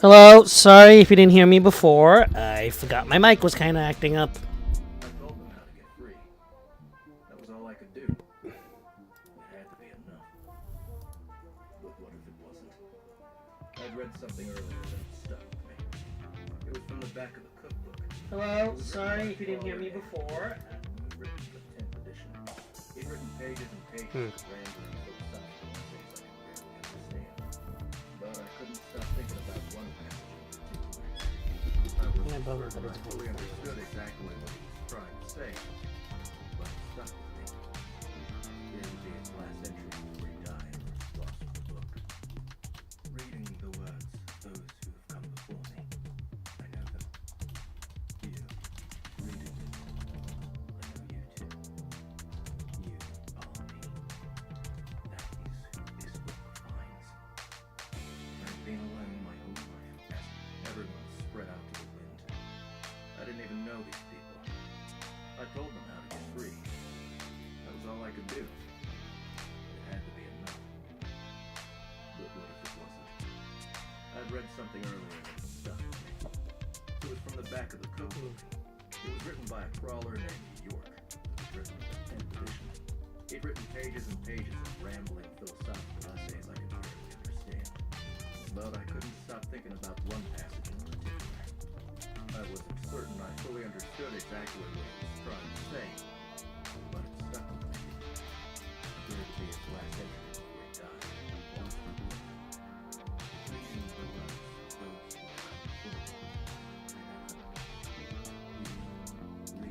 Hello, sorry if you didn't hear me before. I forgot my mic was kind of acting up. I told them how to get free. That was all I could do. It had to be enough. But what if it wasn't? I'd read something earlier that stuck with me. It was from the back of the cookbook. Hello, sorry if you didn't hear me before. Written for the 10th edition. He'd written pages and pages of rambling philosophical essays I could barely understand. But I couldn't stop thinking about one passage in particular. I was certain I fully understood exactly what he was trying to say, but it stuck with me. Here would be his last entry before he died or lost the book. Reading the words of those who have come before me, I know them. You read it. I know you too. You are me. That is who this book finds. I've been alone my whole life, as everyone's spread out to the wind. I didn't even know these people. I told them how to get free. That was all I could do. It had to be enough. But what if it wasn't? I'd read something earlier that stuck with me. It was from the back of the cookbook. It was written by a crawler named York. It was written in the 10th edition. He'd written pages and pages of rambling philosophical essays I could barely understand. But I couldn't stop thinking about one passage in particular. I wasn't certain I fully understood exactly what he was trying to say, but it stuck with me. It appeared to be his last entry before he died. Lost the book. Reading the words of those who have come before me. I know them. You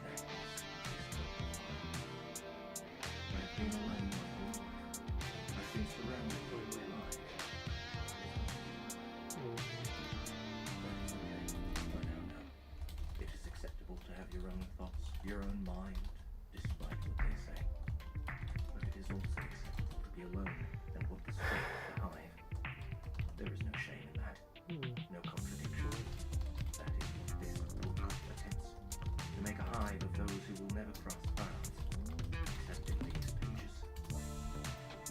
read this book. I've been alone my whole life. I've been surrounded by lies. That's okay. I now know. It is acceptable to have your own thoughts, your own mind, despite what they say. But it is also acceptable to be alone and want the strength of the hive. There is no shame in that. No contradiction. That is what this book attempts. To make a hive of those who will never cross paths, except in these pages.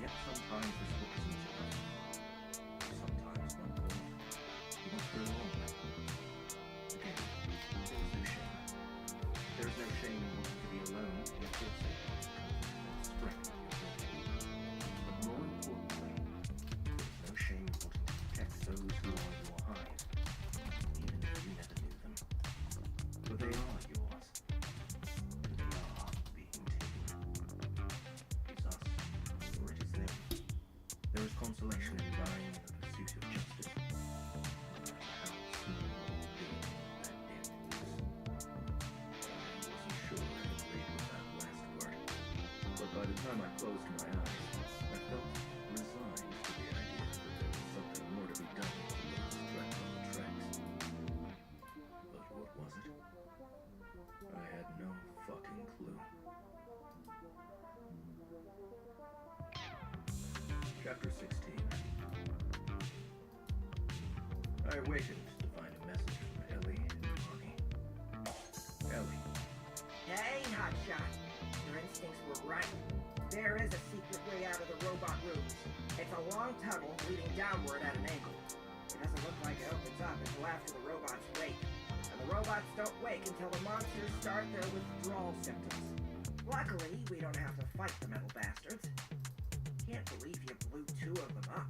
Yet sometimes this book isn't enough. Sometimes not more. You must go on. Again, there is no shame. There is no shame in wanting to be alone, yet feel safe in the comfort and strength of your will. But more importantly, there is no shame in wanting to protect those who are your hive, even if you never knew them. For they are yours. And they are being taken. It is us, or it is them. There is consolation in dying in the pursuit of justice, no matter how small or big that death is. I wasn't sure I agreed with that last word, but by the time I closed my eyes, I felt resigned to the idea that there was something more to be done than those trapped on the tracks. But what was it? I had no fucking clue. Chapter 16. I awakened to find a message from Ellie and Bonnie. Ellie. Hey, Hotshot. Your instincts were right. There is a secret way out of the robot rooms. It's a long tunnel leading downward at an angle. It doesn't look like it opens up until after the robots wake. And the robots don't wake until the monsters start their withdrawal symptoms. Luckily, we don't have to fight the metal bastards. Can't believe you blew 2 of them up.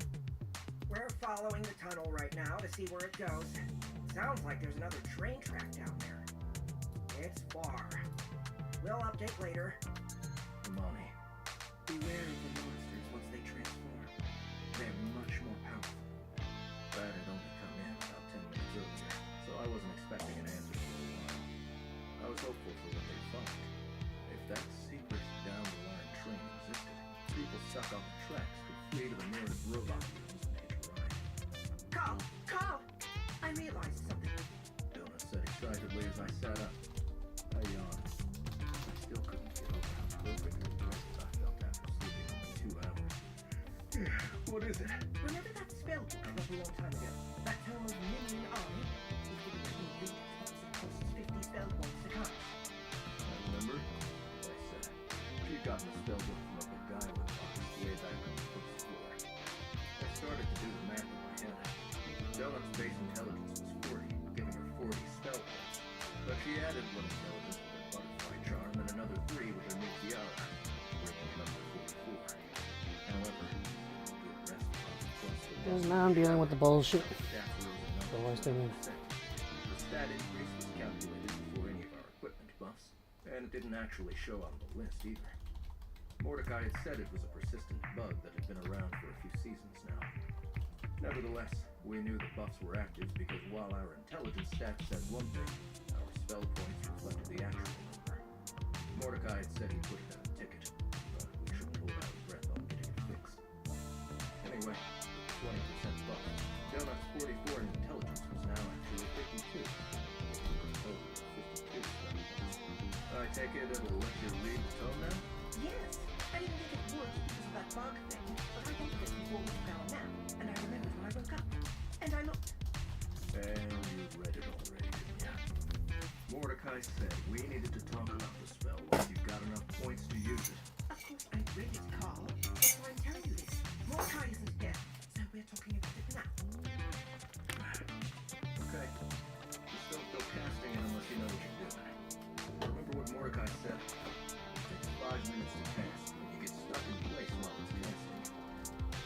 We're following the tunnel right now to see where it goes. Sounds like there's another train track down there. It's far. We'll update later. Bonnie. Beware of the monsters once they transform. They're much more powerful. That had only come in about 10 minutes earlier, so I wasn't expecting an answer for a while. I was hopeful for what they'd find. If that secret down-the-line train existed, people stuck on the tracks could flee to the nearest robot rooms and hitch a ride. Carl! I realized something. Donut said excitedly as I sat up. I yawned. I still couldn't get over how perfectly rested I felt after sleeping only 2 hours. What is it? Remember that spell book I wrote a long time ago? That term of minion army? It would have been read as it costs 50 spell points to cast. I remember, I said. She'd gotten the spellbook from a beguiling box Donut's base intelligence was 40, giving her 40 spell points. But she added 1 intelligence with her butterfly charm and another 3 with her new tiara, bringing it up to 44. However, good rest plus the Because now I'm dealing with the bullshit. stats rose The another worst I mean. 20%. The stat increase was calculated before any of our equipment buffs, and it didn't actually show on the list either. Mordecai had said it was a persistent bug that had been around for a few seasons now. Nevertheless, we knew the buffs were active because while our intelligence stats said one thing, our spell points reflected the actual number. Mordecai had said he put it in a ticket, but we shouldn't hold our breath on getting it fixed. Anyway, 20% buff. Donut's 44 in intelligence was now actually 52. Total of 52 spell points. I take it it'll let you read the tone now? Yes, I didn't think it would because of that bug thing, but I thought of it before we fell nap, and I remembered when I woke up. And I looked. And you read it already, didn't you? Mordecai said we needed to talk about the spell once you've got enough points to use it. Of course I read it, Carl. That's why I'm telling you this. Mordecai isn't here, so we're talking about it now. Okay. Just don't go casting it unless you know what you're doing. Remember what Mordecai said? It takes 5 minutes to cast, and you get stuck in place while it's casting.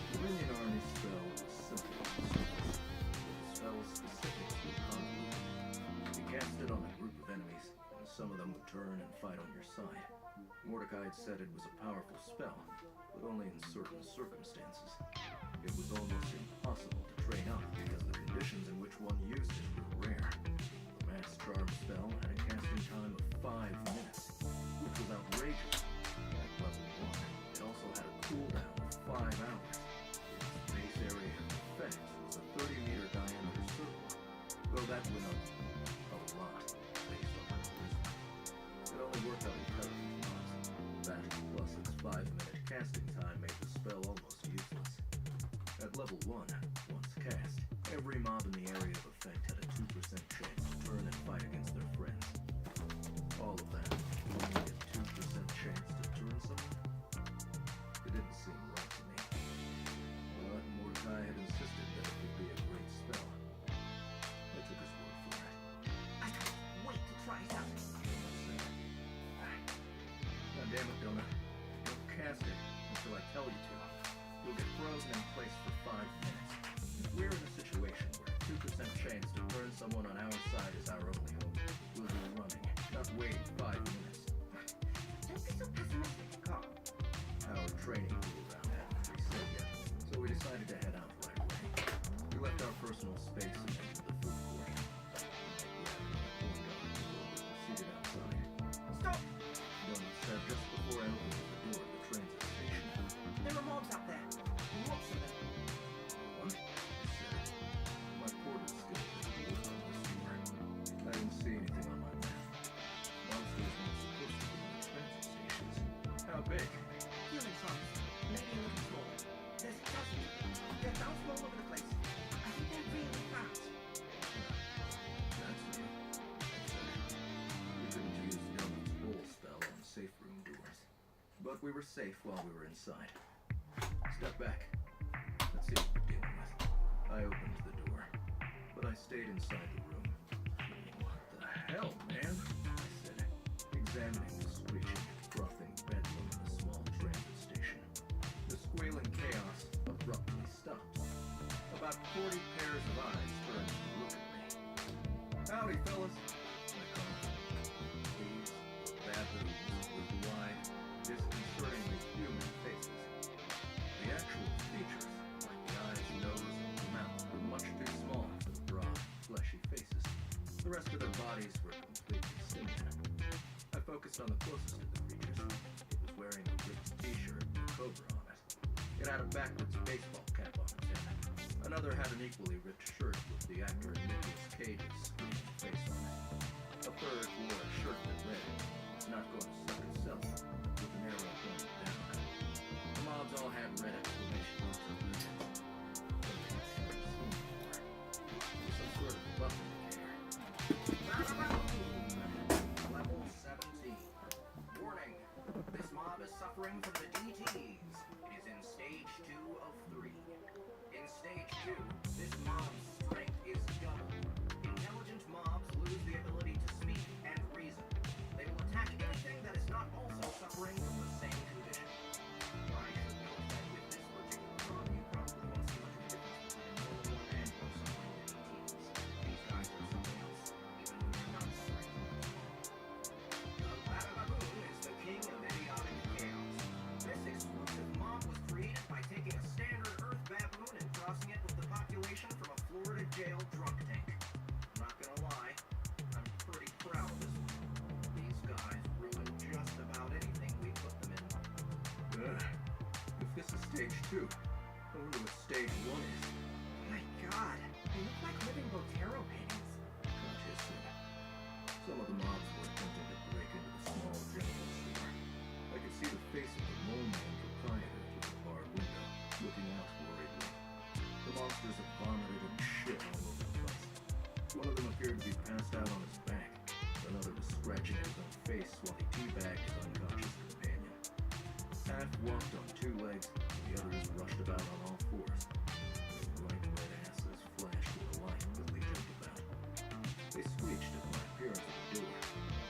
The Minion Army spell is simple on the surface, but the spell's specifics were convoluted. You cast it on a group of enemies, and some of them would turn and fight on your side. Mordecai had said it was a powerful spell, but only in certain circumstances. It was almost impossible to train up because the conditions in which one used it were rare. The Mass Charm spell had a casting time of 5 minutes, which was outrageous. At level 1, it also had a cooldown of 5 hours. Its base area of effect was a 30-meter diameter circle, though that went up a lot based on her charisma. It only worked on intelligent mobs. That, plus its 5-minute casting time, made the spell almost useless. At level 1, once cast, every mob in the area of effect had a 2% chance to turn and fight against their friends. All of that, only a 2% chance to turn someone? It didn't seem right to me. But Mordecai had insisted that it would be a great spell. I took his word for it. I can't wait to try it out. God damn it, Donut. Don't cast it until I tell you to. You'll get frozen in place for 5 minutes. If we're in a situation where a 2% chance to burn someone on our side is our only hope, we'll be running, not waiting 5 minutes. Don't be so pessimistic, Carl. Our training rule round hadn't reset yet, so we decided to head out right away. We left our personal space and entered the food court. Seated outside. Stop! Donut said just before I opened the door of the transit station. There are mobs out there. Lots of them. What? I said. My portal skills didn't work on this sewer. I didn't see anything on my map. Monsters weren't supposed to be in the transit stations. How big? Human size. Maybe a little smaller. There's dozens. They're bounced all over the place. I think they're really fast. That's new. I said. We couldn't use Donut's whole spell on safe room doors. But we were safe while we were inside. Step back. Let's see what we're dealing with. I opened the door, but I stayed inside the room. What the hell, man? I said, examining the screeching, frothing bedlam in the small transit station. The squealing chaos abruptly stopped. About 40 pairs of eyes turned to look at me. Howdy, fellas, I called. These were baboons with wide, disconcertingly human faces. The actual features, like the eyes, nose, and mouth, were much too small for the broad, fleshy faces. The rest of their bodies were completely simian. I focused on the closest of the creatures. It was wearing a ripped t-shirt with a cobra on it. It had a backwards baseball cap on its head. Another had an equally ripped shirt with the actor Nicolas Cage's screaming face on it. A third wore a shirt that read, "It's not going to suck itself," with an arrow pointed down. The mobs all had red exclamation marks on their heads. But they had never seen before. It was some sort of buff indicator. Level 17. Warning. This mob is suffering from the DTs. It is in stage 2 of 3. In stage 2, this mob's strength this is stage 2. I wonder what stage 1 is. My God, they look like living Botero paintings. Katya said. Some of the mobs were attempting to break into the small general store. I could see the face of the mole man proprietor through the barred window, looking out worriedly. The monsters had vomited and shit all over the place. One of them appeared to be passed out on his back. Another was scratching at his own face while he teabagged his unconscious companion. Half walked on 2 legs, and the others rushed about on all 4s. Their bright red asses flashed with the light quickly jumped about. They screeched at my appearance at the door.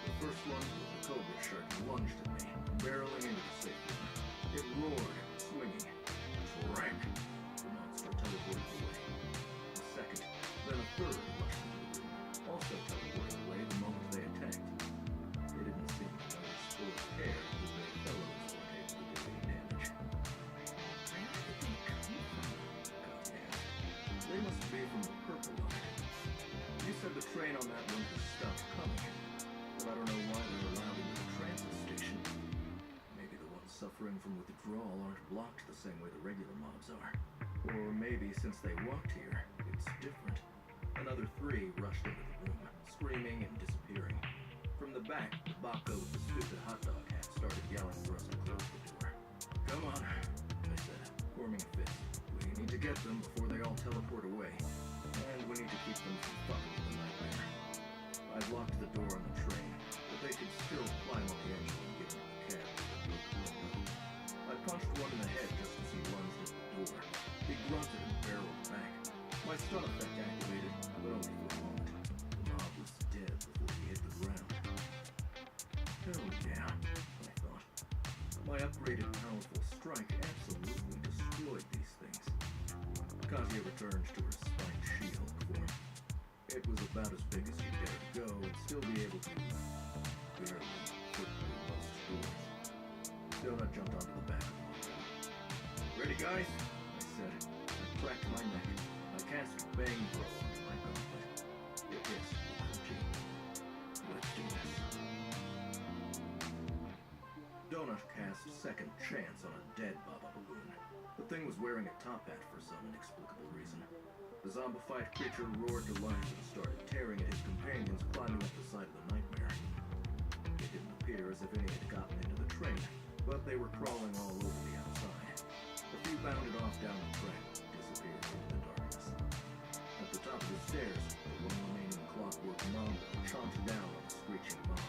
The first one with the cobra shark lunged at me, barreling into the safe room. It roared, swinging. Frank! The monster teleported away. A second, then a third rushed into the room, also teleported away the moment they attacked. They didn't seem to notice or care that their fellows weren't able to do any damage. Where did they come from? Katya asked. They must be from the purple line. You said the train on that one has stopped coming, but I don't know why they're allowed into the transit station. Maybe the ones suffering from withdrawal aren't blocked the same way the regular mobs are. Or maybe since they walked here, it's different. Another 3 rushed into the room, screaming and disappearing. From the back, the Bako with the stupid hot dog hat started yelling for us to close the door. Come on, I said, forming a fist. We need to get them before they all teleport away. And we need to keep them from fucking with the nightmare. I blocked the door on the train, but they could still climb on the engine and get into the cab with the window. I punched one in the head just as he lunged at the door. He grunted and barreled back. My stun effect activated, but only for a moment. The mob was dead before he hit the ground. Hell yeah, I thought. My upgraded powerful strike absolutely destroyed these things. Katya returned to her spiked She-Hulk form. It was about as big as you dare go and still be able to barely fit through most doors. Donut jumped onto the back of the window. Ready, guys? I said. I cracked my neck. I cast Bang Bro onto my gauntlet. It hissed with energy. Let's do this. Donut cast Second Chance on a dead Baba Baboon. The thing was wearing a top hat for some inexplicable reason. The zombified creature roared to life and started tearing at his companions climbing up the side of the nightmare. It didn't appear as if any had gotten into the train, but they were crawling all over the outside. A few bounded off down the track, disappeared into the darkness. At the top of the stairs, the one remaining clockwork Mongo chomped down on the screeching mob.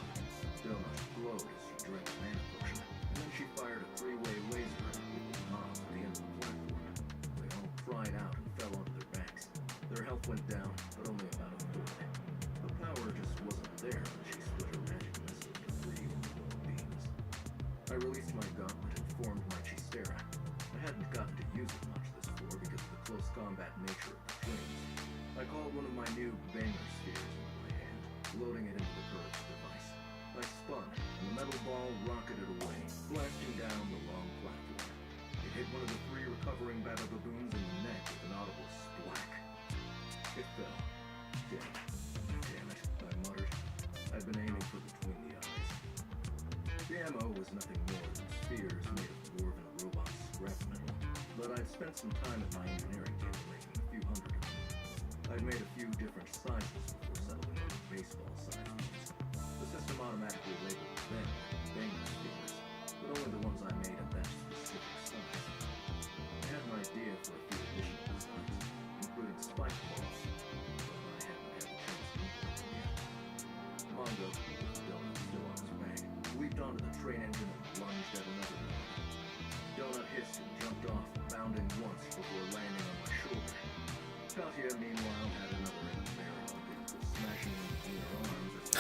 Donut glowed as she drank a mana potion, and then she fired a 3-way laser at the mob at the end of the platform. They all cried out and fell onto their backs. Their health went down, but only about a third. The power just wasn't there when she split her magic missile into 3 orbital beams. I released my gauntlet and formed my Chistera. I hadn't gotten to use it much this floor because of the close combat nature of the trains. I called one of my new banger spheres into my hand, loading it into the curved device. I spun, and the metal ball rocketed away, blasting down the long platform. It hit one of the 3 recovering Baba Baboons in the neck with an audible splack. It fell. Dead. Damn it, I muttered. I'd been aiming for between the eyes. The ammo was nothing more than spheres made of dwarven robot scrap metal, but I'd spent some time at my engineering table making a few hundred of them. I'd made a few different sizes before settling on the baseball-sized ones. The system automatically labeled them banger spheres, but only the ones I made at that specific size. I had an idea for a few additional designs, including spike balls, but I hadn't had the chance to implement them yet. Mongo, with the donut still on his back, leaped onto the train engine and lunged at another one. Donut hissed and jumped off, bounding once before landing on my shoulder. Katya, meanwhile, had another in the barrel and was smashing him between her arms as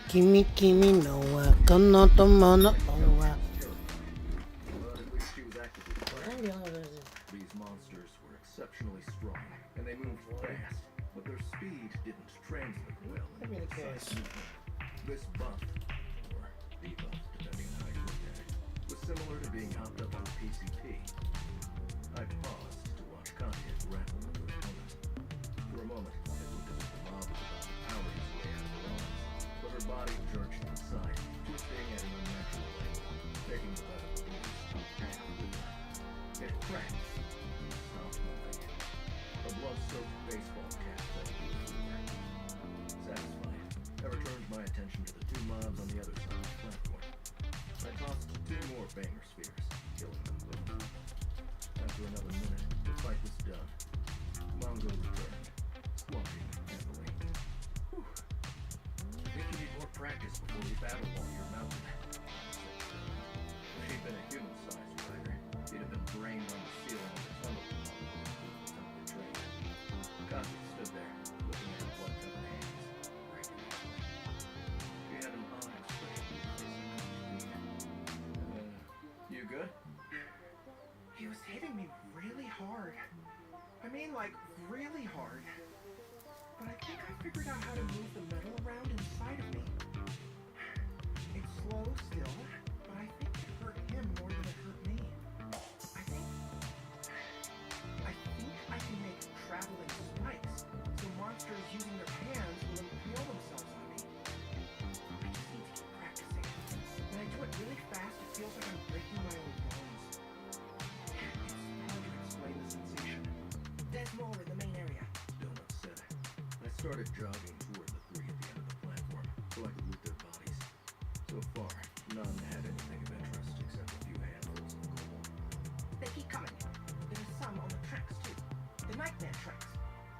Kimi no wa kono tomo no wa. But at least she was actively fighting. These monsters were exceptionally strong, and they moved fast, but their speed didn't translate well into precise movement. This buff, or debuff, depending on how you looked at it, was similar to being hopped up on a PCP. I paused to watch Katya grapple with her opponent. For a moment, it looked as if the mob was about to power his way out of her arms, but her body jerked to the side, twisting at an unnatural angle, taking the Baba Baboon's top half with her. Famer spheres, killing them both. After another minute, the fight was done. Mongo returned, squawking heavily. Whew. I think you need more practice before we battle while you're mounted. If he'd been a human-sized rider, he'd have been brained on the ceiling of the tunnel at the top of the train. Kazi stood there, looking at his blood-covered hands, breaking his leg. He had an odd expression on his face. You good? He was hitting me really hard. I mean, like, really hard. But I think I figured out how to move the metal around inside of me. It's slow still, but I think it hurt him more than it hurt me. I think I can make traveling spikes, so monsters using their hands will impale themselves on me. I just need to keep practicing. When I do it really fast, it feels like I'm breaking my own bones. It's hard to explain the sensation. There's more in the main area. Donut said. I started jogging toward the three at the end of the platform, so I could loot their bodies. So far, none had anything of interest except a few handfuls of gold. They keep coming. There's some on the tracks too. The nightmare tracks.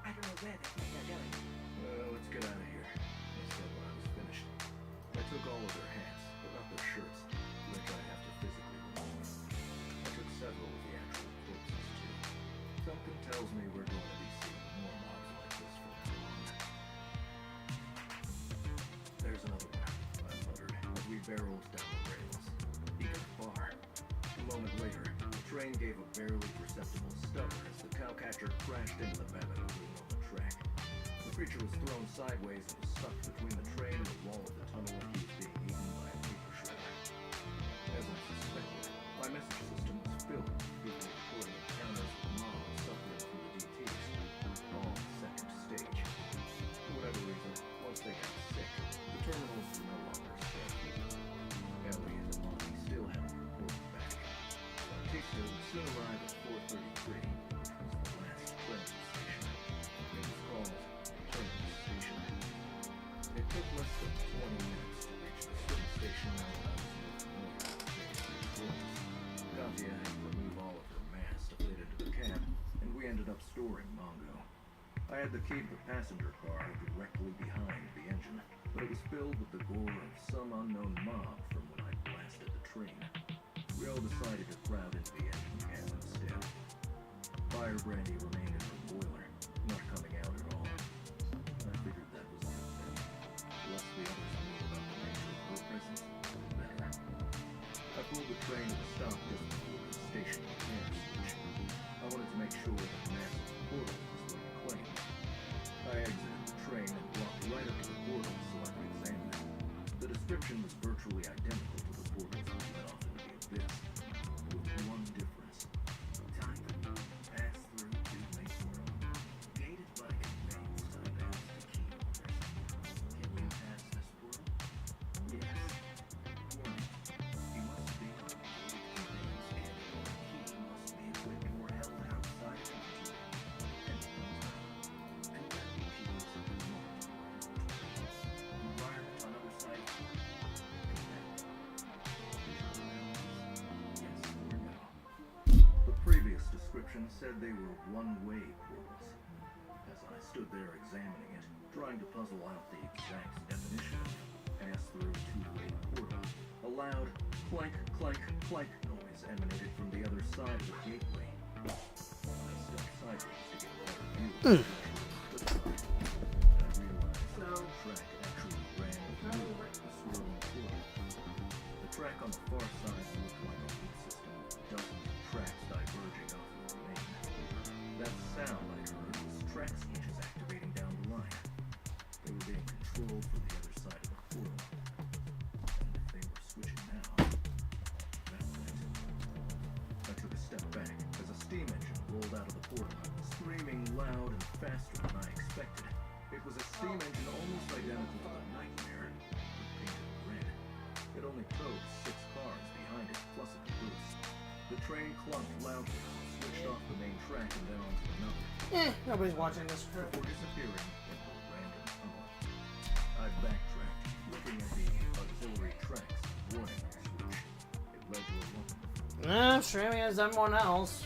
I don't know where they're going. Well, let's get out of here, I said when I was finished. I took all of their hats, but not their shirts, which I'd have to physically remove. I took several of the actual corpses too. Something tells me we're going to be seeing more mobs like this from now on. There's another one, I muttered, as we barreled down the rails. Eager far. A moment later, the train gave a barely perceptible stutter as the cowcatcher crashed into the mammoth loom on the track. The creature was thrown sideways and was stuck between the train and the wall of the tunnel like he was being eaten by a paper shredder. As I suspected, my message system was filled with people reporting encounters with mobs suffering from the DTs, all second stage. For whatever reason, once they got sick, the terminals were no longer safe. Ellie and Amani still hadn't reported back. Bautista would soon arrive at 4:33, which was the last train station. It was called Terminal Station. It took less than 20 minutes to reach the city station now that I was more familiar with the rules. Katia had to remove all of her mass to fit into the cab, and we ended up storing Mongo. I had the key to the passenger car directly behind the engine, but it was filled with the gore of some unknown mob from when I blasted the train. We all decided to crowd into the engine cab instead. Fire brandy remained in her boiler, not coming out at all. I figured that was a good thing. The less the others knew about the nature of her presence, the better. I pulled the train to a stop just before the station repair station. I wanted to make sure that the massive portal was what it claimed. I exited the train and walked right up to the portal so I could examine it. The description was virtually identical to the portals that led off into the abyss, with one difference. Time to pass through to make world. Gated by conveyance tied down to key holders. Can you pass this portal? Yes. Warning. You must be on a gated conveyance and your key must be equipped or held outside of the and that the key is marked environment on other side. Yes or no? The previous description said they were one-way portals. As I stood there examining it, trying to puzzle out the exact definition of pass-through two-way portal, a loud clank, clank, clank noise emanated from the other side of the gateway. I stepped sideways to get a better view of the structure of the side, and I realized that the track actually ran through the swirling portal. The track on the far side looked like a loop system with dozens of tracks diverging off of the main. That sound I heard was track switches activating down the line. They were being controlled from the other side of the portal. And if they were switching now, that was it. I took a step back as a steam engine rolled out of the portal, screaming loud and faster than I expected. It was a steam engine almost identical to the Nightmare, but painted red. It only towed 6 cars behind it, plus a caboose. The train clunked loudly, switched off the main track and then onto another, Nobody's watching this crap. before disappearing into a random tunnel. I backtracked, looking at the auxiliary tracks warning switch. It led to a long I'm sure he has everyone else.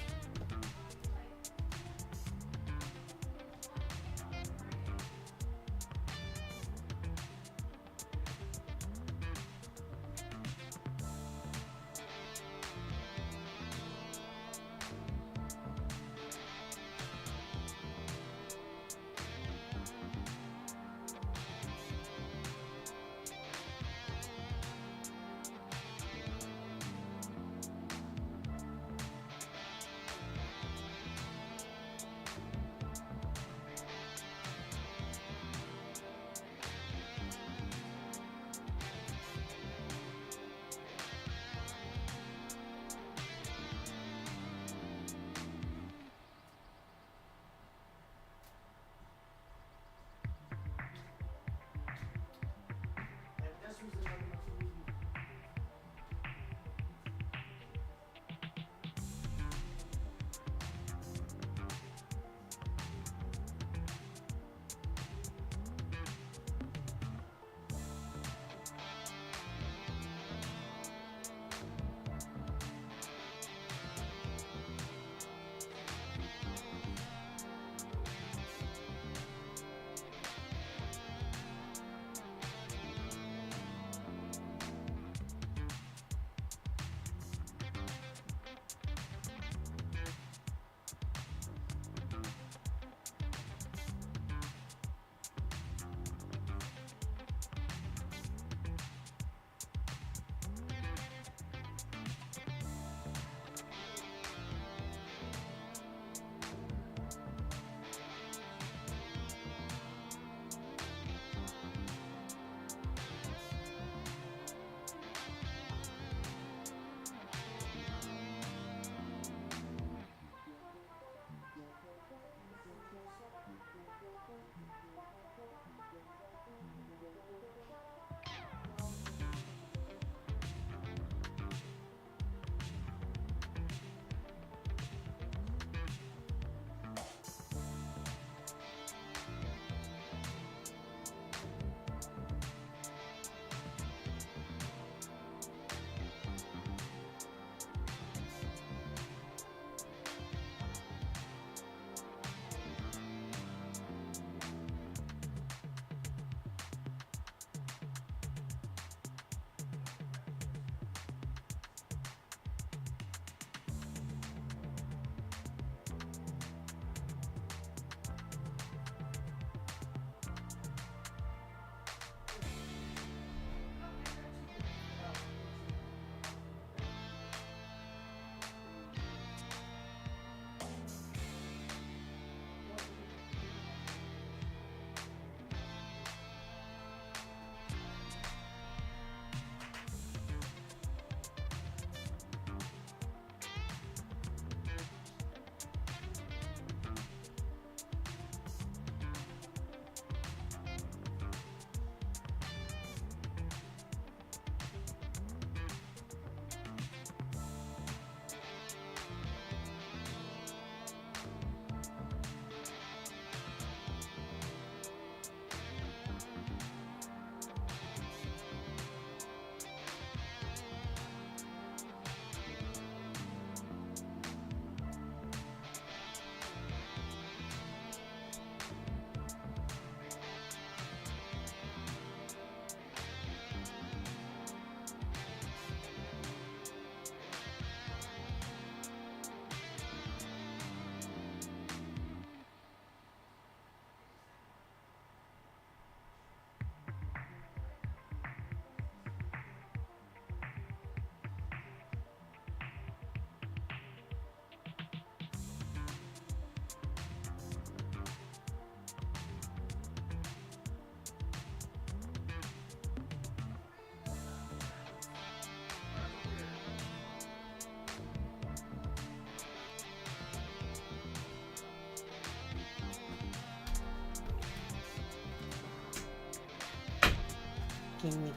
Gimme.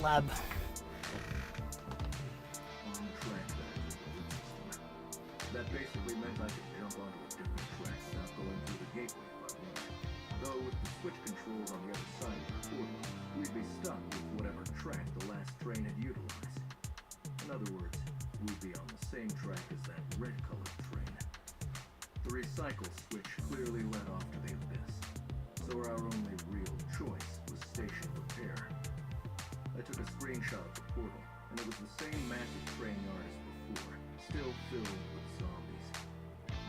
lab. On the track that entered the root system. That basically meant I could jump onto a different track without going through the gateway if I wanted. Though with the switch controls on the other side of the portal, we'd be stuck with whatever track the last train had utilized. In other words, we'd be on the same track as that red-colored train. The recycle switch clearly led off to the abyss, so our only real choice was station repair. I took a screenshot of the portal, and it was the same massive train yard as before, still filled with zombies.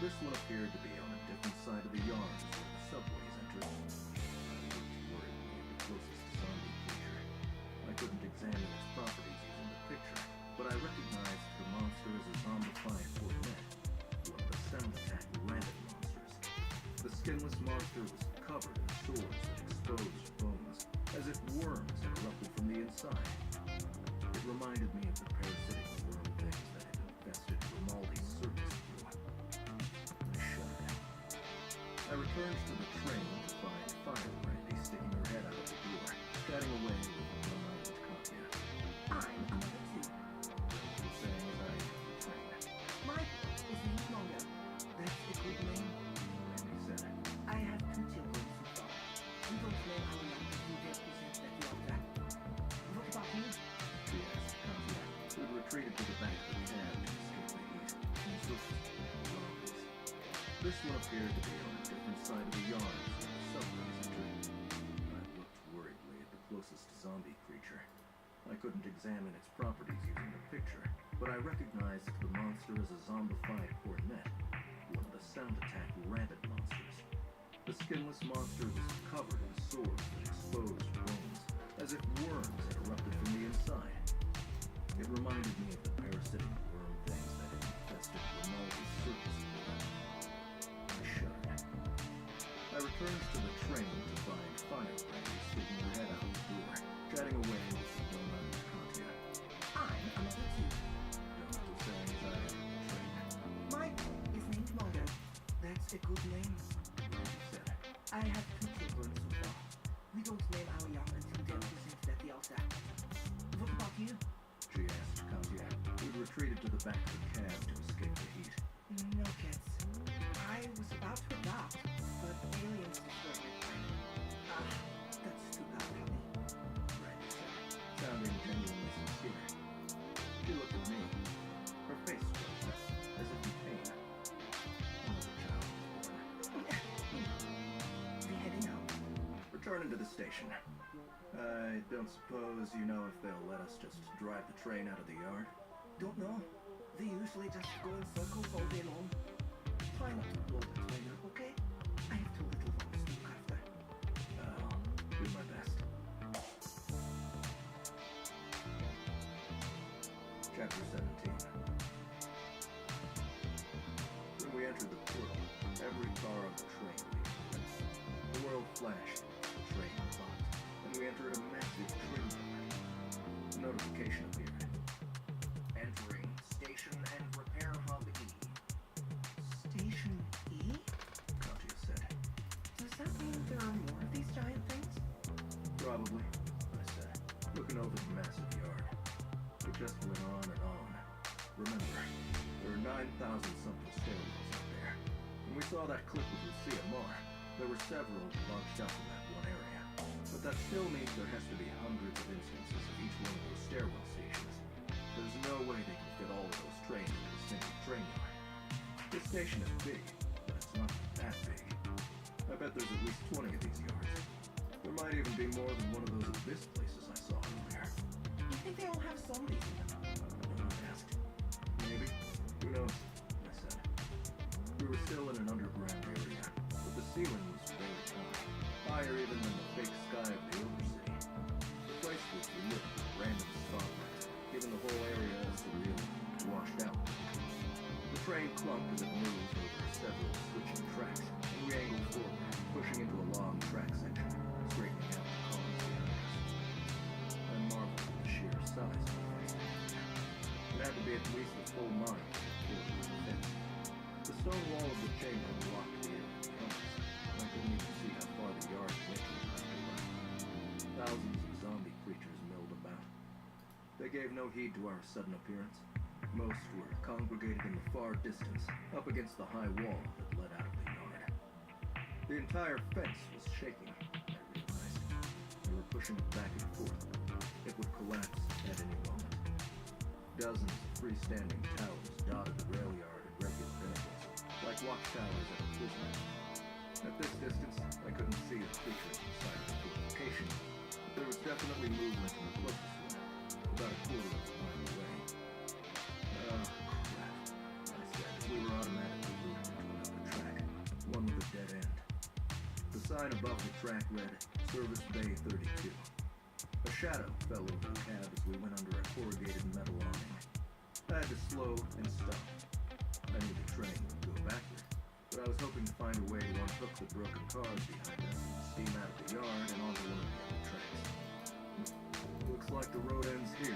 This one appeared to be on a different side of the yard as where the subways entered. I looked worriedly at the closest zombie creature. I couldn't examine its properties using the picture, but I recognized the monster as a zombified Cornet, one of the sound attack rabbit monsters. The skinless monster was covered in sores that exposed bones, as if worms had erupted from the inside. It reminded me of the parasitic worm things that had infested Grimaldi's circus crew. I shuddered. I returned to the train to find Fire Brandy sticking her head out of the door, chatting away with Donna and Katya. I'm another two. They were saying as I entered the train. Mike is named longer. That's a good name. Randy said, I have two children so far. We don't know how young you represent that the older. What about you? she asked Katya, who had retreated to the back of the cab to escape the heat. Zombies. This one appeared to be on a different side of the yard as where the subways entered. I looked worriedly at the closest zombie creature. I couldn't examine its properties using the picture, but I recognized the monster as a zombified Cornet, one of the sound attack rabbit monsters. The skinless monster was covered in sores that exposed bones, as if worms had erupted from the inside. It reminded me of the parasitic worm things that had infested Grimaldi's circus crew. I shuddered. I returned to the train to find Fire Brandy sticking her head out the door, chatting away with Donna and Katya. I'm another two. Donna was saying as I entered the train. Mike is named longer. That's a good name. Randy said, I have two children so far. We don't name our young until they represent that the altar. What about you? she asked Katya, who'd retreated to the back of the cab to escape the heat. No kids. I was about to adopt, but aliens destroyed my plan. That's too bad, honey. Randy said, sounding genuinely sincere. She looked at me. Her face flushed up, as if in pain. Another child was born. We're heading out. Returning to the station. I don't suppose you know if they'll let us just drive the train out of the yard? Don't know. They usually just go in circles all day long. Try not to blow the train up, okay? I have two little ones to look after. I'll do my best. Chapter 17. When we entered the portal, every car on the train began. The world flashed, the train stopped, and we entered a massive train yard. A notification appeared. Entering Station and Repair Hub E. Station E? Katya said. Does that mean there are more of these giant things? Probably, I said, looking over the massive yard. It just went on and on. Remember, there are 9,000-something stairwells out there. When we saw that clip with Lucia Moore, there were several bunched up in that one area. But that still means there has to be hundreds of instances of each one of those stairwell stations. There's no way they can fit all of those trains into a single train yard. This station is big, but it's not that big. I bet there's at least 20 of these yards. There might even be more than one of those abyss places I saw earlier. You think they all have zombies in them? No one asked. Maybe. Who knows? I said. We were still in an underground area, but the ceiling was very high, higher even than the fake sky of the Overcity. The place was lit with random spotlights, giving the whole area a surreal, washed out look. The train clumped as it moved over several switching tracks, and we angled forward, pushing into a long track section, straightening out the cars behind us. I marveled at the sheer size of the place. It had to be at least a full mile before it was fit. The stone wall of the chamber blocked the area behind us, and I couldn't even see how far the yard went to the left or right. Thousands of zombie creatures milled about, They gave no heed to our sudden appearance. Most were congregated in the far distance, up against the high wall that led out of the yard. The entire fence was shaking, I realized. We were pushing it back and forth. It would collapse at any moment. Dozens of freestanding towers dotted the rail yard at regular intervals, like watchtowers at a prison. At this distance, I couldn't see a creature inside the fortification, but there was definitely movement in the closest one, about a quarter of a mile away. Oh, crap, I said as we were automatically moving into another track, one with a dead end. The sign above the track read, Service Bay 32. A shadow fell over the cab as we went under a corrugated metal awning. I had to slow and stop. I knew the train would go backward, but I was hoping to find a way to unhook the broken cars behind us and steam out of the yard and onto one of the other tracks. Looks like the road ends here.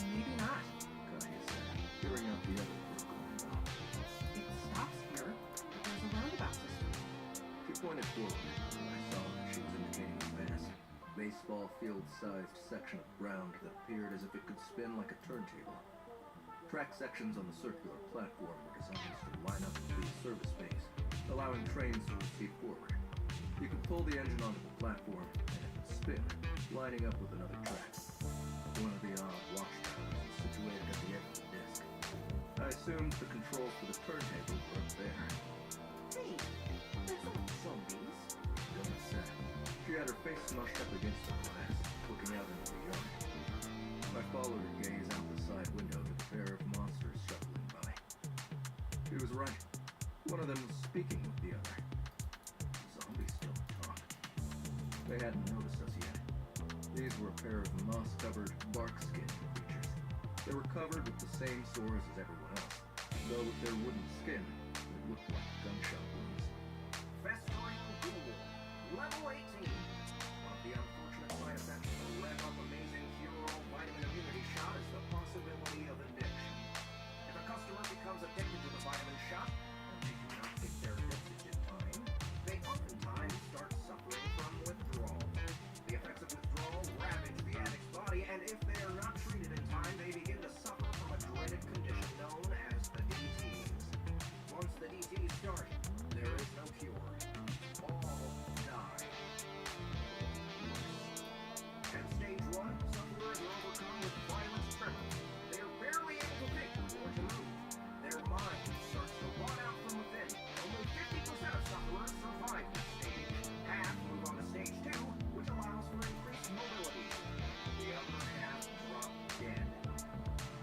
Maybe not. Katya said, peering out the other vehicle window. It stops here, but there's a roundabout system. She pointed forward, and I saw that she was indicating a vast, baseball field-sized section of ground that appeared as if it could spin like a turntable. Track sections on the circular platform were designed to line up with these service bays, allowing trains to proceed forward. You could pull the engine onto the platform, and it would spin, lining up with another track. One of the odd watchtowers was situated at the edge of the disc. I assumed the controls for the turntable were up there. Hey, there's some zombies. Dylan said. She had her face smushed up against the glass, looking out into the yard. I followed her gaze out the side window to the pair of monsters shuffling by. She was right. One of them was speaking with the other. The zombies don't talk. They hadn't noticed us yet. These were a pair of moss-covered, bark-skinned creatures. They were covered with the same sores as everyone else, though with their wooden skin, it looked like gunshot wounds. Festering Ghoul, level 18. One of the unfortunate side effects of the rev-up amazing cure-all vitamin immunity shot is the possibility of addiction. If a customer becomes addicted to the vitamin shot, and they do not take their dosage in time, they oftentimes start suffering from withdrawal. The effects of withdrawal ravage the addict's body, and if they are not treated in time, they begin to suffer from a dreaded condition known as the DTs. Once the DTs start, there is no cure. All die. At stage 1, sufferers are overcome with violent tremor. They are barely able to think or to move. Their mind starts to rot out from within. Only 50% of sufferers survive this stage. Half move on to stage 2, which allows for increased mobility. The other half drop dead.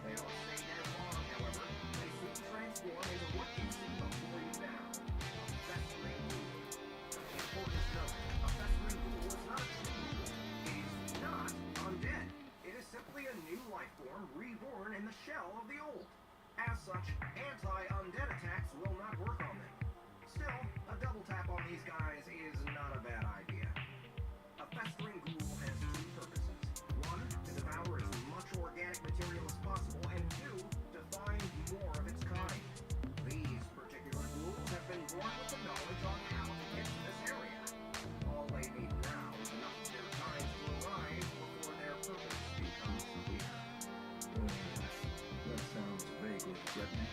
They don't stay dead long, however. They soon transform into what you see before you now. A festering ghoul. Important note, a festering ghoul is not a true ghoul. It is not undead. It is simply a new life form reborn in the shell of the old. As such, anti-undead attacks will not work on them. Still, a double tap on these guys is not a bad idea. A festering ghoul has two purposes. One, to devour as much organic material as possible, and two, to find more of its kind. These particular ghouls have been born with the knowledge on how to get to this area. All they need now is enough of their time to arrive before their purpose becomes clear. That sounds vaguely threatening.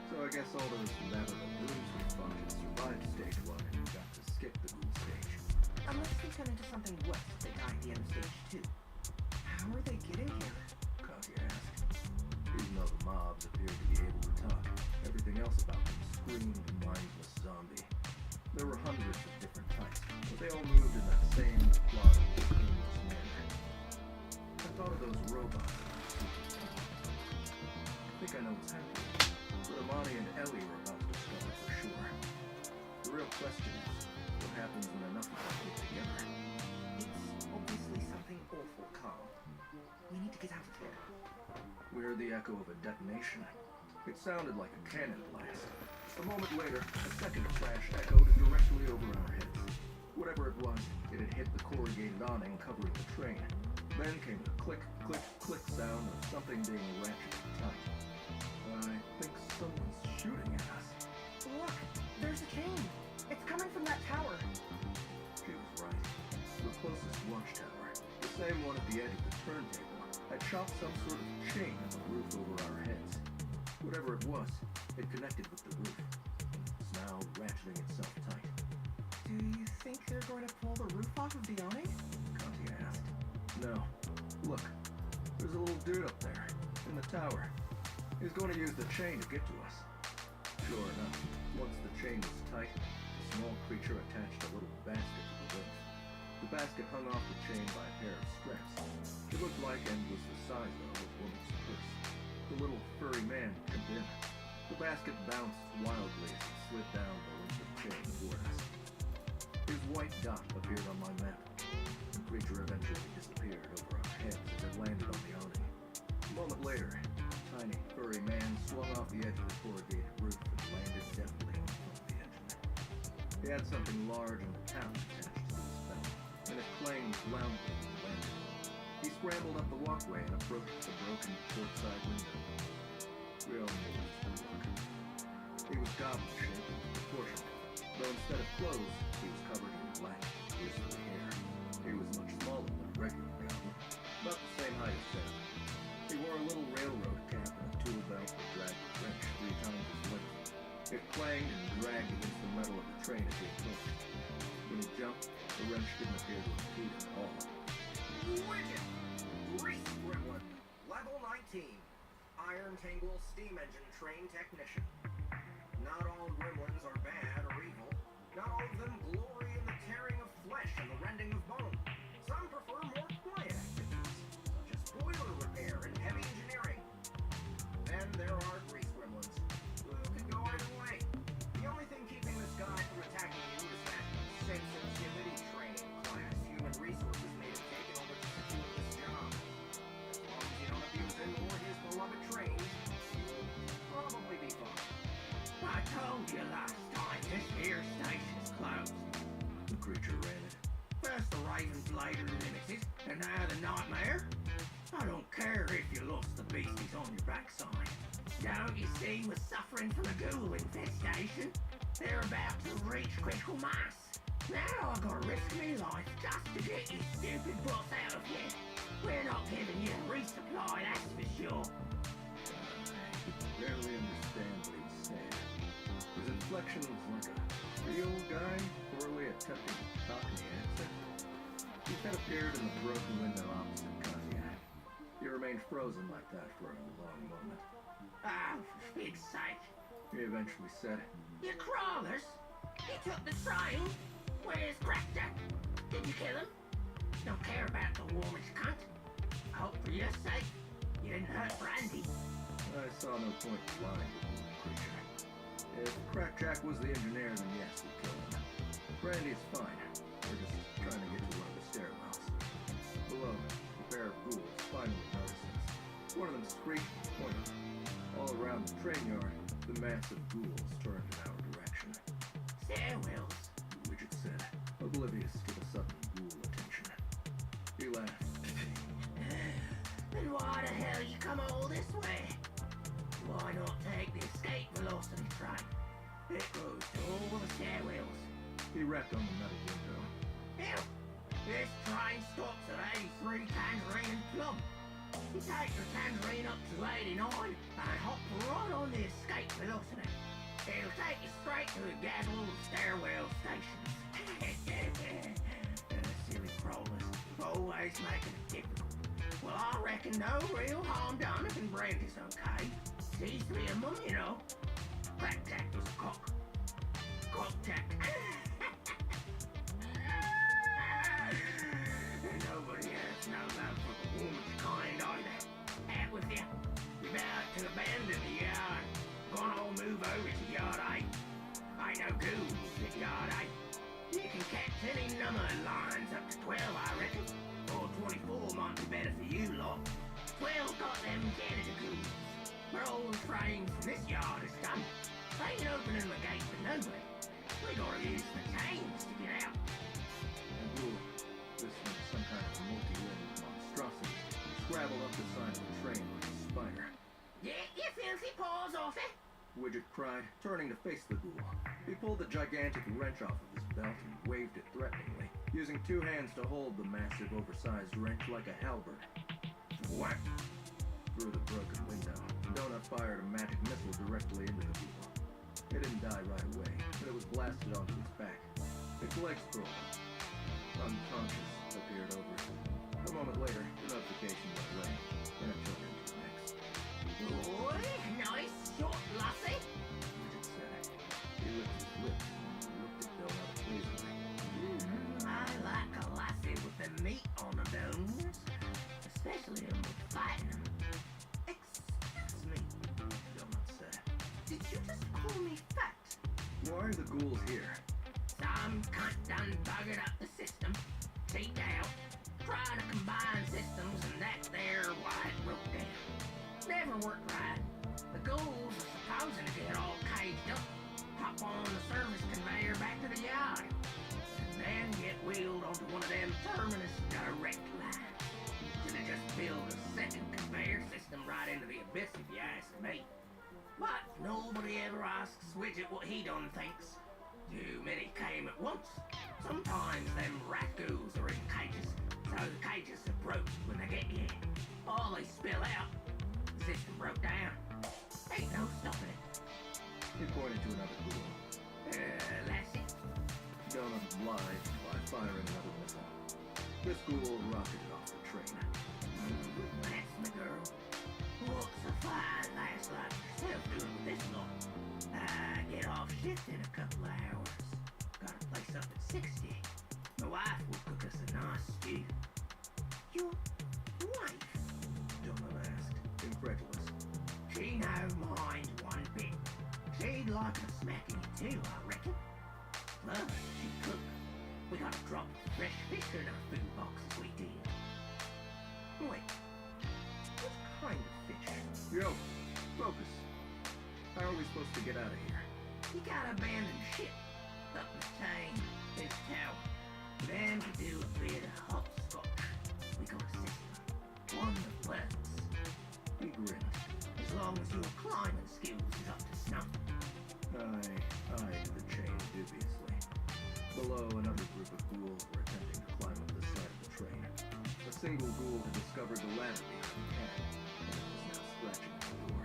So I guess all those lateral ghouls we fought had survived stage 1 and got to skip the ghoul stage. Unless they turn into something worse if they die at the end of stage 2. How are they getting here? Katya asked. Even though the mobs appeared to be able to talk, everything else about them screamed mindless zombie. There were hundreds of different types, but they all moved in that same plodding, aimless manner. I thought of those robots. I think I know what's happening. But Amani and Ellie are about to discover for sure. The real question is, what happens when enough of them get together? It's obviously something awful, Carl. We need to get out of here. We heard the echo of a detonation. It sounded like a cannon blast. A moment later, a second flash echoed directly over our heads. Whatever it was, it had hit the corrugated awning covering the train. Then came the click, click, click sound of something being ratcheted tight. I think someone's shooting at us. Look, there's a chain. It's coming from that tower. She was right. The closest watchtower, the same one at the edge of the turntable, I chopped some sort of chain at the roof over our heads. Whatever it was, it connected with the roof. It's now ratcheting itself tight. Do you think they're going to pull the roof off of the awning? Conti asked. No. Look, there's a little dude up there, in the tower. He's going to use the chain to get to us. Sure enough, once the chain was tight, the small creature attached a little basket to the roof. The basket hung off the chain by a pair of straps. It looked like and was the size of a woman's purse. The little furry man jumped in. The basket bounced wildly as it slid down the length of chain toward us. His white dot appeared on my map. The creature eventually disappeared over our heads as it landed on the awning. A moment later, a tiny furry man swung off the edge of the corrugated roof and landed deftly on the front of the engine. He had something large and metallic attached to his belt, and it clanged loudly when he landed. He scrambled up the walkway and approached the broken portside window. We all knew it was the look. He was goblin-shaped and proportioned, though instead of clothes, he was covered in black, bristly hair. He was much smaller than a regular goblin, about the same height as Sam. He wore a little railroad cap and a tool belt that dragged a wrench 3 times his length. It clanged and dragged against the metal of the train as he approached. When he jumped, the wrench didn't appear to impede him at all. Wicked! Grease Gremlin, level 19. Iron Tangle Steam Engine Train Technician. Not all gremlins are bad or evil. Not all of them glory in the tearing of flesh and the rending of bone. Some prefer more quiet activities, such as boiler repair and heavy engineering. Then there are grease gremlins, who can go either way. The only thing keeping this guy from attacking you is that sensitivity training class human resources may have taken over to secure this job. As long as you don't abuse him or his beloved trains, you'll probably be fine. I told you last time, this here station's closed. The creature ranted. First the Raven Blader Limited, and now the Nightmare. I don't care if you lost the beasties on your backside. Don't you see we're suffering from a ghoul infestation? They're about to reach critical mass. Now I've got to risk my life just to get you stupid butts out of here. We're not giving you a resupply, that's for sure. I could barely understand what he said. His inflection was like a real guy poorly attempting a Cockney accent. His head appeared in the broken window opposite Contiac. He remained frozen like that for a long moment. Oh, for fig's sake. He eventually said, You crawlers! He took the train! Where's Crackjack? Did you kill him? Don't care about the warmish cunt. I hope for your sake you didn't hurt Brandy. I saw no point in lying to the creature. If Crackjack was the engineer, then yes, we'd kill him. Brandy's fine. We're just trying to get to one of the stairwells. Below, a pair of ghouls finally noticed us. One of them screeched and pointed. All around the train yard, the mass of ghouls turned in our direction. Stairwells? The widget said, oblivious to the sudden ghoul attention. He laughed. Then why the hell you come all this way? Why not take the escape velocity train? It goes to all the stairwells. He rapped on the metal window. Hell, this train stops at 83 Tangerine and Plum. You take the Tangerine up to 89 and hop right on the escape velocity. It'll take you straight to the gaggle of stairwell stations. Silly crawlers, always making it difficult. Well, I reckon no real harm done if Brandy's okay. Seems to be a mum, you know. Crackjack was a cock. Cockjack. Nobody has no love for the woman's kind either. Out with you. We're about to abandon the yard. Gonna all move over to yard 8. Ain't no ghouls at yard 8. You can catch any number of lines up to 12, I reckon. Or 24 might be better for you lot. 12 got them Canada ghouls. Where all the trains from this yard is done. They ain't opening the gate for nobody. We gotta use the chains to get out. And ghoul, this was some kind of multi-limbed monstrosity, scrabbled up the side of the train like a spider. Get your filthy paws off it! Widget cried, turning to face the ghoul. He pulled the gigantic wrench off of his belt and waved it threateningly, using 2 hands to hold the massive, oversized wrench like a halberd. Whack! Through the broken window, Donut fired a magic missile directly into the ghoul. It didn't die right away, but it was blasted onto its back. Its legs curled up. Unconscious appeared over it. A moment later, the notification went away, and it took into the next. Boy, nice shot, lassie. Midget said. He licked his lips and looked at Donut pleasantly. I like a lassie with the meat on her bones, especially when we're fighting them. Excuse me, Donut said. did you just call me fat? Why are the ghouls here? Some cunt done buggered up the system, cheaped out, trying to combine systems, and that's there why it broke down. Never worked right. The ghouls are supposed to get all caged up, hop on the service conveyor back to the yard, and then get wheeled onto one of them terminus direct lines. Should have just built a second conveyor system right into the abyss if you ask me. But nobody ever asks Widget what he done thinks. Too many came at once. Sometimes them rat ghouls are in cages, so the cages are broke when they get here. All they spill out, the system broke down. Ain't no stopping it. He pointed to another ghoul. Lassie. Donut lied by firing another missile. This ghoul rocketed off the train. That's my girl. What's a fine lass like yourself doing with this lot? I get off shift in a couple of hours. Got a place up at 60. My wife will cook us a nice stew. Your wife? Donut asked, incredulous. She no mind one bit. She'd like a smacking too, I reckon. Plus, she cook. We got a drop of fresh fish in our food boxes we did. Wait, what kind of fish? Yo, focus. How are we supposed to get out of here? You gotta abandon ship. Up the chain, this tower. Then we do a bit of hopscotch. We got a system. One that works. He grinned. As long as your climbing skills is up to snuff. I eyed the chain dubiously. Below, another group of ghouls were attempting to climb up the side of the train. A single ghoul had discovered the ladder behind the cab, and it was now scratching at the door.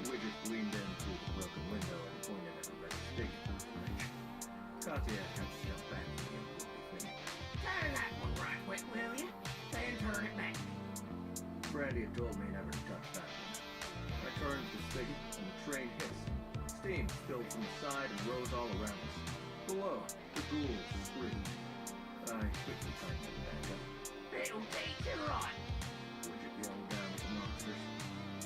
Widget leaned in through the broken window and pointed at a red spigot in the fridge. Katya had to jump back to the unwieldy thing. Turn that one right quick, will you? Then turn it back. Brandy had told me never to touch that one. I turned the spigot, and the train hissed. Steam spilled from the side and rose all around us. Below, the ghouls screamed. I quickly tightened it back up. It'll teach you right. Widget yelled down at the monsters.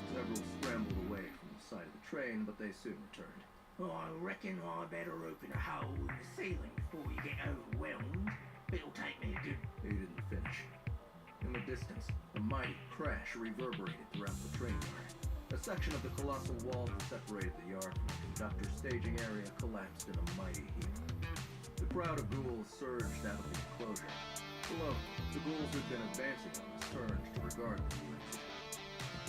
Several scrambled away from the side of the train, but they soon returned. I reckon I better open a hole in the ceiling before you get overwhelmed. It'll take me a good... He didn't finish. In the distance, a mighty crash reverberated throughout the train yard. A section of the colossal wall that separated the yard from the conductor's staging area collapsed in a mighty heap. The crowd of ghouls surged out of the enclosure. Below, the ghouls who'd been advancing on us turned to regard the collision.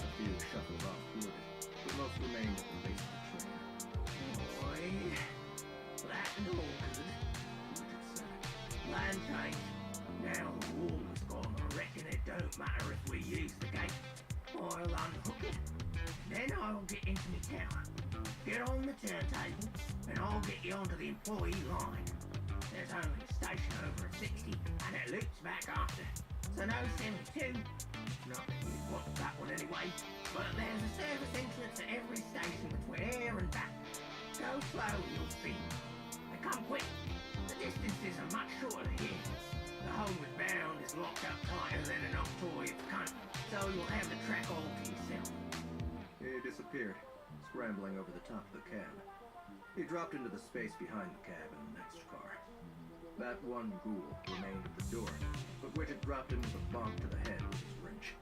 A few shuffled off wounded, but most remained at the base of the train. Boy, that and all good. Widget said. Line change. Now the wall is gone, I reckon it don't matter if we use the gate. I'll unhook it. Then I'll get into my tower. Get on the turntable, and I'll get you onto the employee line. There's only a station over at 60, and it loops back after. So no 72. Not that you'd want that one anyway. But there's a service entrance at every station between here and back. Go slow, you'll see. And come quick. The distances are much shorter than here. The homeward bound is locked up tighter than an Octoy's cunt, so you'll have the track all to yourself. He disappeared, scrambling over the top of the cab. He dropped into the space behind the cab in the next car. That one ghoul remained at the door, but Widget dropped him with a bonk to the head with his wrench.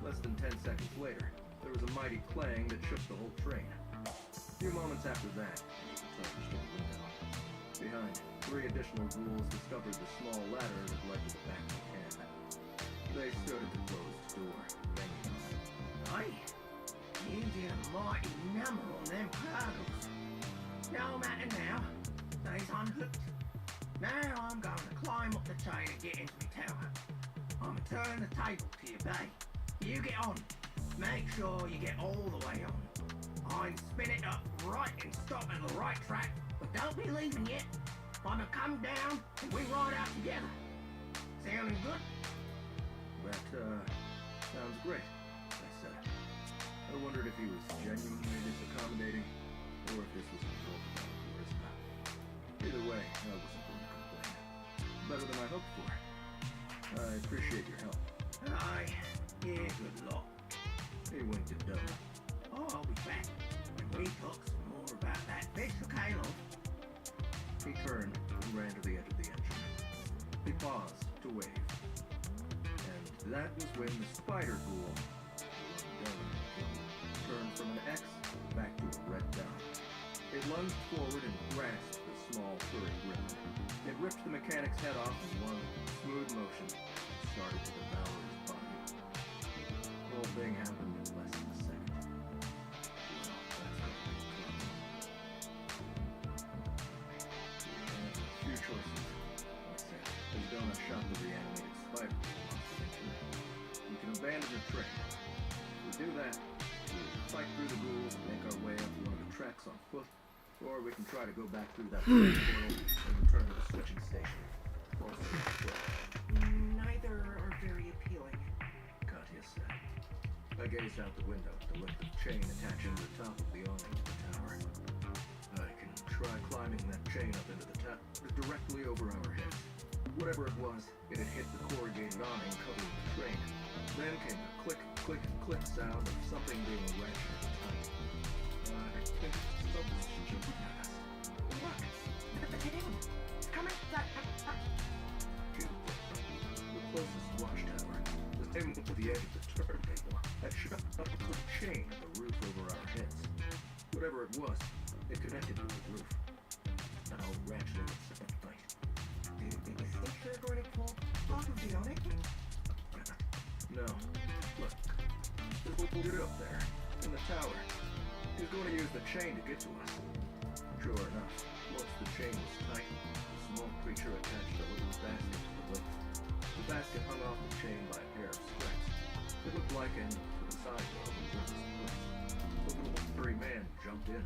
Less than 10 seconds later, there was a mighty clang that shook the whole train. A few moments after that, he returned to the window. Behind, 3 additional ghouls discovered the small ladder that led to the back of the cab. They stood at the closed door, banging on it. Hey, you did a mighty number on them cargoes. No matter now, they's unhooked. Now I'm going to climb up the chain and get into my tower. I'm going to turn the table to your bay. You get on. Make sure you get all the way on. I'm spinning up right and stop at the right track, but don't be leaving yet. I'ma come down and we ride out together. Sounding good? That, sounds great, I said. I wondered if he was genuinely disaccommodating, or if this was a result of charisma. Either way, I wasn't going to complain. Better than I hoped for. I appreciate your help. Aye, yeah, good luck. He winked at Doe. Oh, I'll be back when we talk some more about that fish for Caleb. He turned and ran to the edge of the engine. He paused to wave. And that was when the spider ghoul, turned from an X back to a red dot. It lunged forward and grasped the small furry gremlin. It ripped the mechanic's head off in one smooth motion and started to devour his body. The whole thing happened in less than a second. We have a few choices, I said, as Donut shot the reanimated spider off the engine. We can abandon the train. If we do that, we'll fight through the ghouls and make our way up one of the tracks on foot, or we can try to go back through that train portal and return to the switching station. Also, Neither are very appealing. Katya said. I gazed out the window at the length of chain attaching the top of the awning to the tower. I can try climbing that chain up into the tower, directly over our heads. Whatever it was, it had hit the corrugated awning covering the train. Then came the click, click, click sound of something being ratcheted tight. I think something's jumping at us. Look, the cable. It's coming. The closest watchtower, the same with the edge of the turntable, had shut up a quick chain at the roof over our heads. Whatever it was, it connected with the roof. Now ratcheting itself tight. Do you think they're going to pull off of the awning? No. Look. There's a dude up there, in the tower. He's going to use the chain to get to us. Sure enough, once the chain was tight, the small creature attached a little basket to the lift. The basket hung off the chain by a pair of straps. It looked like an to the sidewall of the river's foot. The little furry man jumped in.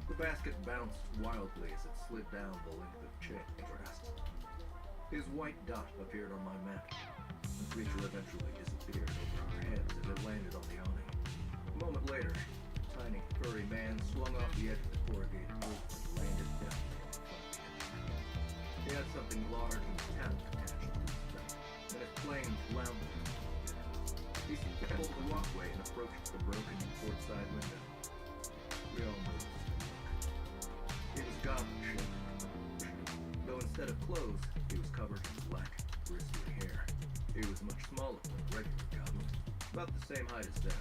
The basket bounced wildly as it slid down the length of chain toward us. His white dot appeared on my map. The creature eventually disappeared over our heads as it landed on the awning. A moment later, the tiny furry man swung off the edge of the corrugated roof and landed deftly in front of the engine. He had something large and metallic attached to his belt, and it flamed loudly. He scaled the walkway and approached the broken port side window. We all moved to look. It was goblin-shaped, though instead of clothes, he was covered in black, bristly hair. He was much smaller than a regular goblin, about the same height as Dev.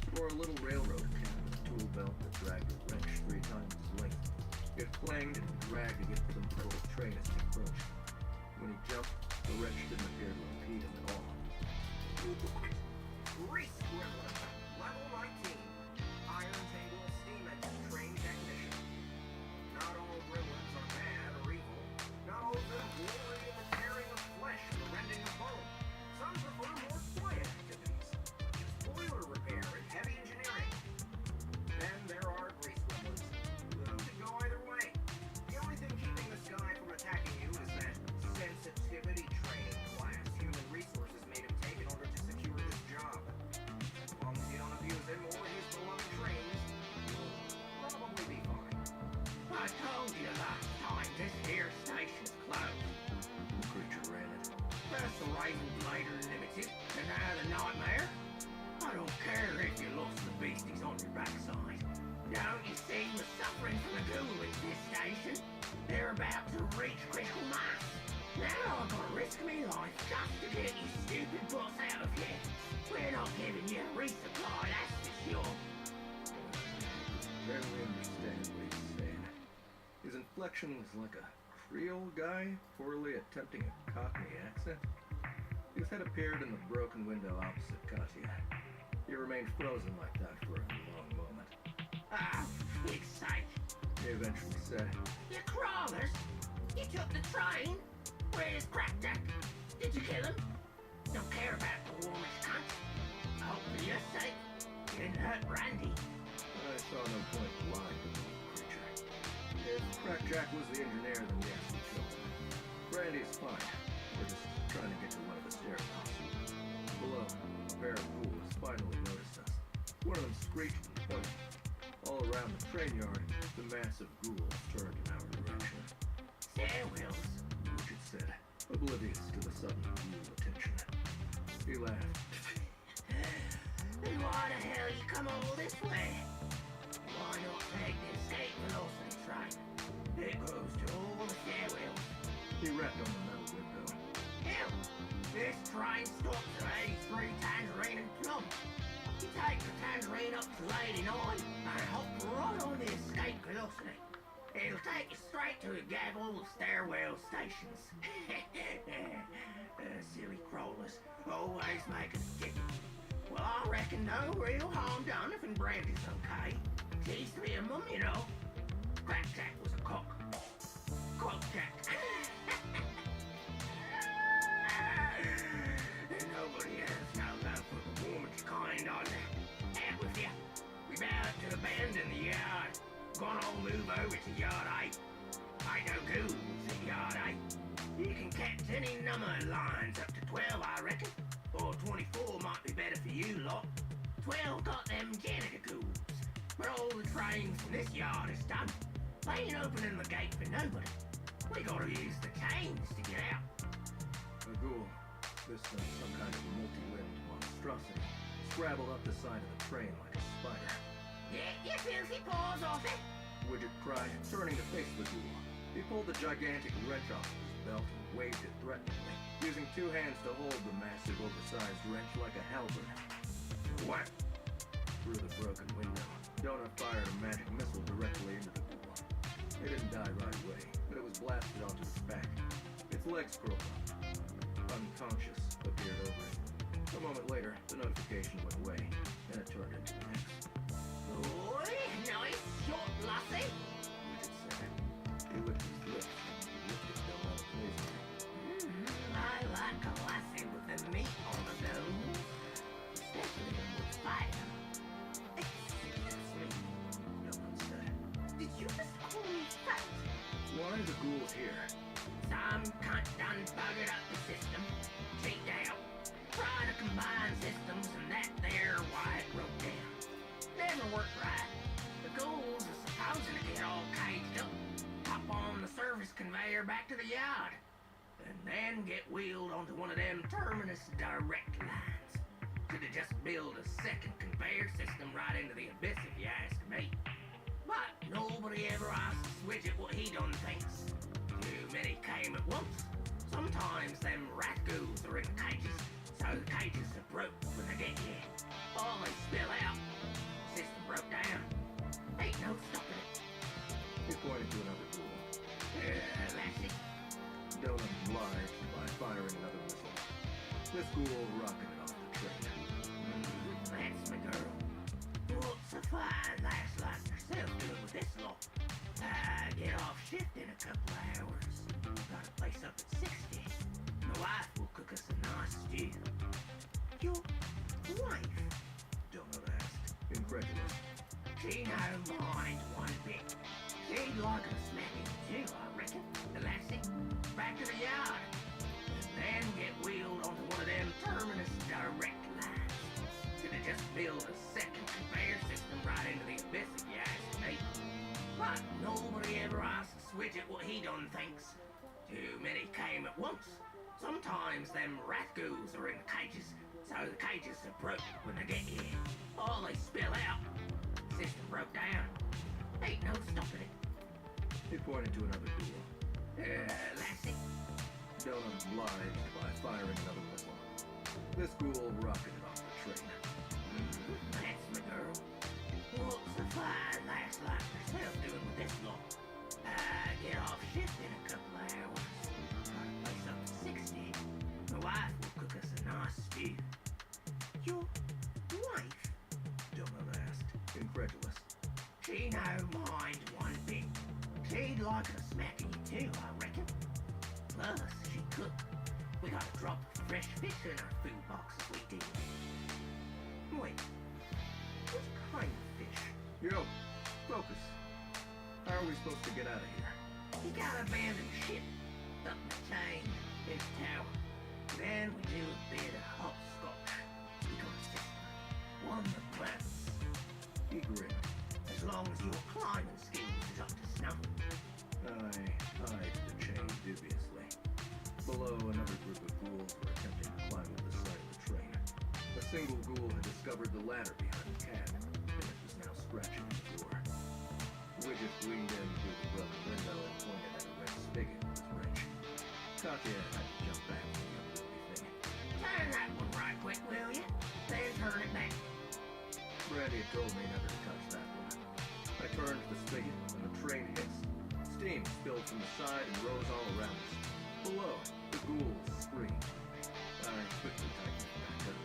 He wore a little railroad cap and a tool belt that dragged a wrench 3 times its length. It clanged and dragged against the metal train as he approached. When he jumped, the wrench didn't appear to impede him at all. Reese Gremlin, level 19. Iron Tangle Steam Engine Train Technician. Not all gremlins are bad or evil. Not all of them glory in the tearing of flesh and the rending of bone. Some prefer more quiet activities, such as boiler repair and heavy engineering. Then there are grease gremlins, who can go either way. The only thing keeping this guy from attacking you is that sensitivity training class human resources made him take in order to secure this job. As long as you don't abuse him or his beloved trains, you'll probably be fine. I told you last time this here station's closed. The creature ran it. First the Raven Blader Limited, and now the Nightmare. I don't care if you lost the beasties on your backside. Don't you see we're suffering from a ghoul in this station? They're about to reach critical mass. Now I'm gonna risk me life just to get you stupid butts out of here. We're not giving you a resupply, that's for sure. Barely understand what he was saying. His inflection was like a Creole guy poorly attempting a Cockney accent. His head appeared in the broken window opposite Katya. He remained frozen like that for a long moment. Ah, big sake. He eventually said, You crawlers! You took the train? Where's Crackjack? Did you kill him? Don't care about the warmish cunt. hope for your sake you didn't hurt Randy. I saw no point in lying to the creature. If Crackjack was the engineer, then yes, we killed him. Randy's fine. We're just trying to get to one of the stairwells. Below, a pair of ghouls finally noticed us. One of them screeched and pointed. All around the train yard, the massive ghouls turned in our direction. Stairwells. Richard said, oblivious to the sudden ghoul attention. He laughed. Then why the hell you come all this way? Why not take the escape velocity train? It goes to all the stairwells. He rapped on the metal window. Hell, this train stops at 83 Tangerine and Plum. You take the Tangerine up to 89 and hop right on the escape velocity. It'll take you straight to a gaggle of stairwell stations. Silly crawlers, always making a ticket. Well, I reckon no real harm done if Brandy's okay. She used to be a mum, you know. Crackjack was a cock. Cockjack. Nobody else knows how to put the woman's kind on there. Heck with you. We about to abandon the yard. Gonna all move over to yard 8. I know ghouls at yard 8. You can catch any number of lines up to 12, I reckon. Or 24 might be better for you lot. 12 got them janitor ghouls. But all the trains from this yard is done. They ain't opening the gate for nobody. We gotta use the chains to get out. A ghoul, this some kind of multi-limbed monstrosity, scrabbled up the side of the train like a spider. Get your filthy paws off it! Widget cried, turning to face the ghoul. He pulled the gigantic wrench off his belt and waved it threateningly, using 2 hands to hold the massive, oversized wrench like a halberd. What? Through the broken window, Donut fired a magic missile directly into the ghoul. It didn't die right away, but it was blasted onto its back. Its legs curled up. Unconscious, appeared over it. A moment later, the notification went away, and it turned into the next. Boy, nice shot, lassie! Widget said. He licked his lips and lifted Donut amazingly. I like a lassie with the meat on the nose. Especially when we're fighting. Excuse me, Donut said. did you just call me fat? Why are the ghouls here? Some cunt done buggered up the system. Checked out. Tried to combine systems and that there why it broke down. Never worked right. The ghouls are supposed to get all caged up, hop on the service conveyor back to the yard, and then get wheeled onto one of them terminus direct lines. Should have just built a second conveyor system right into the abyss if you ask me. But nobody ever asked this widget what he done thinks. Too many came at once. Sometimes them rat ghouls are in cages, so the cages are broke when they get here. All they spill out. System broke down. Ain't no stopping it. He pointed to another ghoul. Lassie. Donut obliged by firing another missile. This ghoul rocketed off the train. That's my girl. What's a fine lass like yourself doing with this lot? I get off shift in a couple of hours. Got a place up at 60. My wife will cook us a nice stew. Your wife? Donut asked, incredulous. She don't mind one bit. She'd like a smacking too, I reckon. The lassie. Back to the yard. And then get wheeled onto one of them terminus direct lines. Should have just built a second conveyor system right into the abyss if you ask me. But nobody ever asks Widget what he done thinks. Too many came at once. Sometimes them rat ghouls are in cages, so the cages are broke when they get here. All they spill out. System broke down. Ain't no stopping it. He pointed to another ghoul. Lassie. Donut obliged by firing another missile. This ghoul rocketed off the train. That's my girl. What's a fine lass like yourself doing with this lot? I get off shift in a couple of hours. Got a place up at 60. My wife will cook us a nice stew. Your wife? Donut asked, incredulous. She don't mind one bit. She'd like a smacking you too, I reckon. Plus, she cook. We got a drop of fresh fish in our food box if we did. Wait, what kind of fish? Yo, focus. How are we supposed to get out of here? We got an abandoned ship, up in the chain, in the tower. Then we do a bit of hopscotch. We got a system, one that works. He grinned. As long as your climbing skills is up to snuff. I eyed the chain dubiously. Below, another group of ghouls were attempting to climb up the side of the train. A single ghoul had discovered the ladder behind the cab, and it was now scratching the door. Widget leaned in through the broken window and pointed at a red spigot with his wrench. Katya had to jump back from the unwieldy thing. Turn that one right quick, will you? Then turn it back. Brandy had told me never to touch that one. I turned the spigot, and the train hissed. Steam spilled from the side and rose all around us. Below, the ghouls screamed. I quickly tightened it back up.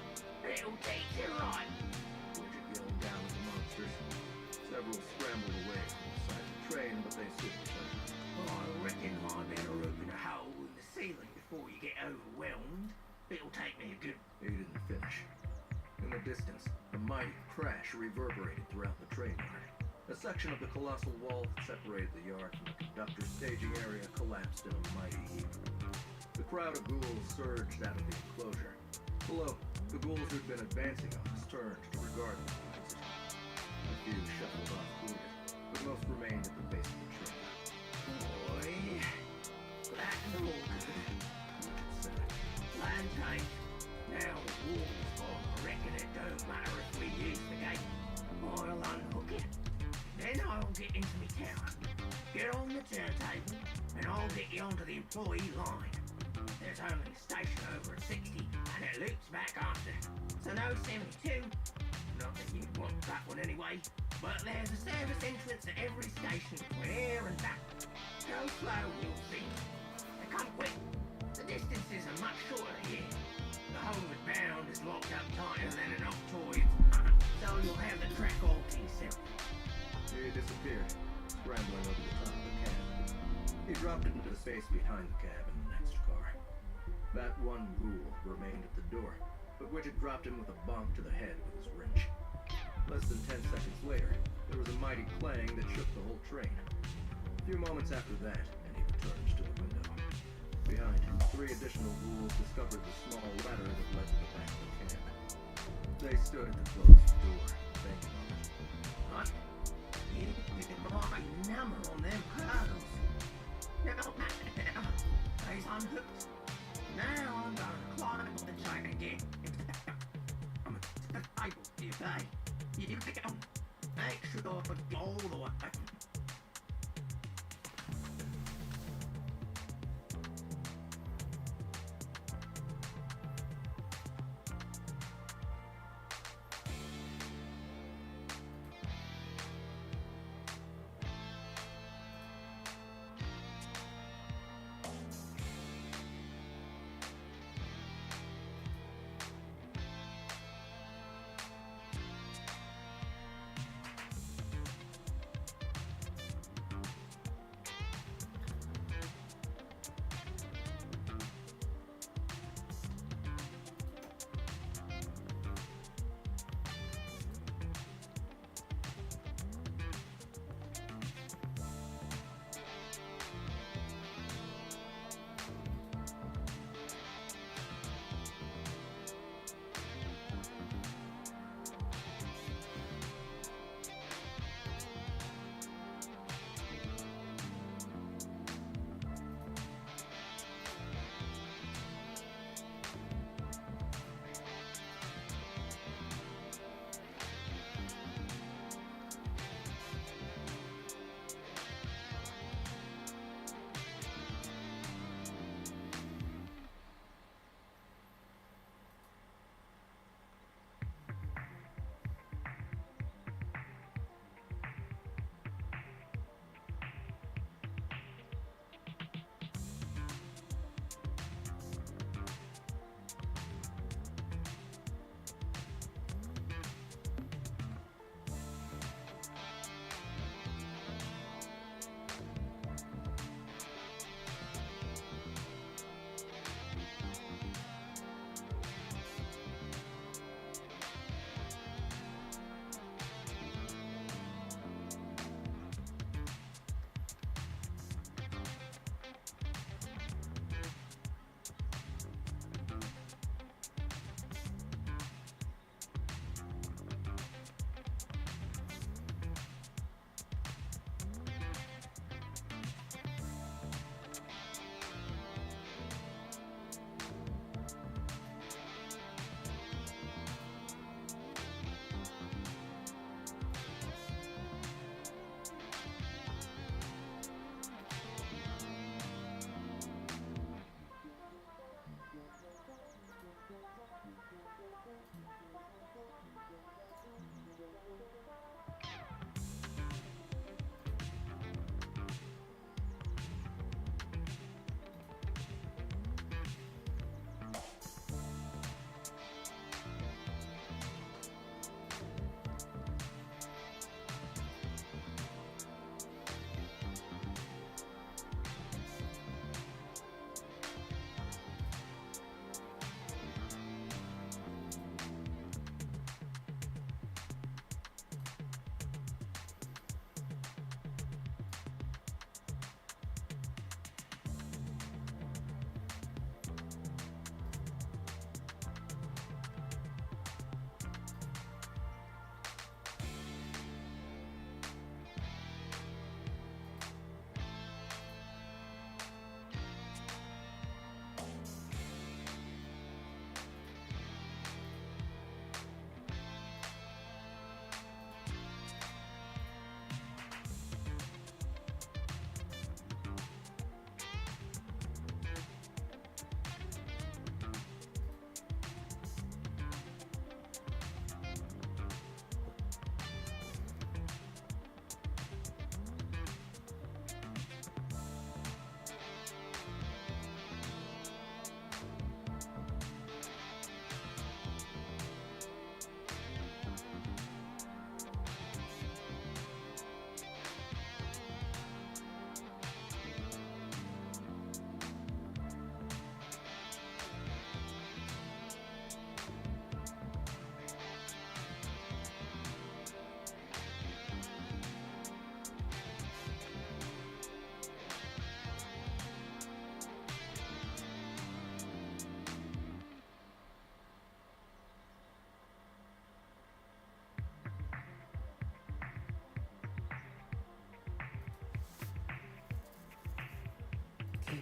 It'll take you right. Widget yelled down at the monsters. Several scrambled away from the side of the train, but they soon returned. I reckon I better open a hole in the ceiling before you get overwhelmed. It'll take me a good... He didn't finish. In the distance, a mighty crash reverberated throughout the train yard. A section of the colossal wall that separated the yard from the conductor's staging area collapsed in a mighty heap. The crowd of ghouls surged out of the enclosure. Below, the ghouls who'd been advancing on us turned to regard them as it. A few shuffled off wounded, but most remained at the base of the train. Boy, that's all good. Widget said. Land tight. Now the walls on. I reckon it don't matter if we use the gate. I'll unhook it. Then I'll get into my tower. Get on the turntable, and I'll get you onto the employee line. There's only a station over at 60, and it loops back after. So no 72. Not that you'd want that one anyway. But there's a service entrance at every station between here and back. Go slow, you'll see. Now come quick. The distances are much shorter here. The homeward bound is locked up tighter than an octoid, so you'll have the track all to yourself. He disappeared, scrambling over the top of the cab. He dropped into the space behind the cab in the next car. That one ghoul remained at the door, but Widget dropped him with a bonk to the head with his wrench. Less than 10 seconds later, there was a mighty clang that shook the whole train. A few moments after that, and he returned to the window. Behind him, 3 additional ghouls discovered the small ladder that led to the back of the cab. They stood at the closed door, banking on it. What? You can buy a number on them hurdles. Now, he's unhooked. Now I'm gonna climb up the chain again. I'm able to say, you get on. Make sure to go all the way.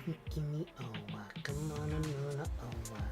Gimme Owa, come on, Anuna Owa.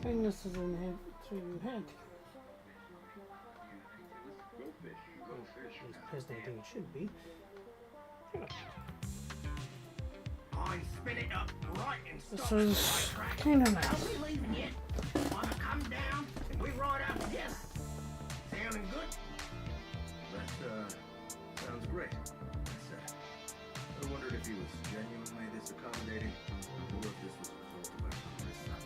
Kindness is in head through head. As they think it should be. I spin it up right and This stop was the right track. kind of Are nice. we leaving yet? Wanna come down and we ride out together? Sounding good? That, sounds great. I wondered if he was genuinely this accommodating, or if this was a result of our charisma.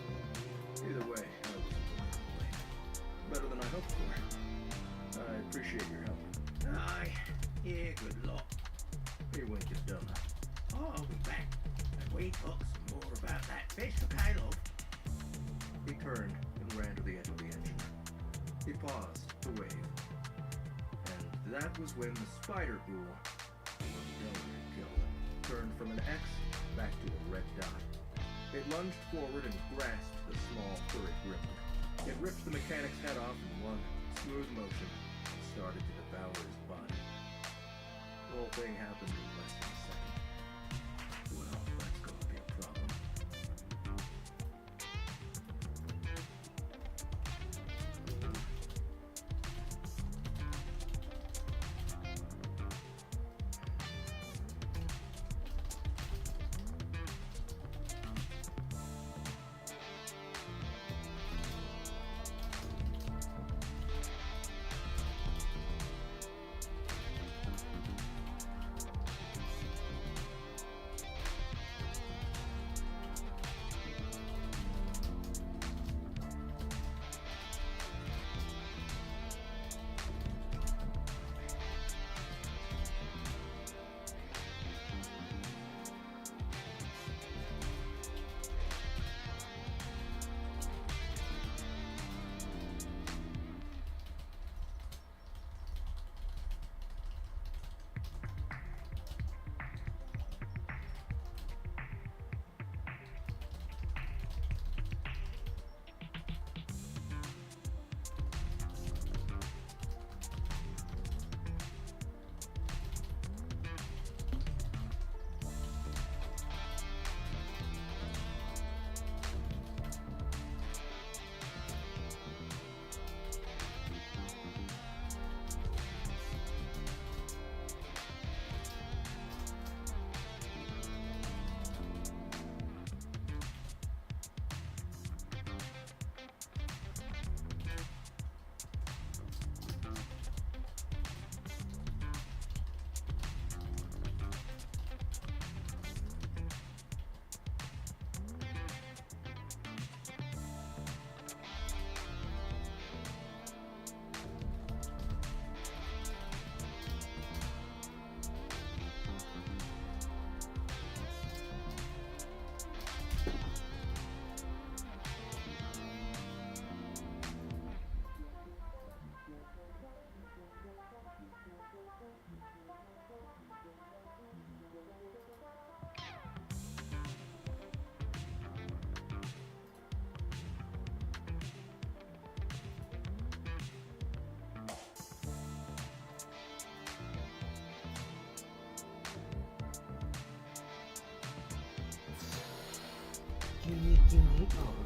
Either way, I wasn't going to complain. Better than I hoped for. I appreciate your help. Aye, yeah, good luck. Your wink is done. Oh, I'll be back. And we we talk some more about that fish, okay, love? He turned and ran to the edge of the engine. He paused to wave. And that was when the spider ghoul, the one Dylan had killed, turned from an X back to a red dot. It lunged forward and grasped the small, furry gremlin. It ripped the mechanic's head off in one smooth motion and started to devour his body. The whole thing happened in less than a second. Well, that's going to be a problem.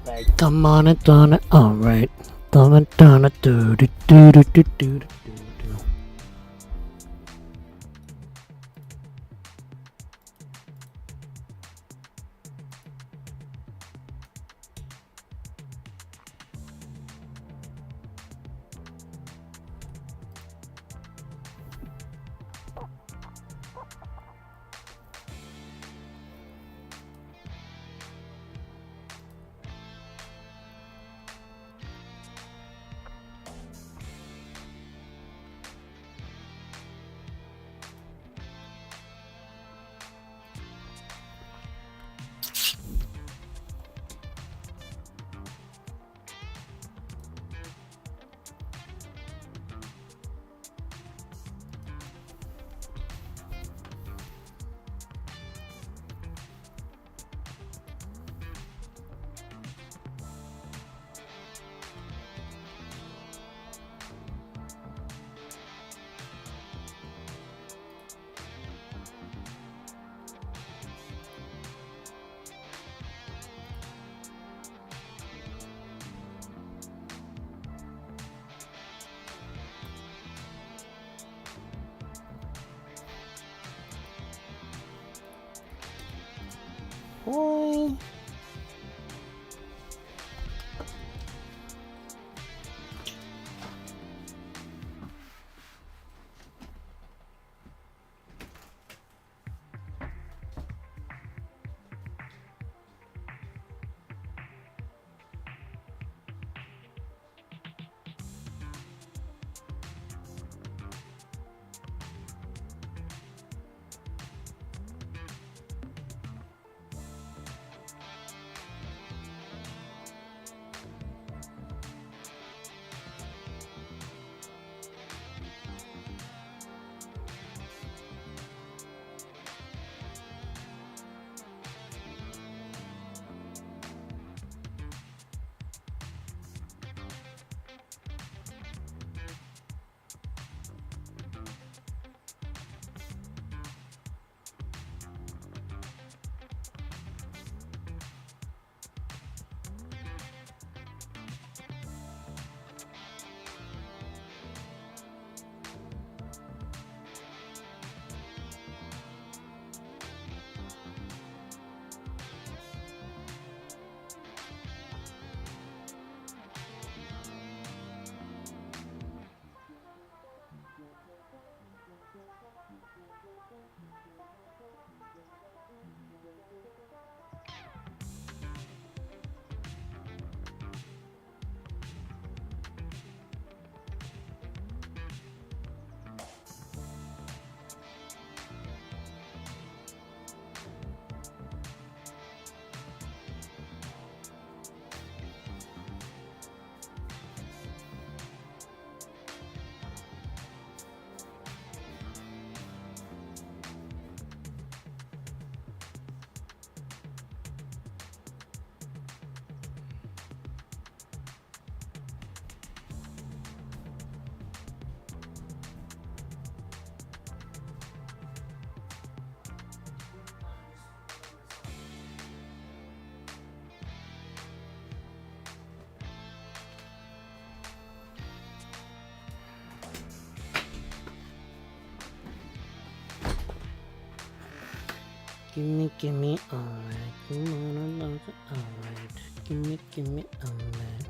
Alright, come on and done it. Alright. Done it. Do. Boy. Gimme, alright. Come on, alright. Gimme, alright.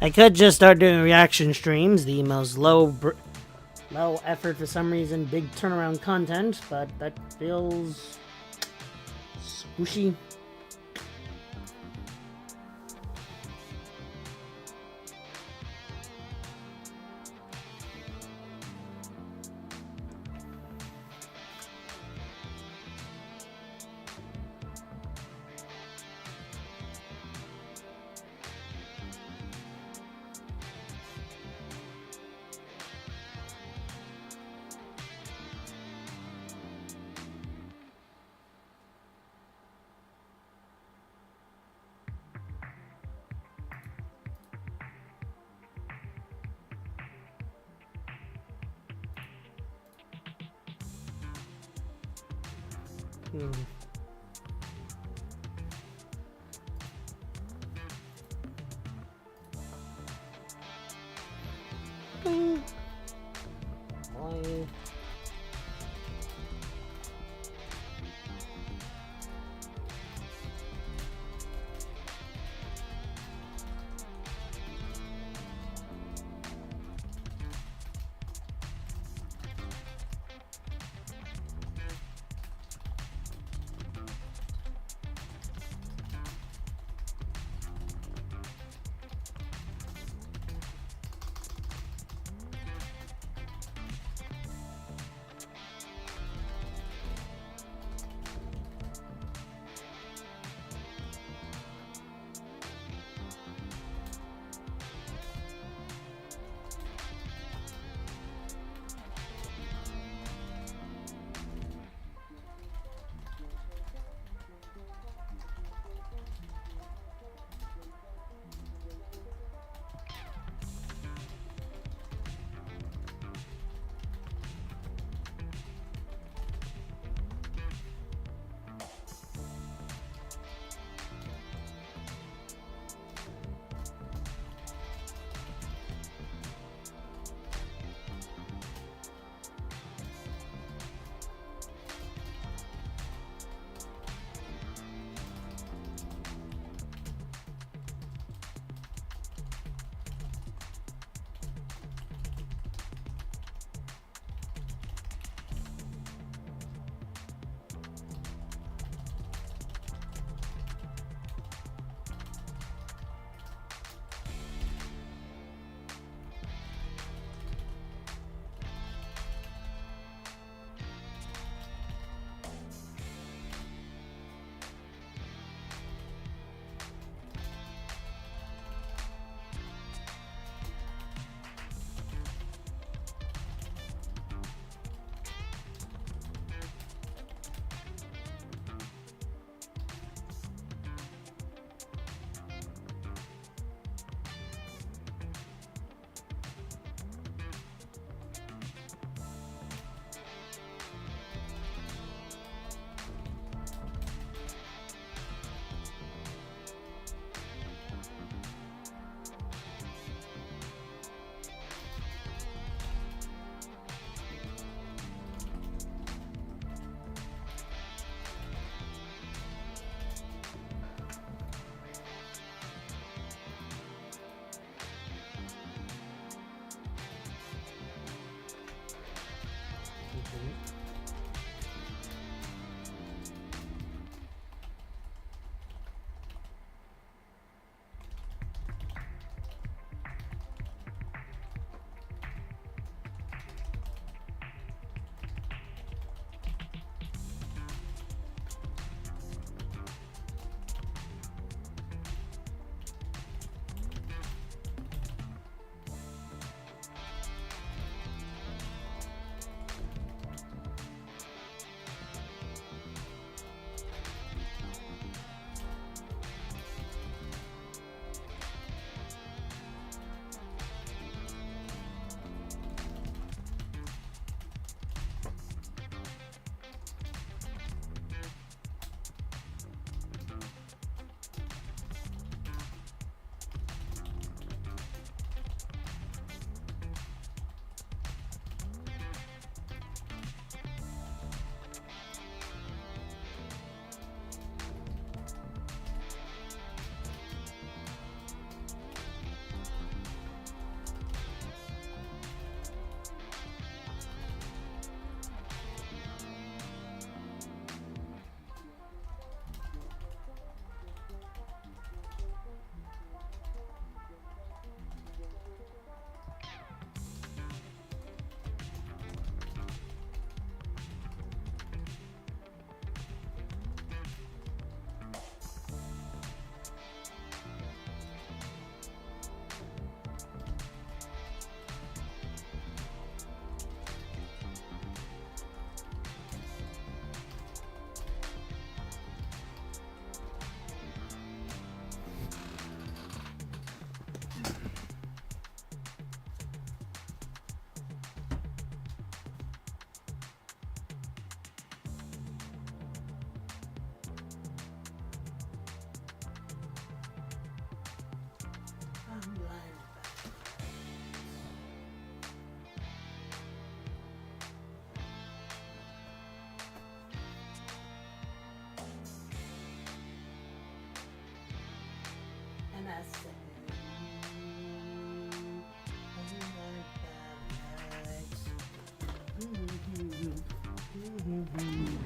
I could just start doing reaction streams, the most low effort for some reason, big turnaround content, but that feels squishy.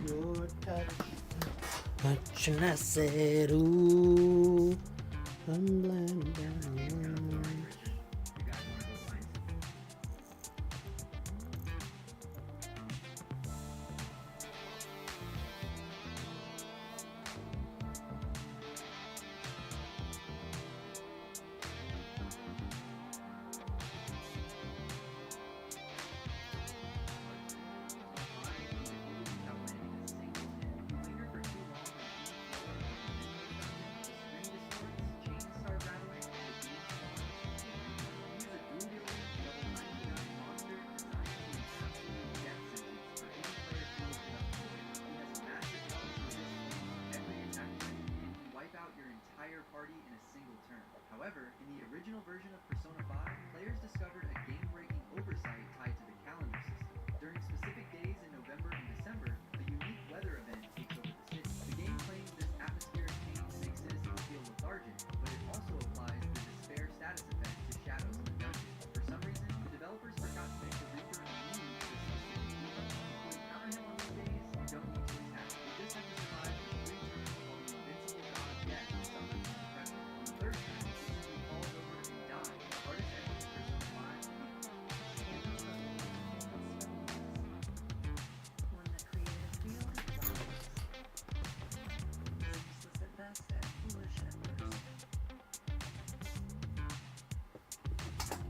Your touch. Touch and I said, ooh, I'm blinded down. However, in the original version of Persona 5, players discovered a game-breaking oversight tied to the calendar system. During specific days in November and December, a unique weather event takes over the city. The game claims this atmospheric change makes citizens feel lethargic, but it also applies the despair status effect to shadows in the dungeon. For some reason, the developers forgot to make the Reaper immune to this specific debuff. When you encounter him on these days, you don't need to attack. You just have to survive for 3 turns while the invincible god of death suffers from depression. On the 3rd turn, falls over and dies. The hardest enemy in Persona 5 One that created a field of flowers. Useless at best and foolish at worst. She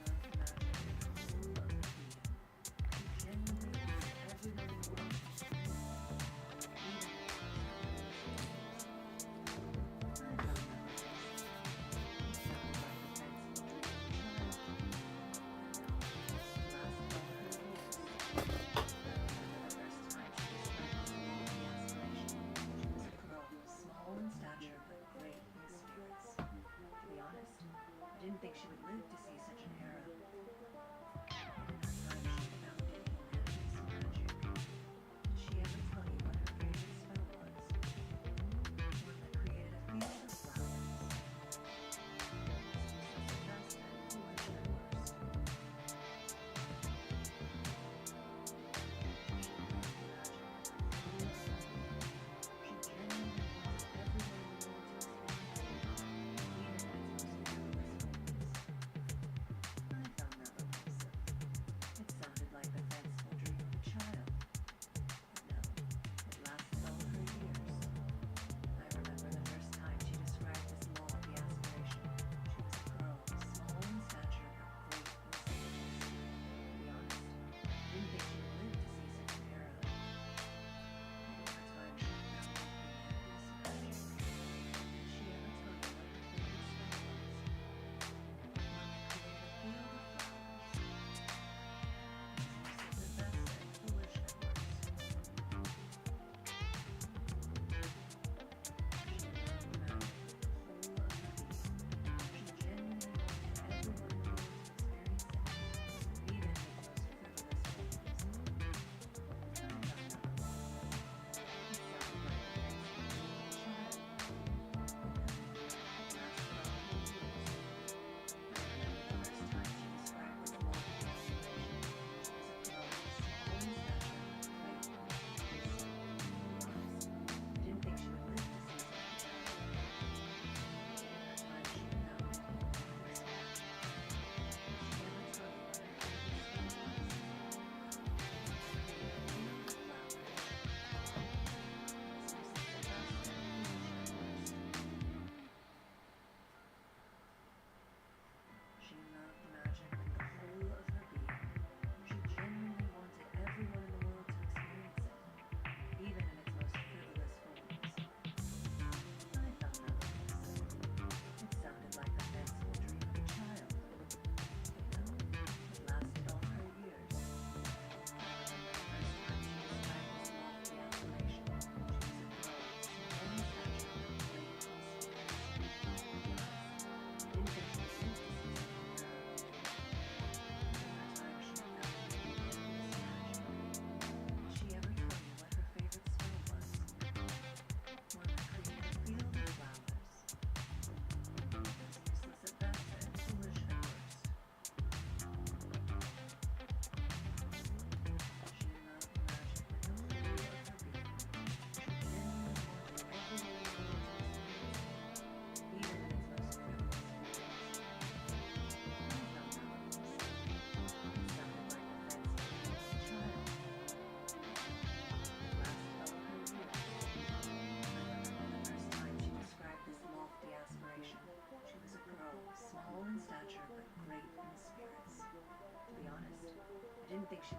loved magic and full of freedom. She genuinely wanted everybody well. I didn't think she would live to see such an era. In her time, she found it in Angie's magic. Did she ever tell you what her favorite spell was? One that created a field of flowers. Useless at best and foolish at worst. She loved magic and full of freedom. She genuinely wanted everyone in the world to experience it, even in its most perilous moments.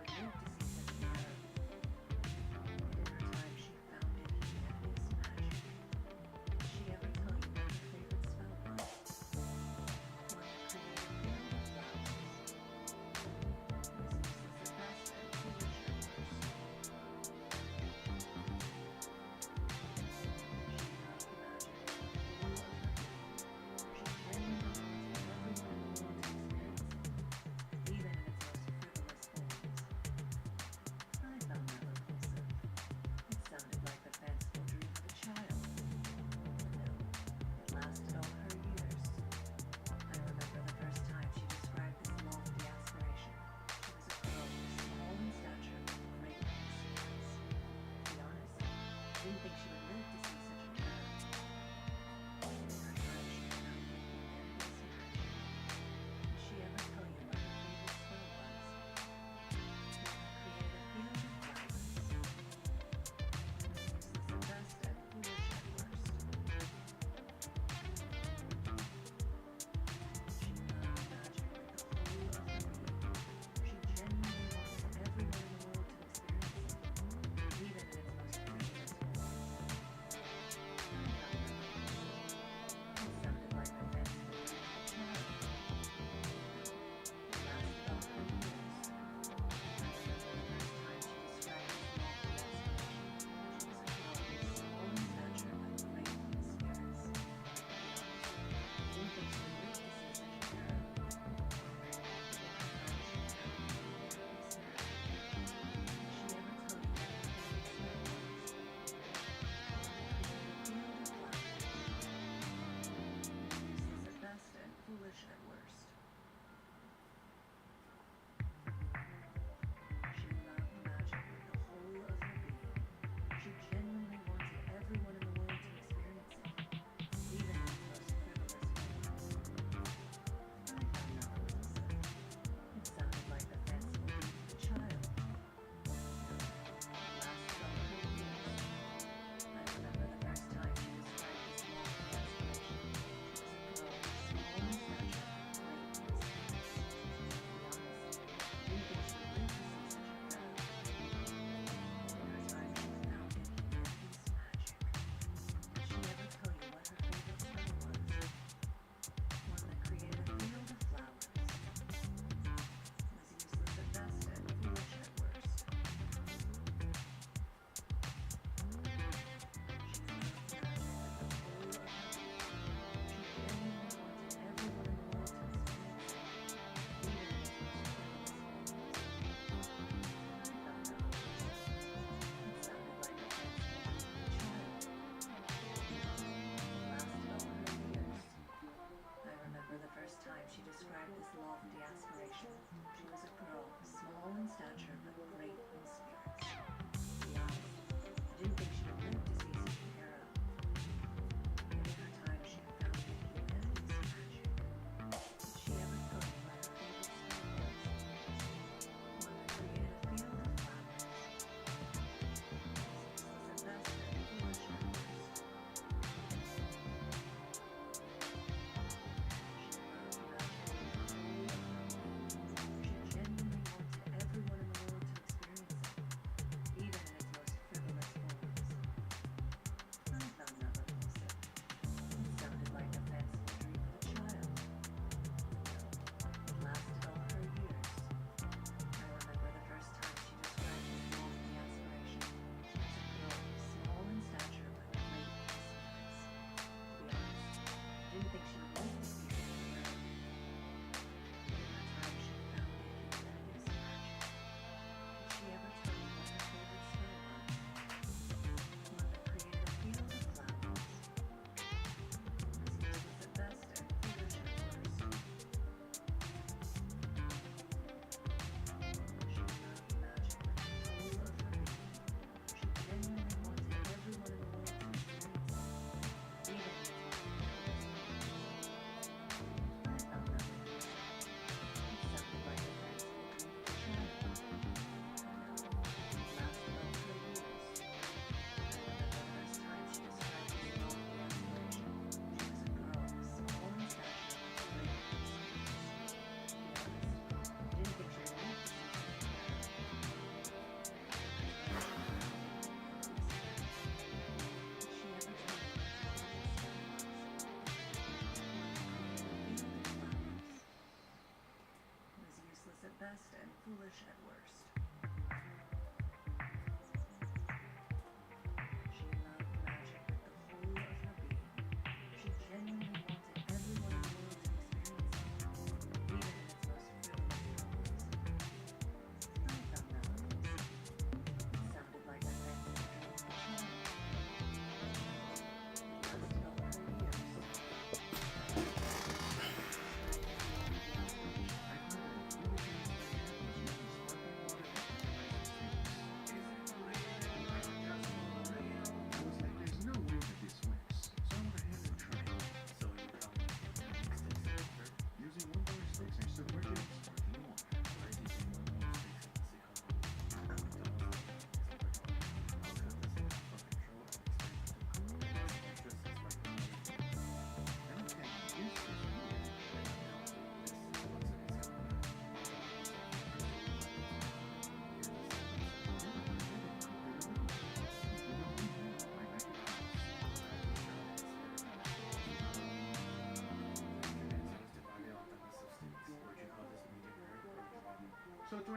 she would live to see such an era. And in her time, she founded humanity's magic. Did she ever tell you what her favorite spell was? One that created beautiful flowers. This useless ambassador, who was your first? She loved the magic. All of her. She carried it on to everyone who wanted to experience it, even in its most frivolous forms.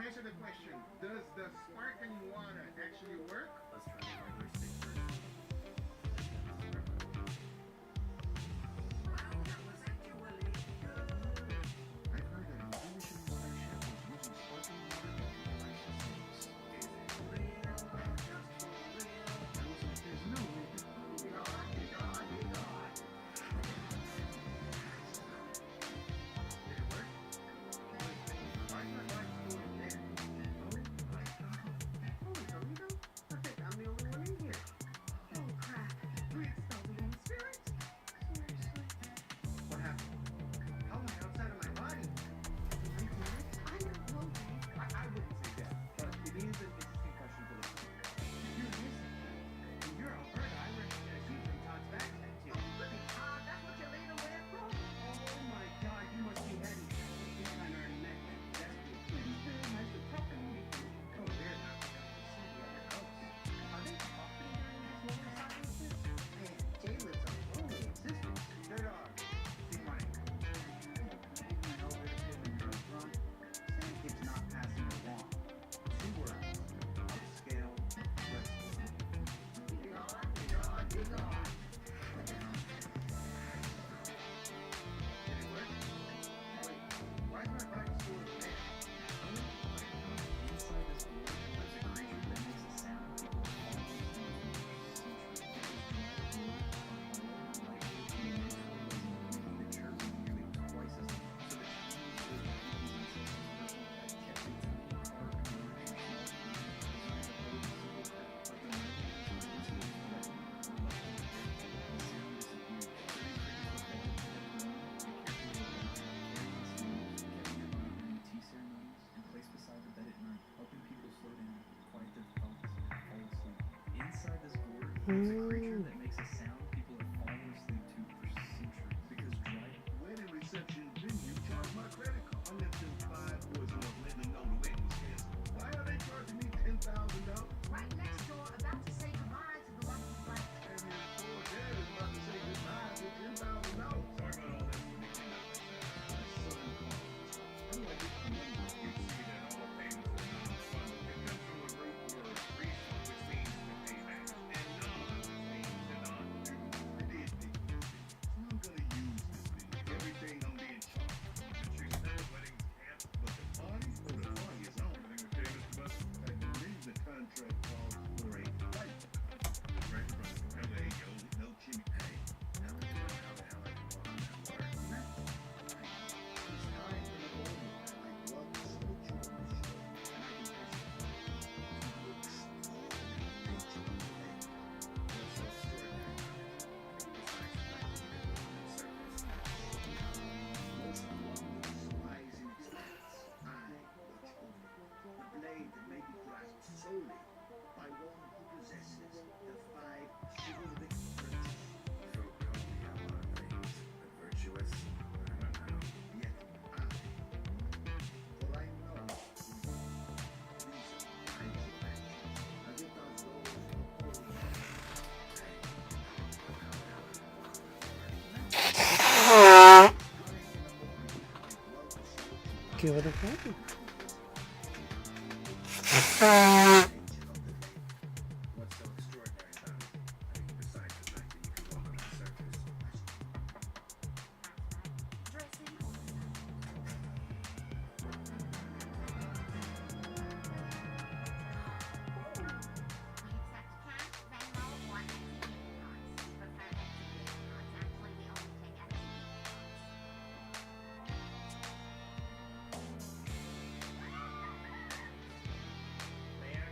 answer the question. Does the sparkling water actually work? Let's try the regular stick first. Wow, that was actually good. I heard that maybe should use their shampoos using sparkling water to neutralize the stains. Is it real or just for real? There's no way that God. did it work? Why is my body still in there? Holy Toledo? I think I'm the only one in here. Oh crap. We expelled the game spirit? Seriously? What happened? How am I outside of my body? I did it? I don't know, Dave. I wouldn't say that, but it is an interesting question to look at. You're missing. When you're Alberta, I recognize you from Todd's back tattoo. Oh, really, Todd? That's what you're leaving with, bro? Oh my God, you must be heading. We kind of already met. That's good. It's very nice to talk to you. Oh, they're not going to see the other ghosts. Are they talking during this moment of silence? Man, Jay lives a lonely existence. They are. Keep running. Even an elevator in the restaurant, saying kids not passing along. 2 words. Upscale, restaurant. Be gone, be gone, be gone. Did it work? Wait, why is my body still in there? Inside this door lives a creature that makes a sound people have fallen asleep to making the chirping nearly twice as loud, so that tea ceremonies and placed beside the bed at night, helping people slow down, quiet their thoughts, and fall asleep. Inside this gourd lives a creature that makes a sound people have fallen asleep to for centuries, because dry Wedding reception venue charged my credit card. I left them 5 boys on letting them know the wedding was canceled. Why are they charging me $10,000? Right next door, about to say goodbye to the one who's like, And his poor dad is about to say goodbye for $10,000. Sorry about all this. Let me clean up my set. How do I get the money? You see that all payments are non-refundable. It comes from the root word refund, which means to pay back. And non, which means to not do. I did pay. So I'm gonna use this thing. Everything I'm being charged. But you said weddings canceled, but the party? Oh, the party is on. I think okay, Mr. Buster. I believe the contract calls for a flight. Right from LA, yo, no Jimmy. Hey, how the hell I can go on that word? He's kind in a golden like love to switch you on this show. And I can picture him. He looks so extraordinary. Most wondrous lies in its depths. I watch only. A blade that may be grasped solely by one who possesses the 5 chivalric virtues. Folk call me a lot of things, but virtuous? I don't know. Yet I, for I know reason guides your actions, as it does those of all men. Give it a try. What's so extraordinary about it? I mean, besides the fact that you can walk on the surface. May I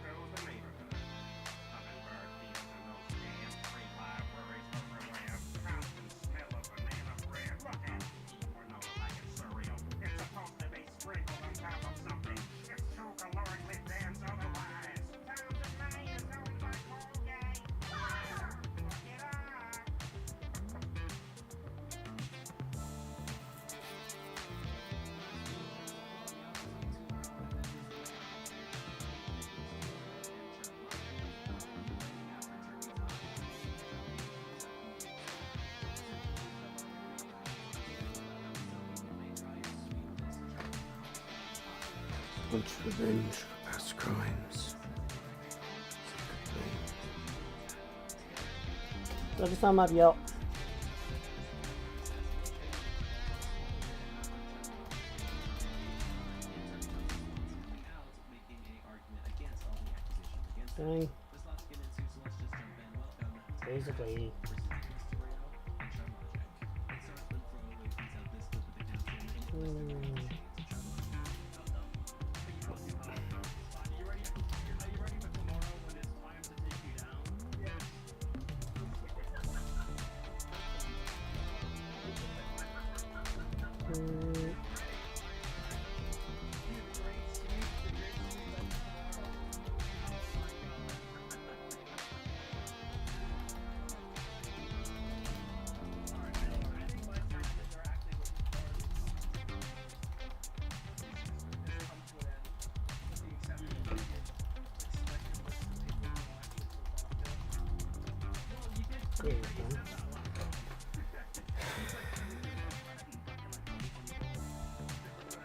wants revenge for past crimes. Look at some up, yo. Dang. Basically.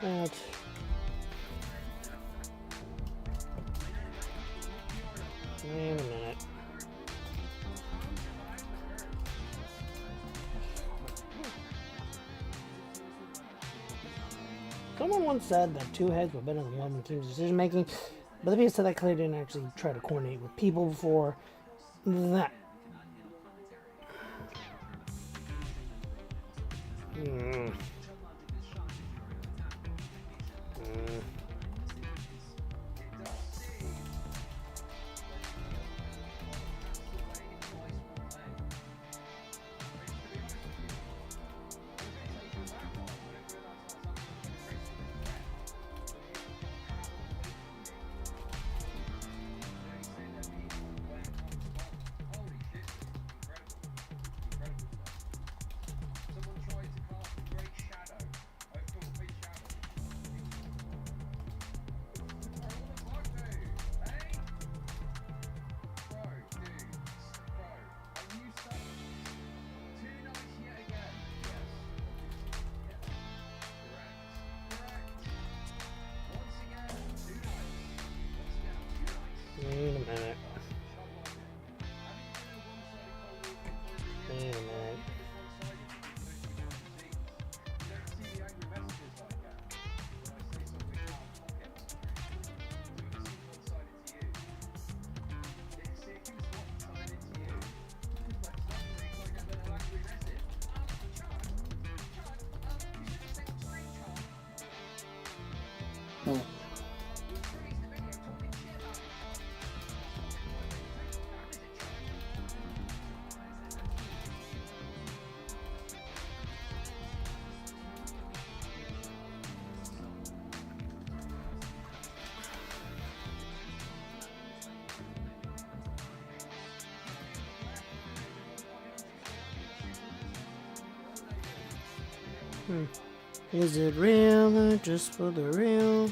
That. Wait a minute. Someone once said that two heads were better than one in team's decision making, but the people said that clearly didn't actually try to coordinate with people before that. Wait a minute. Wait a minute. Is it real or just for the real?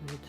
Right.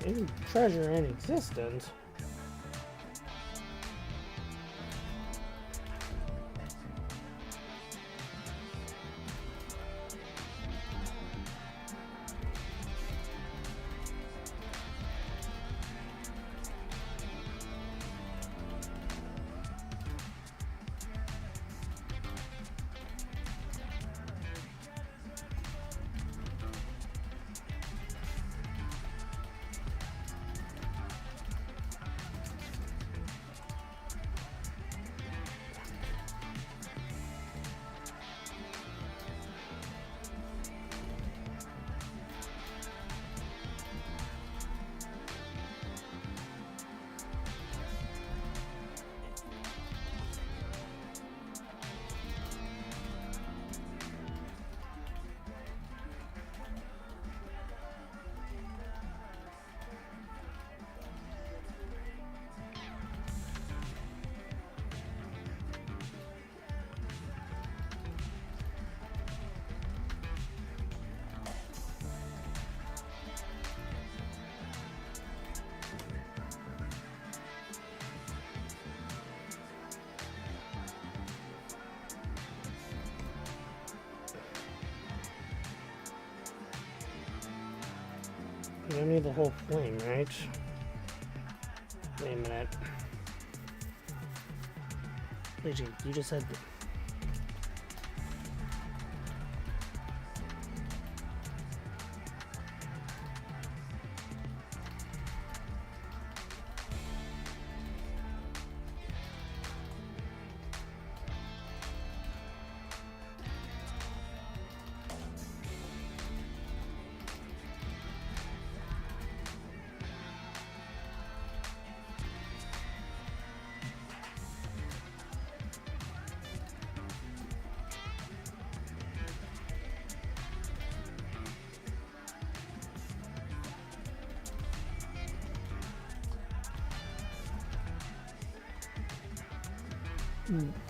Any treasure in existence. You don't need the whole thing, right? Wait a minute. Luigi, you just said...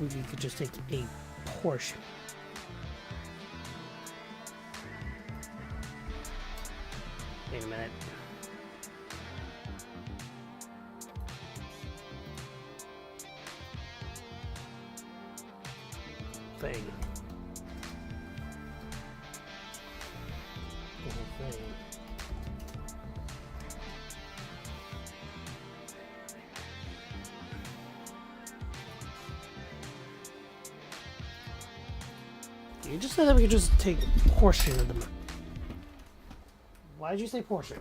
We could just take a portion. Wait a minute. Thing. The whole thing. You just said that we could just take a portion of them. Why did you say portion?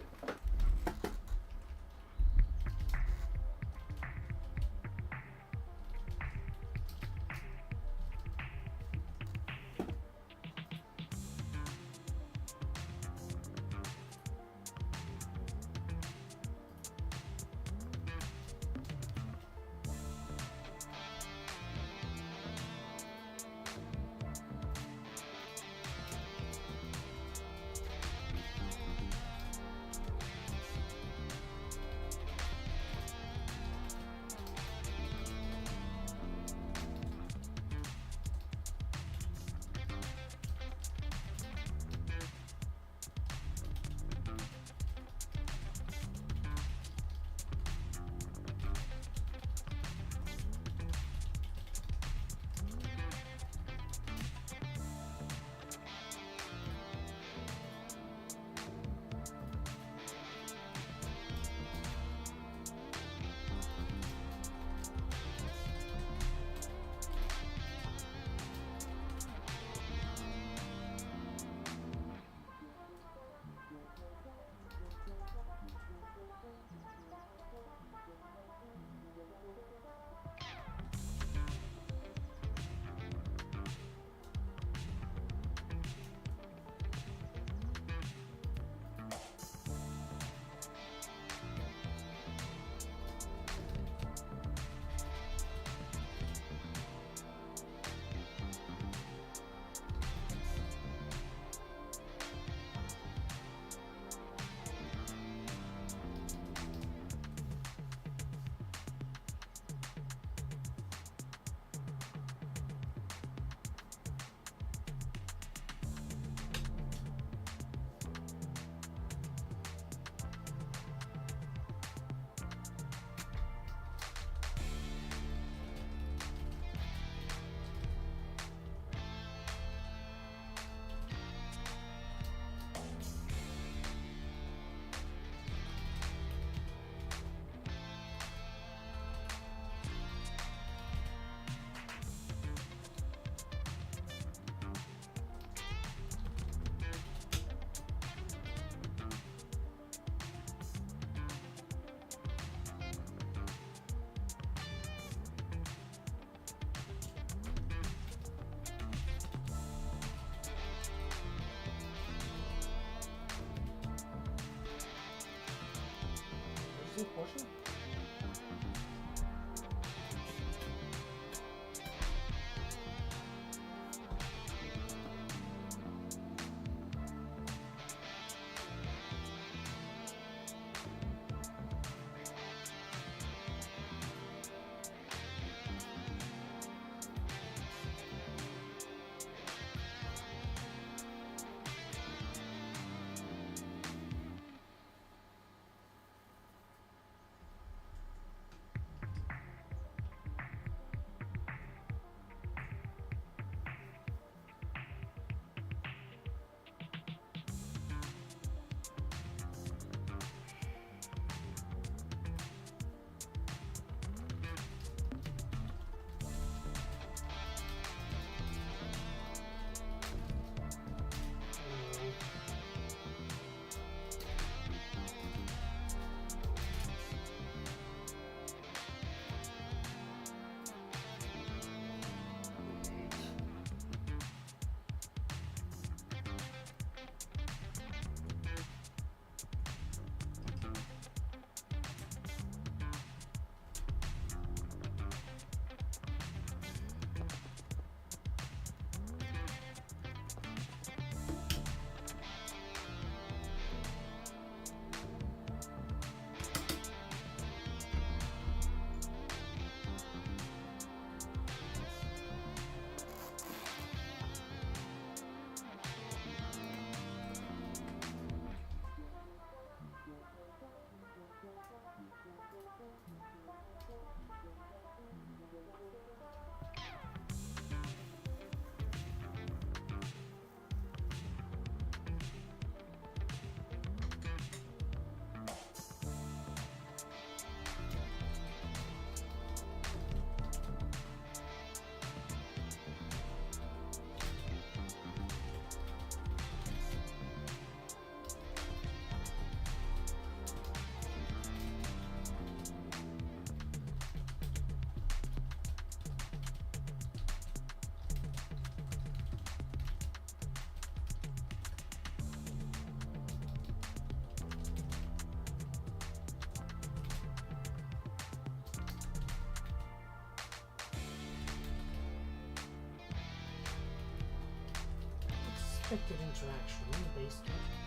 See, portion? Expected interaction based on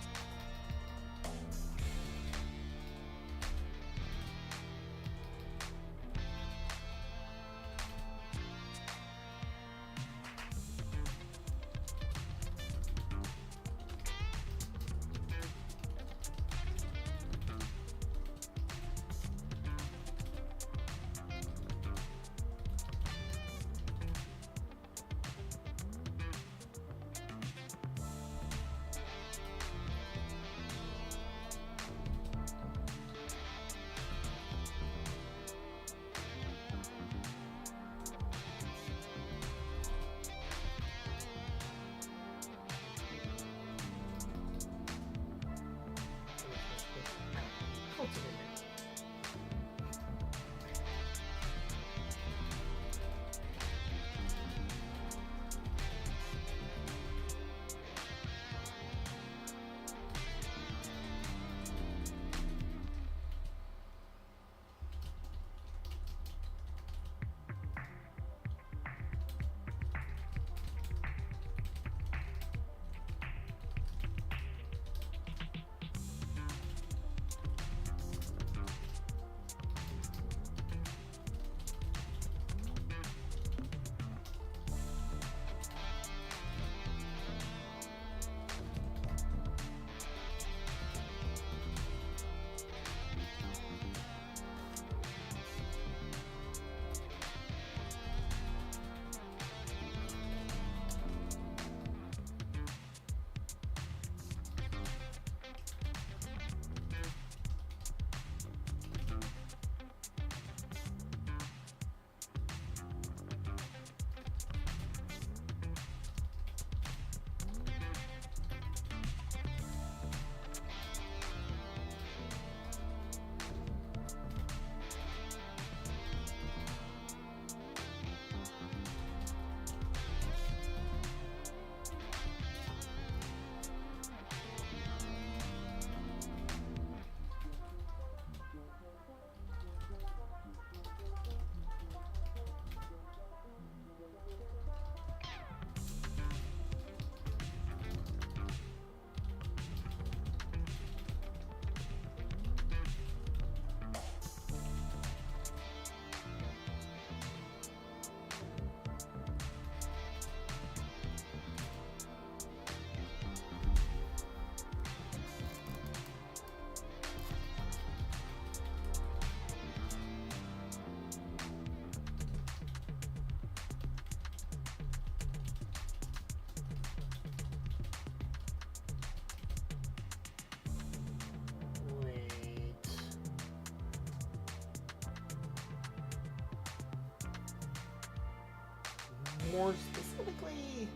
more specifically.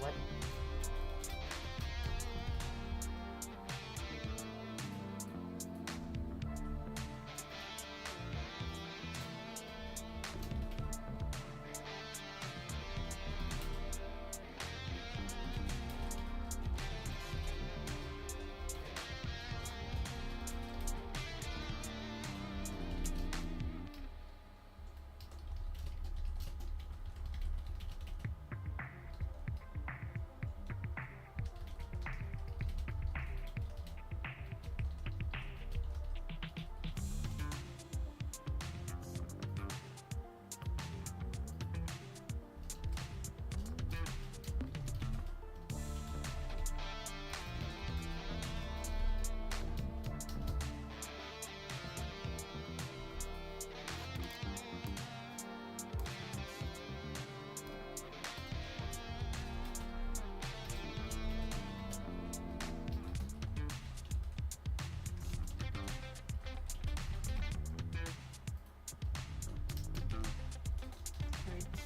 What?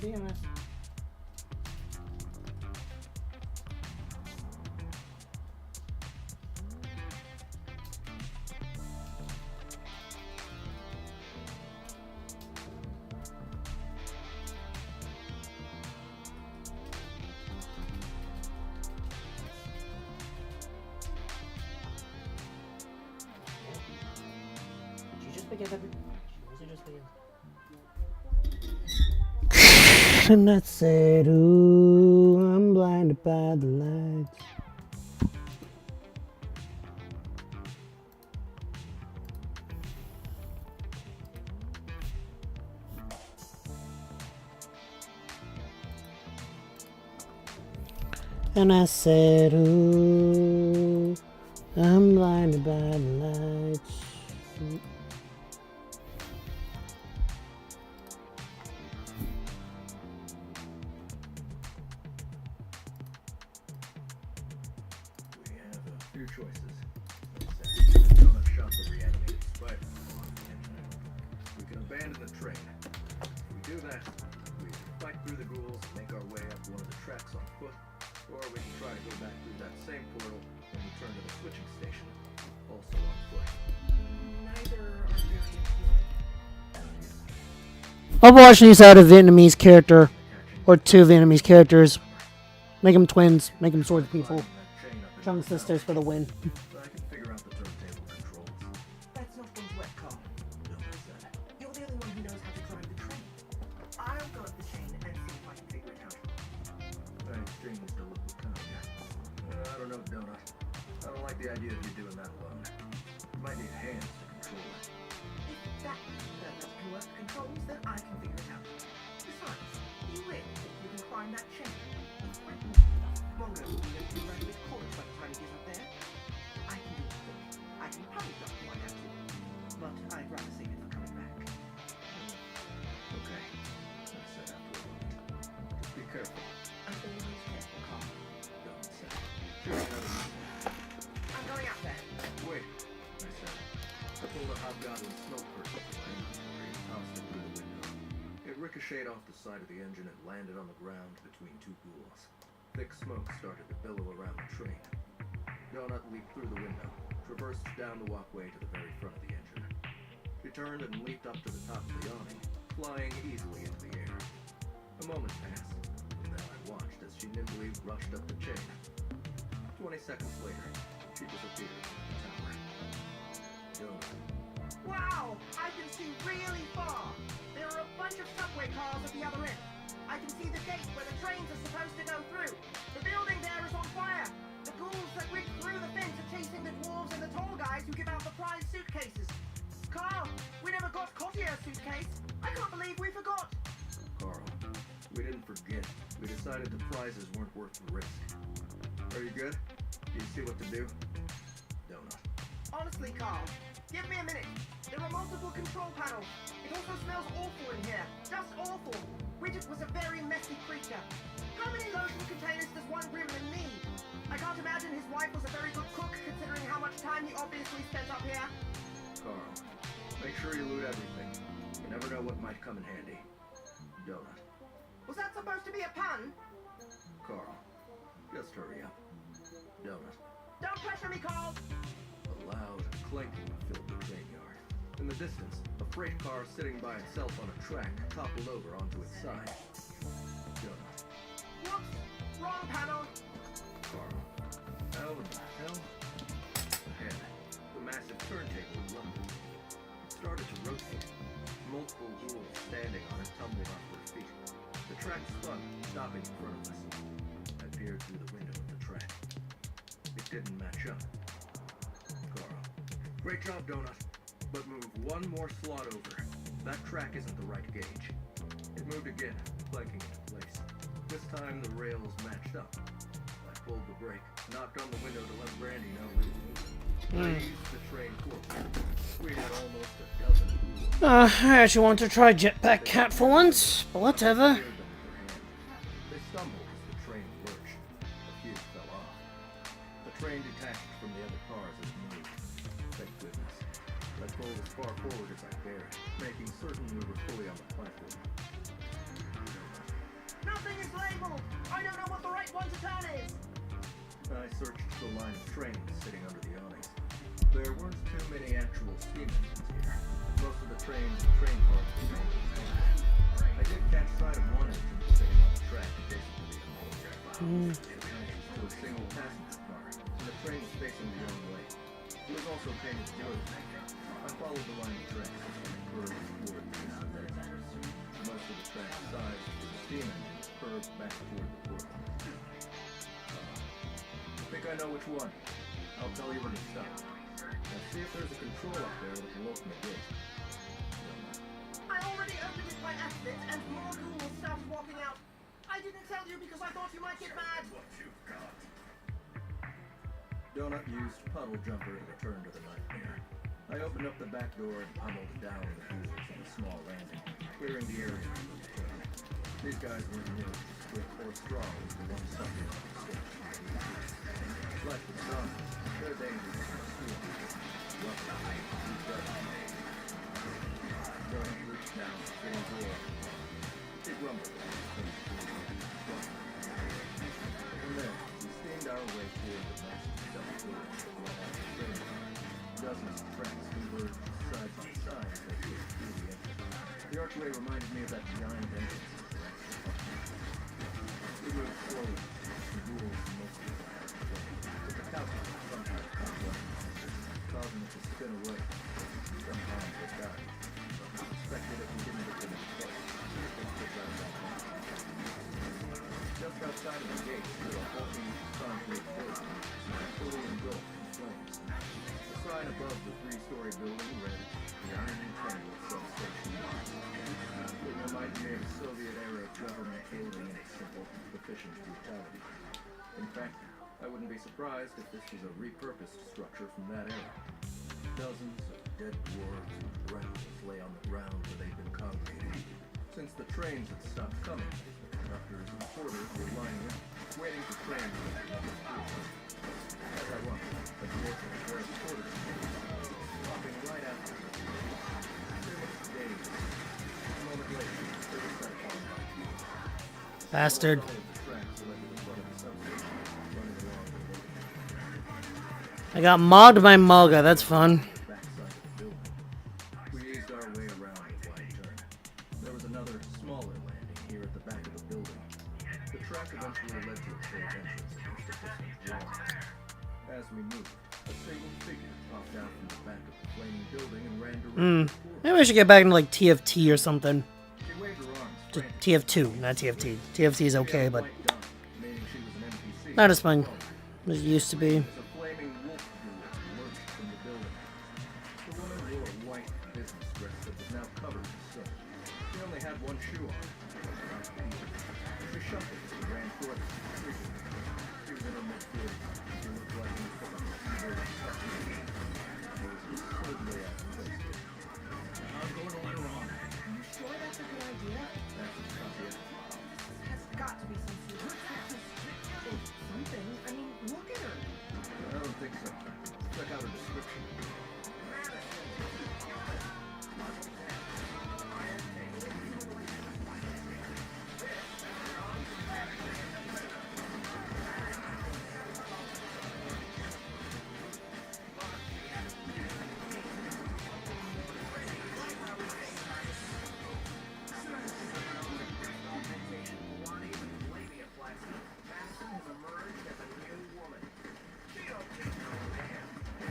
Be honest. Did you just begin every? Did you just begin? And I said, ooh, I'm blinded by the lights. And I said, ooh, I'm blinded by the lights. We have a few choices. Donut shot the reanimated spider on the engine. We can abandon the train. If we do that, we can fight through the ghouls and make our way up one of the tracks on foot, or we can try to go back through that same portal and return to the switching station, also on foot. Neither are very appealing. I'll watch these out a Vietnamese character or two Vietnamese characters. Make them twins. Make them sword people. Chung sisters for the win. But I can figure out the turntable controls. That's not one's wet car. Donut said. You're the only one who knows how to drive the train. I'll go up the chain and see if I can figure it out. Thanks, James, to look with kind. I don't know, Donut. I don't like the idea of you doing that alone. You might need hands to control it. If that can work the controls, then I can figure it out. Besides, you win if you can climb that chain. Mongo will be able to graduate college by the time he gets up there. I can do it quick. I can probably jump if I have to. But I'd rather save it for coming back. Okay, I said after a moment. Just be careful, I'm always careful, Carl. Donut said. Sure, I'm going out there. wait, I said. I pulled a hobgoblin smoke purple from my inventory and tossed it through the window. It ricocheted off the side of the engine and landed on the ground between two ghouls. Thick smoke started to billow around the train. Donut leaped through the window, traversed down the walkway to the very front of the engine. She turned and leaped up to the top of the awning, flying easily into the air. A moment passed, and then I watched as she nimbly rushed up the chain. 20 seconds later, she disappeared from the tower. Donut. Wow! I can see really far! There are a bunch of subway cars at the other end. I can see the gate where the trains are supposed to go through. The building there is on fire. The ghouls that ripped through the fence are chasing the dwarves and the tall guys who give out the prize suitcases. Carl, we never got Cottier's suitcase. I can't believe we forgot. Carl, we didn't forget. We decided the prizes weren't worth the risk. Are you good? Do you see what to do? Donut. Honestly, Carl, give me a minute. There are multiple control panels. It also smells awful in here. Just awful. Widget was a very messy creature. How many lotion containers does one gremlin need? I can't imagine his wife was a very good cook, considering how much time he obviously spent up here. Carl, make sure you loot everything. You never know what might come in handy. Donut. Was that supposed to be a pun? Carl, just hurry up. Donut. Don't pressure me, Carl. A loud clanking filled the train yard. In the distance, a freight car sitting by itself on a track toppled over onto its side. Donut. Whoops. Wrong panel. Carl. How in the hell? Ahead, the massive turntable rumbled. It started to rotate. Multiple ghouls standing on it tumbled off their feet. The track spun, stopping in front of us. I peered through the window of the track. It didn't match up. Carl. Great job, Donut. But move one more slot over. That track isn't the right gauge. It moved again, clanking into place. This time the rails matched up. I pulled the brake, knocked on the window to let Brandy know we were moving. I used the train forward. We had almost a dozen ghouls. I actually want to try Jetpack Cat for once, but whatever. They stumbled as the train lurched. A few fell off. The train detached from the other cars as it moved. Thank goodness. I pulled as far forward as I dared, making certain we were fully on the platform. Nothing is labeled. I don't know what the right one to turn is. I searched the line of trains sitting under the awnings. There weren't too many actual steam engines here. Most of the trains and train cars were made of steel. I did catch sight of one engine sitting on the track adjacent to the other. It was a single passenger car, and the train was facing the other way. It was also painted blue. I followed the line of tracks as they curved toward the distant engine. Most of the track sides for the steam engines curved back toward the portal. I think I know which one. I'll tell you when to stop. Now see if there's a control up there that will open the gate. I already opened it by accident, and more ghouls started walking out. I didn't tell you because I thought you might get mad. Donut used puddle jumper to return to the nightmare. I opened up the back door and pummeled down the ghouls on a small landing, clearing the area for the return. These guys weren't nearly as quick or strong as the ones suffering on the stage. Like the sun, they're dangerous in the steel. Luckily, we got Donut reached down to the door. It rumbled. From there, we steamed our way toward the massive double doors that led out the train. Dozens of tracks converged side by side as they pushed through the entrance. The archway reminded me of that giant entrance. We moved slowly, the ghouls mostly fire the train, but the couches sometimes complex, causing it to spin away. Sometimes they died, but we suspected if we didn't get them in place, they'd get right back on. Just outside of the gate stood a hulking, concrete building, fully engulfed in flames. The sign above the three-story building read, "The Iron and Triangle Substation." It reminded me of a Soviet-era government building in its simple, efficient brutality. In fact, I wouldn't be surprised if this was a repurposed structure from that era. Dozens of dead dwarves and gremlins lay on the ground where they'd been congregated. Since the trains had stopped coming, the conductors and porters were lining up, waiting for trains to move through. As I watched, a dwarf and a pair of porters walking right after me. They looked dazed. A moment later, they were set upon by people. Bastard. Some of the tracks led to the front of the substation, running along the building. I got mogged by Mulga, that's fun. Backside of the building. We eased our way around a wide turn. There was another, smaller landing here at the back of the building. The track eventually led to a cave entrance against a distant wall. As we moved, a single figure popped out from the back of the flaming building and ran directly toward us. Maybe I should get back into like TFT or something. She waved her arms TF2, not TFT. TFT is okay, but White dot, meaning she was an NPC. not as fun as it used to be. As a flaming wolf ghoul lurched from the building. The woman wore a white business dress that was now covered in soot. She only had one shoe on. She shuffled as she ran toward us. She was in her mid-40s. She looked like an equivalent of a She was totally out of place. I'm going to let her on. You sure that's a good idea? That's a tough yet. Has got to be some secret. Something. I mean, look at her. I don't think so. Check out her description.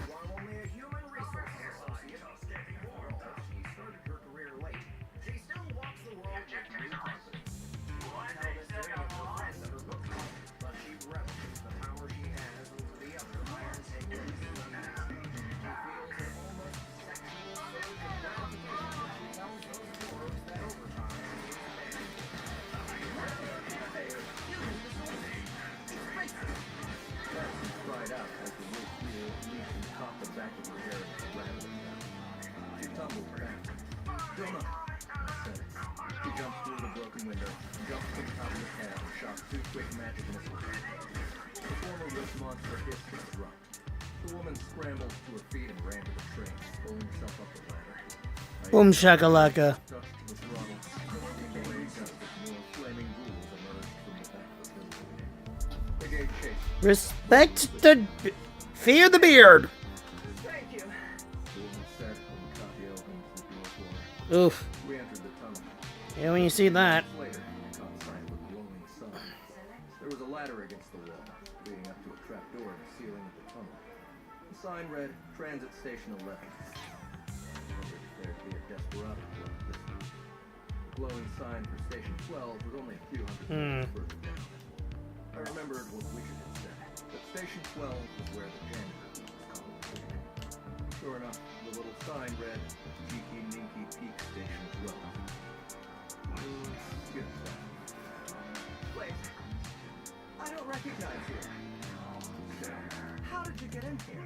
While only a human resources associate, she started her career late. She still walks the world with new confidence. You can tell this day of her friends that her book club, but she relishes the power she has over the other iron tables. She feels an almost sexual surge of gratification when she tells those dwarves that overtime is Madison cried out as the wolf wheel leaped and caught the back of her hair and ran with her. She tumbled back. Jonah! I said. She jumped through the broken window, jumped to the top of the cab, and shot 2 quick magic missiles. The former wolf monster hissed and dropped. The woman scrambled to her feet and ran to the train, pulling herself up the ladder. Boom shakalaka. Touched the throttle, steamed away just as more flaming ghouls emerged from the back of the building. They gave chase. Respect the... Fear the beard. Thank you. The woman said when the coffee opened the door for her. Oof. We entered the tunnel. Yeah, when you see that. Later, I caught sight of a glowing sun. There was a ladder against the wall, leading up to a trapdoor in the ceiling of the tunnel. The sign read, Transit Station 11. I wondered if there'd be a desperado club this week. The glowing sign for Station 12 was only a few hundred meters further down. I remembered what Witcher had said, that Station 12 was where the janitor was called. Sure enough, the little sign read, Cheeky Ninky Peak Station 12. Skip that. Wait. I don't recognize you. How did you get in here?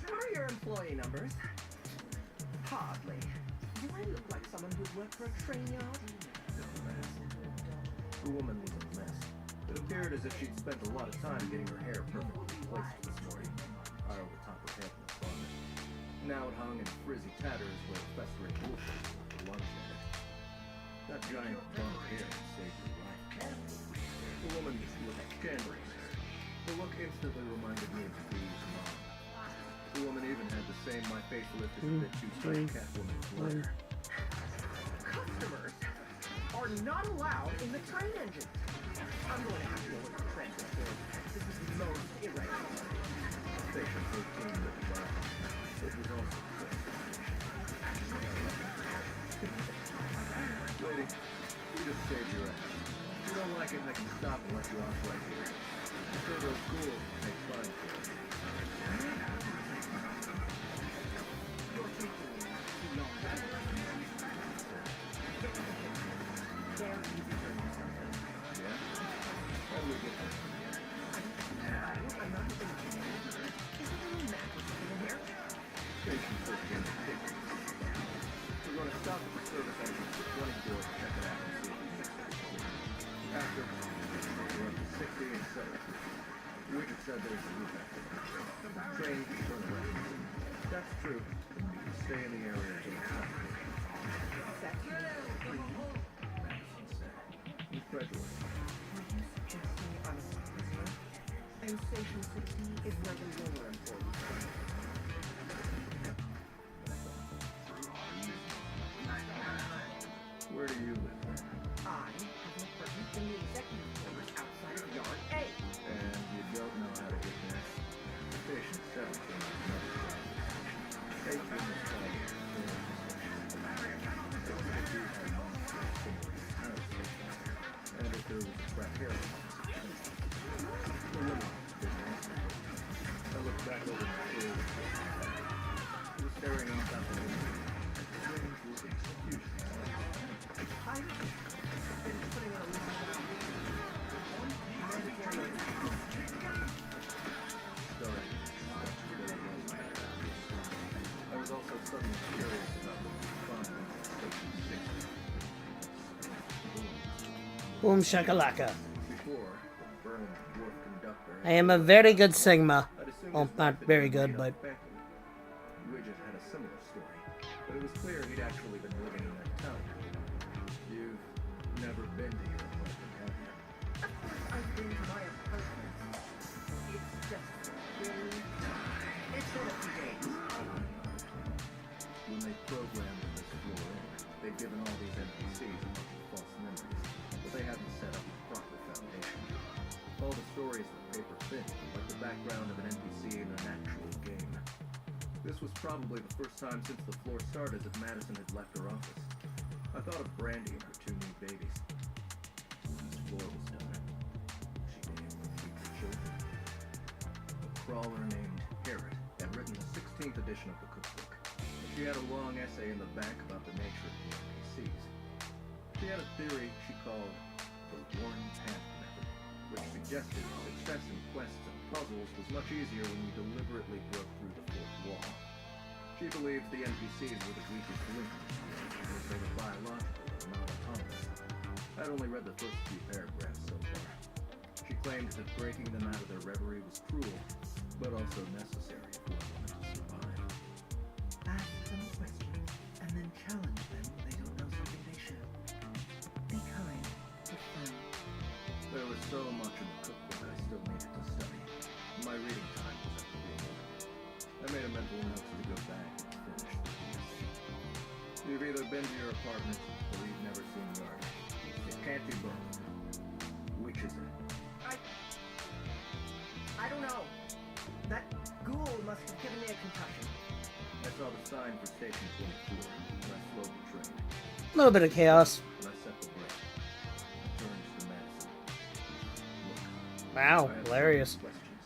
What are your employee numbers? Hardly. Do I look like someone who'd work for a train yard? The woman was a mess. It appeared as if she'd spent a lot of time getting her hair perfectly placed this morning. High over top her head in the closet. Now it hung in frizzy tatters where the festering wolf was the lunch at it. That giant blonde hair saved her life. The woman looked scandalous. The look instantly reminded me of Steve's mom. The woman even had the same my face lift as a bit too straight Catwoman flair. Customers are not allowed in the train engine. I'm going to have to go with the transit board. This is the most irregular. Station 13 looked by. It was also Lady, you just saved your ass. If you don't like it, I can stop and let you off right here. I'm sure those schools will take fine for it. You're taking too long. There you deserve something. Yeah? How do we get there? I'm not even kidding. Is there any map or something in here? Station 13 is big. We're going to stop at the service entrance for 24 to check it out and see if we missed anything. After, we're up to 60 and 70. Widget said there's a loop after that. Train can turn around. That's true. You can stay in the area until it's time. Madison said. Incredulous. Suggesting I'm a prisoner, and Station 60 is where the lower employees are. Where do you live? I have an apartment in the executive quarters outside of Yard A. And you don't know how to get there? Station 17 is another side. 18 is called the station. Boom shakalaka. Before, the burning dwarf conductor... I am a very good Sigma. I'd assumed Well, his not life had very been good, made but... up back. Widget had a similar story, but it was clear he'd actually been living in that town. You've never been to your apartment, have you? I've been to my apartment. It's just been... It's been a few days. When they programmed this floor in, they'd given all these NPCs a bunch of false memories, but they hadn't set up a proper foundation. All the stories were paper thin, like the background of an NPC in an actual game. This was probably the first time since the floor started that Madison had left her office. I thought of Brandy and her 2 new babies. When this floor was done, she named the future children. A crawler named Herod had written the 16th edition of the cookbook. She had a long essay in the back about the nature of the NPCs. She had a theory she called the Worn Path Method, which suggested success in quests and puzzles was much easier when you deliberately broke through the fourth wall. She believed the NPCs were the weakest link, because they were biological and not autonomous. I'd only read the first few paragraphs so far. She claimed that breaking them out of their reverie was cruel, but also necessary if one wanted to survive. Ask them questions, and then challenge them when they don't know something they should. Be kind, but firm. There was so much in the cookbook I still needed to study. My reading time was at the end. I made a mental note to go back and finish the piece. You've either been to your apartment, or you've never seen yours. It can't be both. Which is it? I don't know. That ghoul must have given me a concussion. I saw the sign for Station 24, and I slowed the train. A little bit of chaos. When I set the brake, I turned to Madison. Look, Wow, I have hilarious. some questions.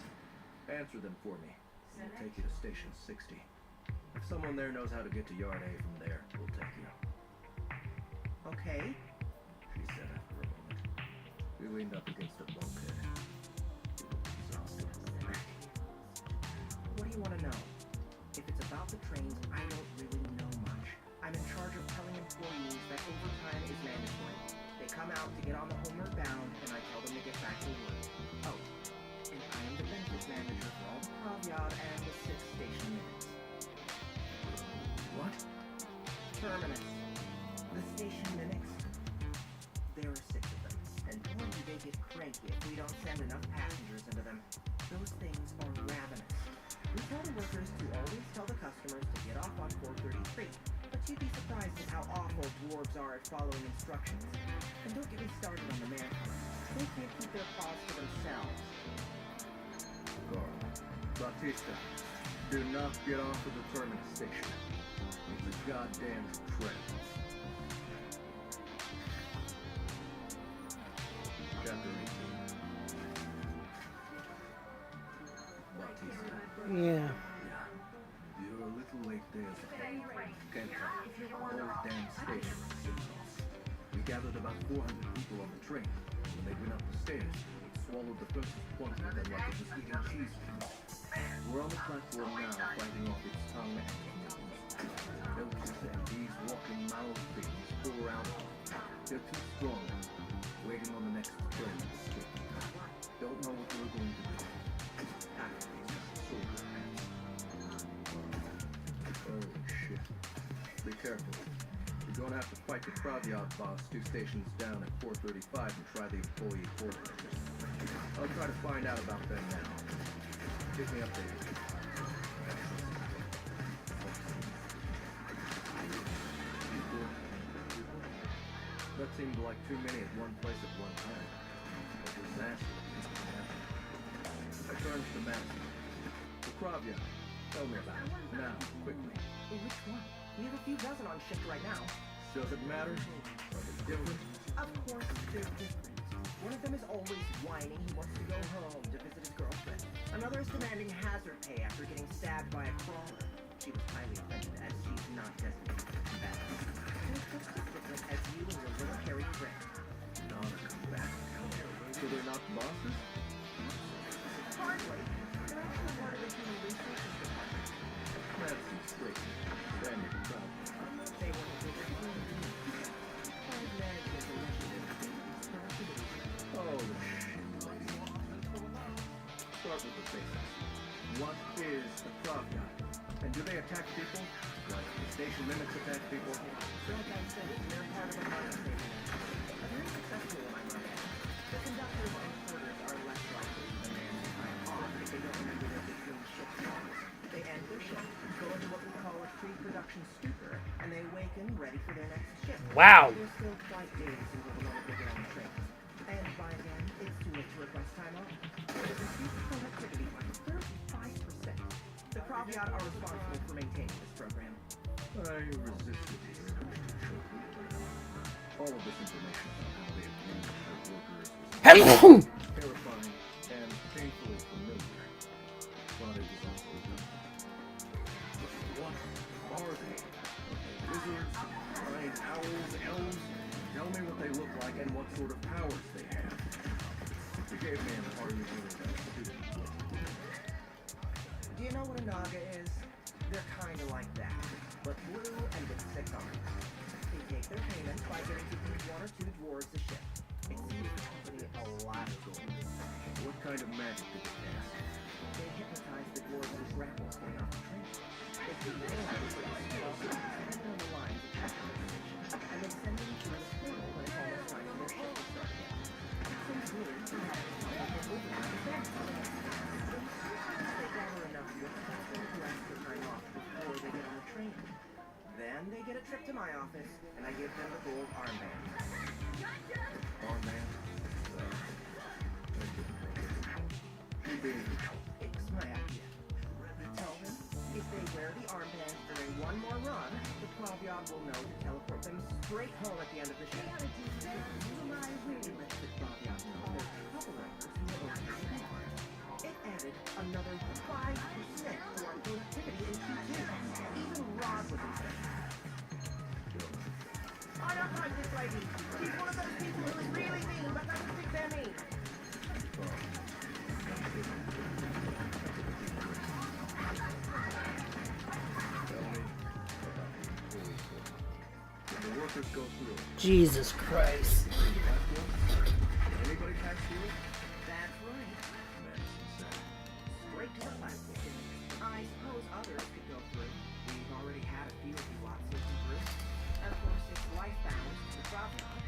Answer them for me. We'll take you to Station 60. If someone there knows how to get to Yard A from there, we'll take you. Okay. She said after a moment. We leaned up against a bulkhead. We looked exhausted. What do you want to know? If it's about the trains, I don't really know much. I'm in charge of telling employees that overtime is mandatory. They come out to get on the homeward bound, and I tell them to get back to work. Oh, and I am the benefits manager for all the Provyad and the 6 station minutes. What? Terminus. The station mimics. There are 6 of them, and boy do they get cranky if we don't send enough passengers into them. Those things are ravenous. We tell the workers to always tell the customers to get off on 433, but you'd be surprised at how awful dwarves are at following instructions. And don't get me started on the manpower. They can't keep their paws to themselves. Carl. Bautista. Do not get off of the terminus station. It's a goddamn trap. Chapter 18. Bautista. Yeah. Yeah. You're a little late there. Can't tell. Whole damn station was sitting off. We gathered about 400 people on the train. When they went up the stairs, it swallowed the first one of them like it was eating cheese. We're on the platform now, fighting off its tongue and its nose. Milkers and these walking mouth things pour out. They're too strong. Waiting on the next train to escape. Don't know what we're going to do. Half of these have soldier hats. Holy shit. Be careful. You're going to have to fight the Provyad boss 2 stations down at 435 and try the employee quarters. I'll try to find out about them now. Keep me updated. That seemed like too many at one place at one time. A disaster. I turned to Madison. The Provyad. Tell me about it. Now, quickly. Which one? We have a few dozen on shift right now. Does it matter? Are they different? Of course, they're different. One of them is always whining he wants to go home to visit his girlfriend. Another is demanding hazard pay after getting stabbed by a crawler. She was highly offended as she's not designated for combat. They're just as different as you and your little hairy friend. Not a combatant. So they're not bosses? Hardly. They're actually part of the human resources department. Madison's straight. Standing proud. They want to do their own. Find management initiative. Start to basis. What is the probaaably? And do they attack people? Like the station limits attack people? So like I said, they're part of a monopoly. A very successful one, I might add. The conductors and porters are less likely to demand time off if they don't remember their between shift times. They end their shift, go into what we call a pre-production stupor, and they awaken ready for their next shift. Wow. They're still quite days until the moment they get on the train. And by then, it's too late to request time off. There's increased productivity by 35%. The probaaably are responsible for maintaining this program. I resisted these all of this information about how they abuse their workers was terrifying and painfully familiar. But it was also good. What are they? Lizards? Giant owls? Elves? Tell me what they look like and what sort of powers they have. The caveman hardly knew that student. Do you know what a naga is? They're kinda like that, but blue and with 6 arms. They take their payments by getting to each 1 or 2 dwarves a shift. It seems the company a lot of gold. What kind of magic do they cast? They hypnotize the dwarves with grapples going off the train. They keep the aliens for depending on the lines attached to the station, and they send them through the portal when it's almost time for their shift to start again. It seems weird to have overnight events. They gather enough with them to ask for time off before they get on the train. Then they get a trip to my office, and I give them the gold armband. Armband? It's my idea. I tell them if they wear the armband during one more run, the probaaably will know to teleport them straight home at the end of the shift. I really let the probaaably know they're troublemakers who know what to do. It added another 5% to our productivity in Q2. Even Rod was impressed. I don't like this lady. She's one of those people who is really mean but doesn't think they're mean. The workers go through it. Jesus Christ. Anybody pass through it? That's right. Straight to the platform. I suppose others could go through. We've already had a few of you lots listen through. Of course, it's life-bound to the probaaably.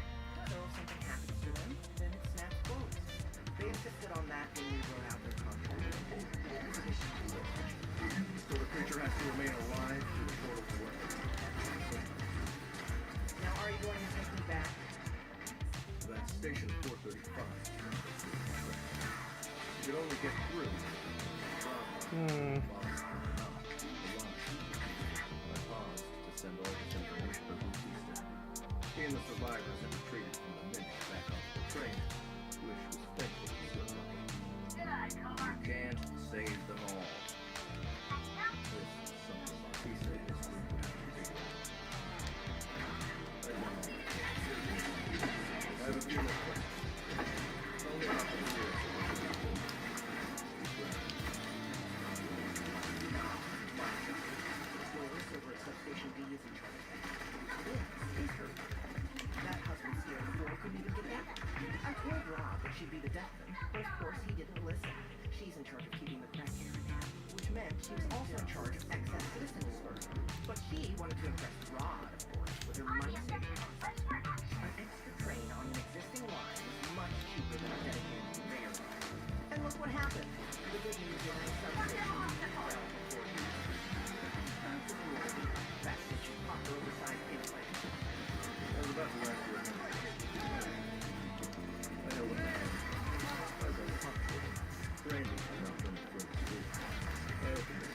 So if something happens to them, then it snaps closed. They insisted on that when we wrote out their contract. So the creature has to remain alive through the portal to work. Now, are you going to take me back? That's station 435. You could only get through. I paused to send all this information to Batista. He and the survivors had retreated from the minute back off the train, which was thankfully still running. You can't save them all. This is something Batista and his group would have to figure out. I have a few more questions. Tell me about the years. Doris over at substation D is in charge of that. This is her. That husband scared before couldn't even get that. I told Rob that she'd be the death of him, but of course he didn't listen. She's in charge of keeping the crack here in hand, which meant she was also in charge of excess citizen sperm. But she wanted to impress Rod, of course, with her money-saving concept. An extra train on an existing line is much cheaper than a dedicated conveyor line. And look what happened. The good news is the substation did well before you. That bitch popped her oversized implant. I was about to ask you a minute. I know what that is. I got popcorn. Brandy is not going to throw the school. I opened it.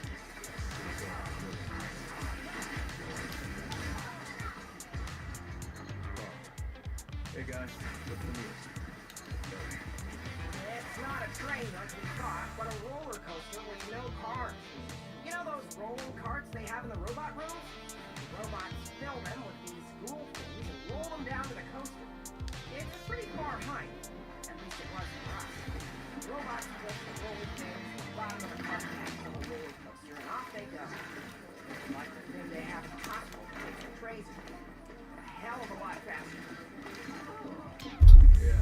Hey guys, what's the news? It's not a train like we thought, but a roller coaster with no cars. You know those rolling carts they have in the robot rooms? The robots fill them with these ghoul things and roll them down to the coaster. It's a pretty far height. At least it was for us. Robots push the rolling things to the bottom of the cart next to the roller coaster, and off they go. Like the thing they have in the hospital to take the trays in. A hell of a lot faster. Yeah.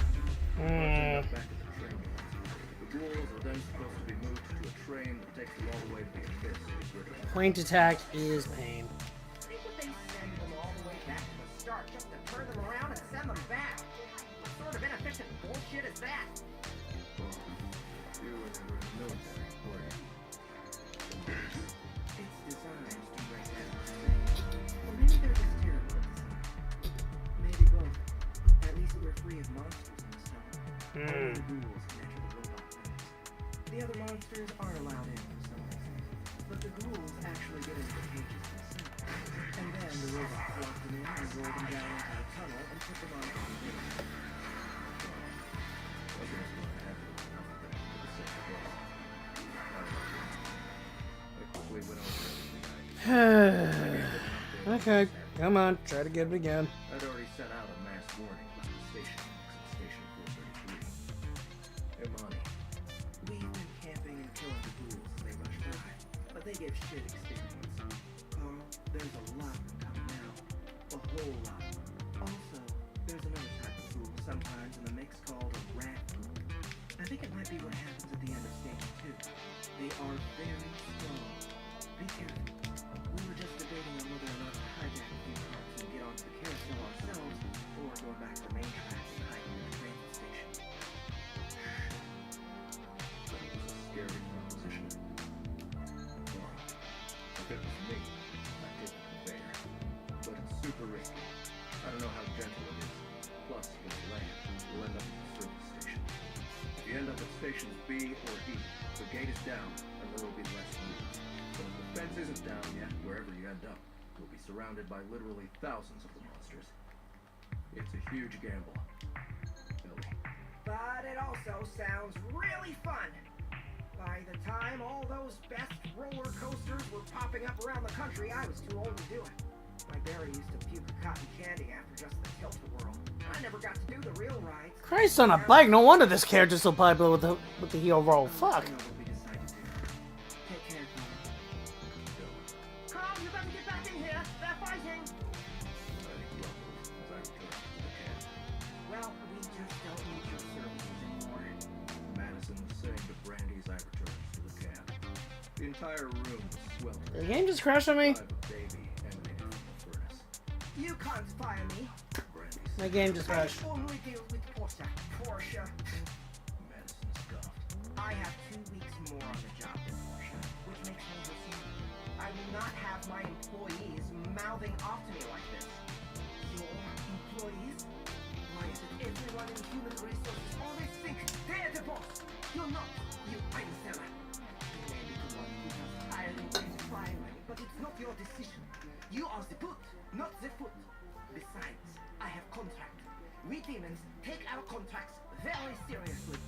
Back at the train. The ghouls are then supposed to be moved to Point attack is pain. Think would they send them all the way back to the start just to turn them around and send them back? What sort of inefficient bullshit is that? You were never in the military, were you? It's designed to break down. Or maybe they're just terrible at design. Maybe both. At least we're free of monsters in this tunnel. Only the ghouls can enter the robot rooms. The other monsters are allowed in for some reason. But the ghouls actually get into the cages themselves. And then the robots lock them in and roll them down into the tunnel and put them on computer. Wasn't as going to happen enough of them for the sake of both. I quickly went over everything Okay, come on, try to get it again. I'd already sent out a mass warning about the station exit Station 433. Hey, Monty. We've been camping and killing the ghouls as they rush by, but they give shit experience. Carl, there's a lot of them coming now. A whole lot. Also, there's another type of ghoul sometimes in the mix called a rat ghoul. I think it might be what happens at the end of Station 2. They are very strong. Be careful. We were just debating on whether or not to hijack a few carts and get onto the carousel ourselves, or go back to the main tracks and hide in the train station. But it was a scary proposition. Well, if it was me, I'd hit the conveyor. But it's super risky. I don't know how gentle it is. Plus, if it's land, you'll end up at the service station. If you end up at stations B or E, the gate is down, and there will be less movement. But if the fence isn't down yet, wherever you end up, you'll be surrounded by literally thousands of the monsters. It's a huge gamble. Billy. But it also sounds really fun. By the time all those best roller coasters were popping up around the country, I was too old to do it. My Barry used to puke cotton candy after just the tilt-a-whirl. I never got to do the real rides. Christ on a bike, no wonder this character's so popular with the heel roll. Fuck. I know what we decided to do. Take care, Carl. Carl, you better get back in here. They're fighting. I grumbled as I returned to the camp. Well, we just don't need your services anymore. Madison was saying to Brandy's I returned to the camp. The entire room was sweltering. The game just crashed on me. Five of baby emanated from the furnace. You can't fire me. Brandy My said. game just crashed. I only deal with Portia. Portia. Madison scoffed. I have 2 weeks more on the job than Portia, which makes me listen. I will not have my employees mouthing off to me like this. Your employees? Why is it everyone in human resources always think they're the boss? You're not. You seller. You may be the one who does hiring and firing, but it's not your decision. You are the boot, not the foot. Besides, I have contract. We demons take our contracts very seriously.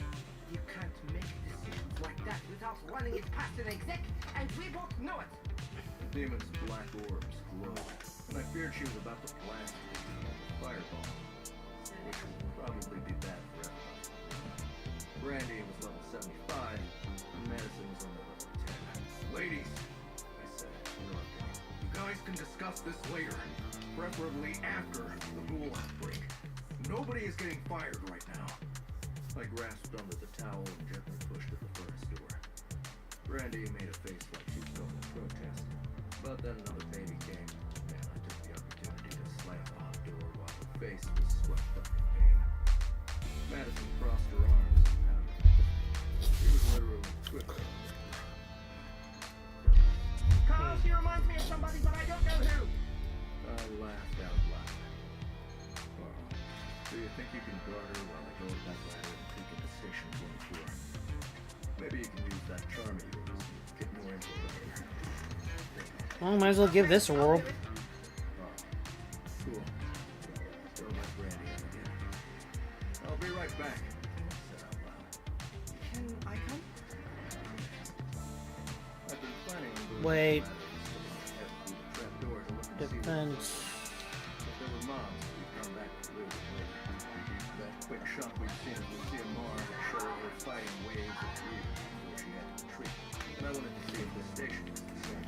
You can't make decisions like that without running it past an exec, and we both know it. The demon's black orbs glowed, and I feared she was about to blast me with a fireball, which would probably be bad for everybody. Brandy was level 75, and Madison was only level 10. Ladies, I said, interrupting. You guys can discuss this later, preferably after the ghoul outbreak. Nobody is getting fired right now. I grasped onto the towel and gently pushed at the furnace door. Brandy made a face like she was going to protest, but then another baby came, and I took the opportunity to slam the hot door while her face was swept up in pain. Madison crossed her arms and pouted. She was literally quivering. Carl, she reminds me of somebody, but I don't know who. I laughed out loud. Carl, do you think you can guard her while I go up that ladder and peek into Station 24? Maybe you can use that charm of yours and get more info from her. Well, might as well give this a whirl. Carl, cool. Throw my Brandy in again. I'll be right back, I said out loud. Can I come? I've been planning on going Wait. up the ladder and head through the trap door to look and see what Defense. If there were mobs, we'd come back to loot later. That quick shot we'd seen of Lucia Marr had showed her fighting waves of fear before she had to retreat. And I wanted to see if this station was the same.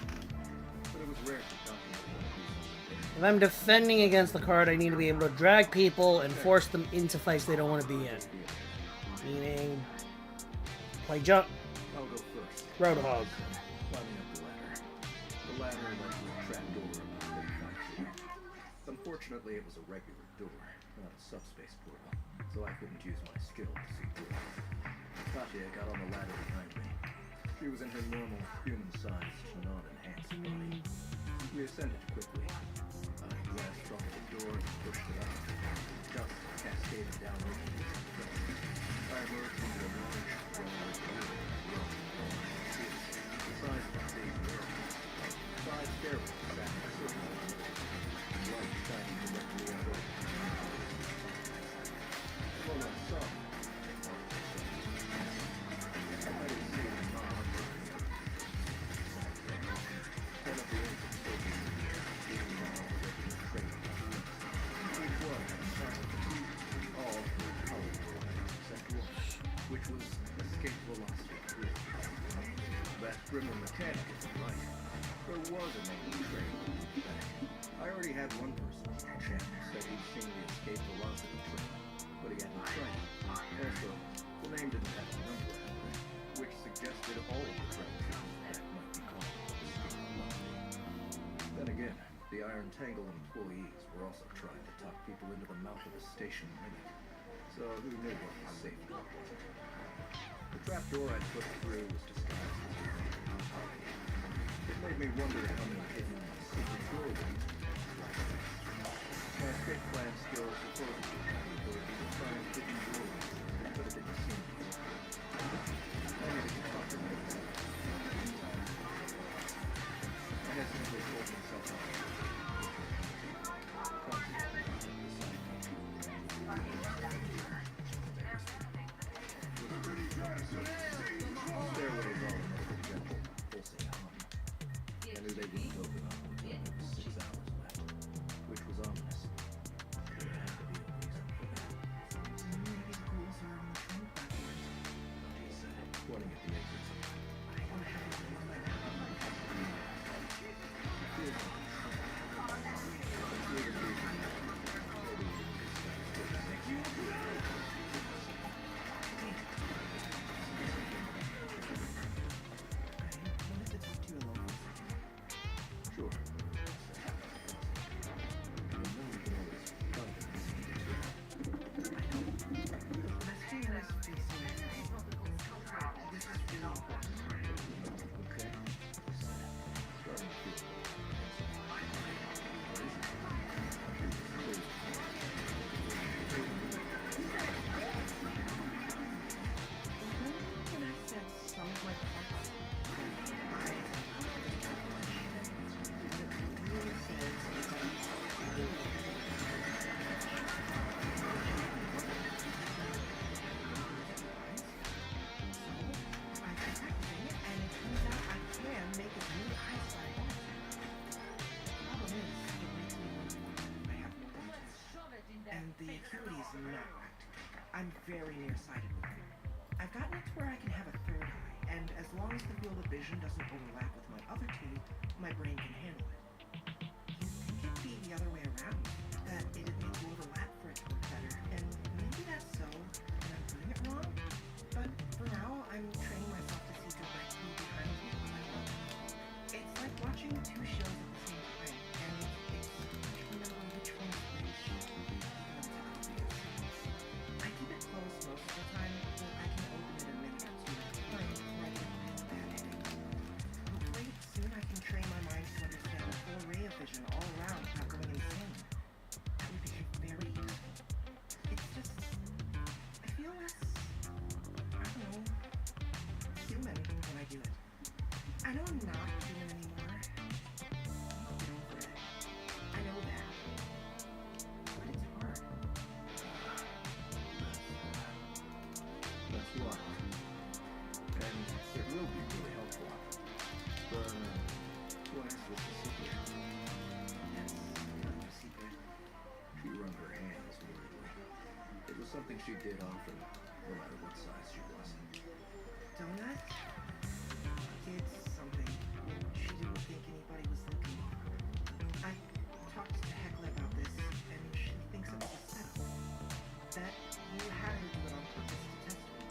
But it was rare for company to want to do something If I'm defending against the card, I need to be able to drag people and force them into fights they don't want to be in. Meaning, play jump, I'll go first. Roadhog. Climbing up the ladder. The Fortunately, it was a regular door, not a subspace portal, so I couldn't use my skill to see through it. Katya got on the ladder behind me. She was in her normal, human-sized, non-enhanced body. We ascended quickly. I glanced off the door and pushed it up. Dust cascaded down over me. I emerged into a large, well-lit room. The size of a big room. 5 stairwells sat in a circle. Light shining directly out over me. Well, I saw. I didn't see any mob. One of the agents told me being already trained. It was all colorful except one, which was escape velocity 3. That Grimmer mechanic isn't right. There was a name trained. I already had one person, Champ, said he'd seen the escape velocity train, but he hadn't trained. Also, the name didn't have a number on it, which suggested all the trains that might be called escape velocity. Then again, the Iron Tangle employees were also trying to talk people into the mouth of the station limit, so who knew what was safe and what wasn't. The trapdoor I'd put through was disguised as a hallway. It made me wonder how many hidden secret doorways. My escape plan skills supposedly had the ability to find hidden doorways, but it didn't seem to work. I needed to talk to them. I had simply told myself out. Stairways all emitted a gentle, pulsing hum. I knew they wouldn't open up until there was 6 hours left, which was ominous. There had to be a reason for that. Maybe the ghouls are on the train platforms. He said, pointing at the exits. I don't have anything on my map. I wanted to talk to you alone for a second. Sure. You know you can always find it. The thing is facing me. This is really important. Okay. Starting to feel When I said some of my parts, I really says I tried practicing it, and it turns out I can make as many eyes as I want. The problem is, it makes me wonder why I have no detail. And the acuity is not practical. I'm very nearsighted with it. I've gotten it to where I can have a third eye, and as long as the field of vision doesn't overlap with my other 2, my brain can handle it. You'd think it'd be the other way around, that it'd need to overlap for it to work better, and maybe that's so, and I'm doing it wrong, but for now, I'm training myself to see directly behind me while I look. It's like watching 2 shows at the same time, and it's hard to remember which one's which, even though it's obvious. I keep it closed most of the time, but I can open it a minute or 2 at a time before I get a real bad headache. Hopefully, soon I can train my mind to understand a full array of vision all around without going insane. That would be very useful. It's just, I feel less, I don't know, human when I do it. I know I'm not human anymore. I'll get over it. I know that. But it's hard. That's wild. And it will be really helpful. But, what is this a secret? Yes, kind of a secret. She wrung her hands worriedly. It was something she did often, no matter what size she was. Donut? It's something when she didn't think anybody was looking. I talked to Hecla about this, and she thinks it was a setup. That you had her do it on purpose to test me.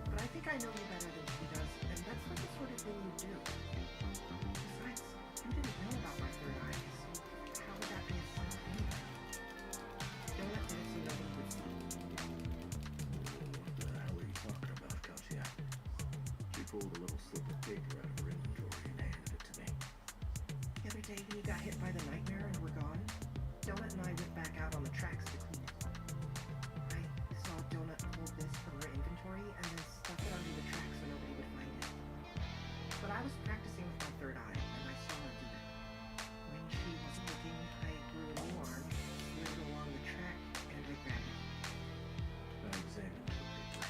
But I think I know you better than she does, and that's not the sort of thing you do. Besides, you didn't know about my third eye, so how would that be a setup? hit by the nightmare and were gone, Donut and I went back out on the tracks to clean it. I saw Donut pull this from her inventory and then stuff it under the tracks so nobody would find it. But I was practicing with my third eye, and I saw her do it. When she wasn't looking, I grew a new arm, slid it along the track, and I grabbed it. I examined the paper.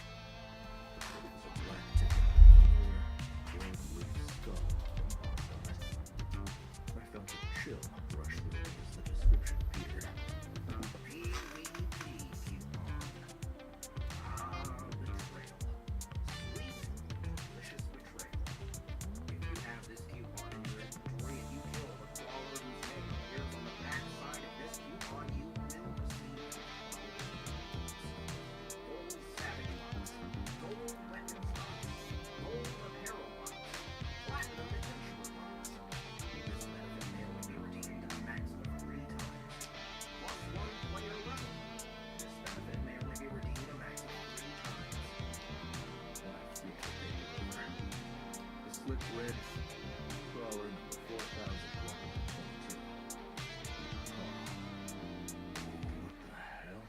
It was a black ticket with a familiar, gold-leaf skull embossed on it. I felt a chill rush through me as the description appeared. PvP coupon. Ah, betrayal. Sweet, delicious betrayal. If you have this coupon in your inventory and you kill the crawler whose name appears on the back side of this coupon, you will receive gold savage box, gold weapons box, gold apparel box, platinum adventure box. This benefit may only be redeemed a maximum of 3 times. Plus 1 player level. This benefit may only be redeemed a maximum of 3 times. I flipped the paper over. The slip read, crawler number 4122. What the hell?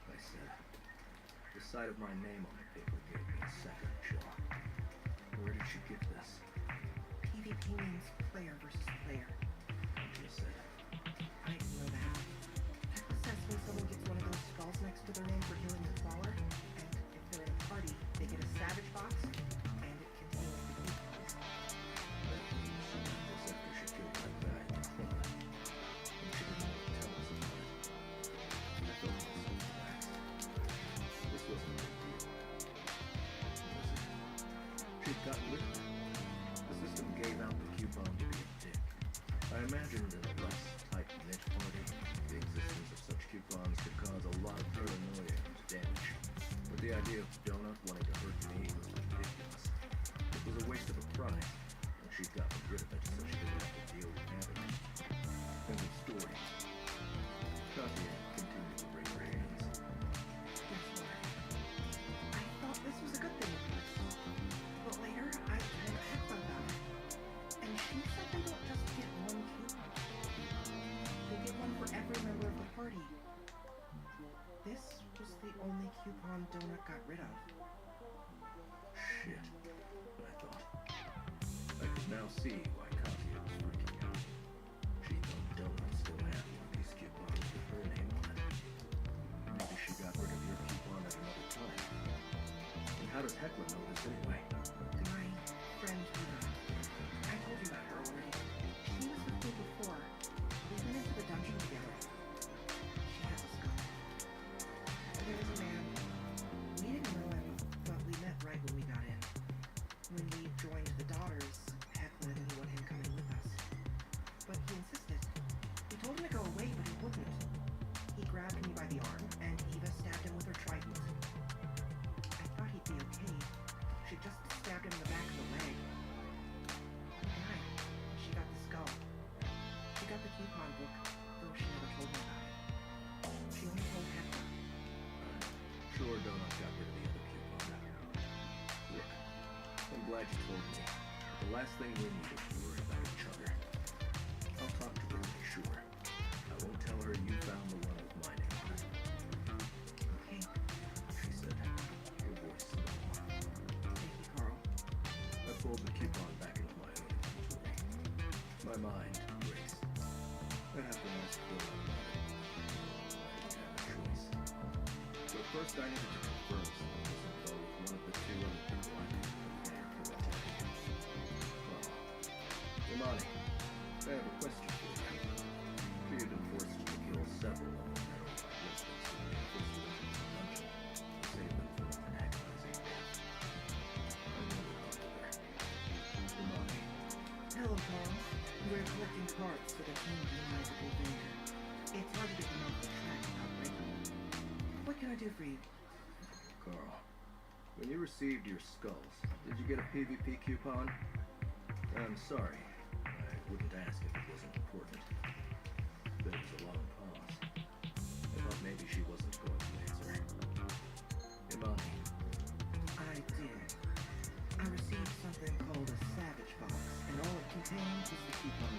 I said. The sight of my name on the paper gave me a second chill. Where did she get this? PvP means player versus player. She said. I didn't know that. Hecla says when someone gets one of those skulls next to their name for killing the crawler, and if they're in a party, they get a savage box, and it contains the coupons. That means she got this after she killed that guy in the club. And she didn't want to tell us about it. I felt myself relaxed. This wasn't a big deal. Was it? She'd gotten rid of it. The system gave out the coupon to be a dick. I imagined in a less tight-knit party, the existence of such coupons could cause a lot of paranoia and damage. But the idea of Donut wanting to hurt me was ridiculous. It was a waste of a prize, and she'd gotten rid of it so she didn't have to deal with having it. End of story. Katya continued to wring her hands. Guess what? I thought this was a good thing at first. But later, I told Hecla about it. And she said they don't just get one coupon. They get one for every member of the party. This was the only coupon Donut got rid of. Shit, I thought. I could now see why Katya was freaking out. She thought Donut still had one of these coupons with her name on it. Maybe she got rid of your coupon at another time. And how does Hecla know this anyway? My friend Eva. I told you about her already. She was with me before. We went into the dungeon together. She has a skull. There was a man. We didn't know him, but we met right when we got in. When we joined the daughters, Hecla didn't want him coming with us. But he insisted. We told him to go away, but he wouldn't. He grabbed me by the arm, and Eva stabbed him with her trident. I thought he'd be okay. She just stabbed him in the back of the leg. He died. She got the skull. She got the coupon book, though she never told me about it. She only told Hecla. Sure, Donut got rid of the other coupon. Look, I'm glad you told me. But the last thing we need is to worry about each other. I'll talk to her to be sure. I won't tell her you found the one with my name on it. Okay, She said, her voice small. thank you, Carl. I pulled the coupon back into my own inventory. My mind raced. I have to ask Donut about it. I didn't have a choice. But first I needed to confirm some of this info with one of the 2 other people I knew prepared for attack. Imani, I have a question for you. She had been forced to kill several of the metal resistance when they first went into the dungeon to save them from an agonizing death. I never talked to her. Imani, Hello, Carl. We're collecting cards for the unrealizable danger. It's hard to get them off the track without breaking them. What can I do for you? Carl, when you received your skulls, did you get a PvP coupon? I'm sorry. I wouldn't ask if it wasn't important. There was a long pause. I thought maybe she wasn't going to answer. Imani, I did. I received something called a savage box, and all it contained was the coupon.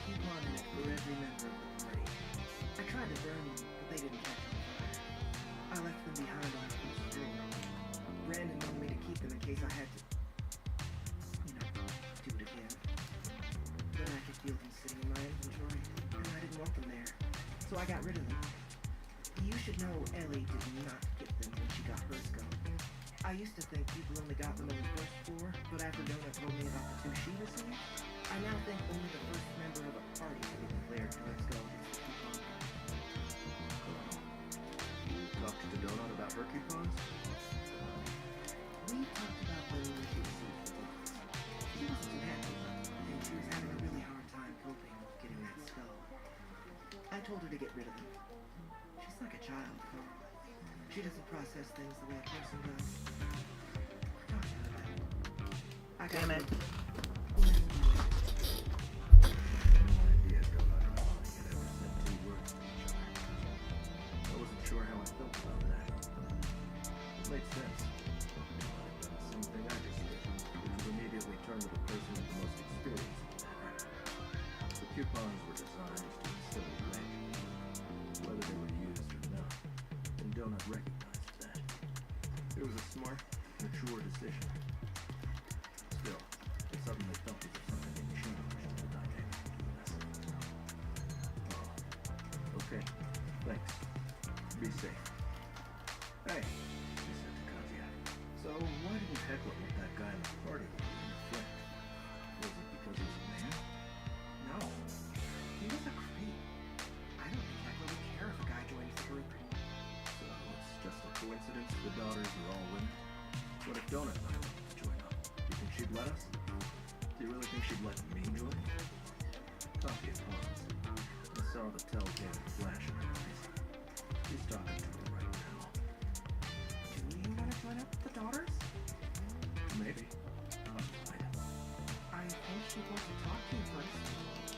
coupon in it for every member of the party. I tried to burn them, but they didn't catch on fire. I left them behind on the first floor. Brandon wanted me to keep them in case I had to, do it again. Then I could feel them sitting in my inventory, and I didn't want them there. So I got rid of them. You should know Ellie did not get them when she got her skull. I used to think people only got them on the first floor, but after Donut told me about the two she received, I now think only the first member of a party can be declared to have skull gets the coupon. You talked to Donut about her coupons? We talked about them when she received the tickets. She wasn't too happy, and she was having a really hard time coping with getting that skull. I told her to get rid of them. She's like a child. She doesn't process things the way a person does. Talk to her about it. I got Damn it. We'll have to do it. No idea Donut or Molly had ever said two words to each other. I wasn't sure how I felt about that. It made sense. Donut had done the same thing I just did, which was immediately turn to the person with the most experience in the matter. The coupons were designed to instill a legend, whether they were used or not, and Donut recognized that. It was a smart, mature decision. Still, it suddenly felt as if something had changed in the dynamic between us. Oh, okay, thanks. Be safe. Hey, he said to Katya. So why did you heckle with that guy in the party when you were your friend? Was it because he was a man? No. He was a creep. I don't think Heckler would care if a guy joins the group. So it's just a coincidence the daughters are all women? What if Donut wanted to join up? Do you think she'd let us? Do you really think she'd let me join? Katya paused. I saw the telltale flash in her eyes. He's talking to her right now. Do you want to join up with the daughters? Maybe. I lied. I think she'd want to talk to you first.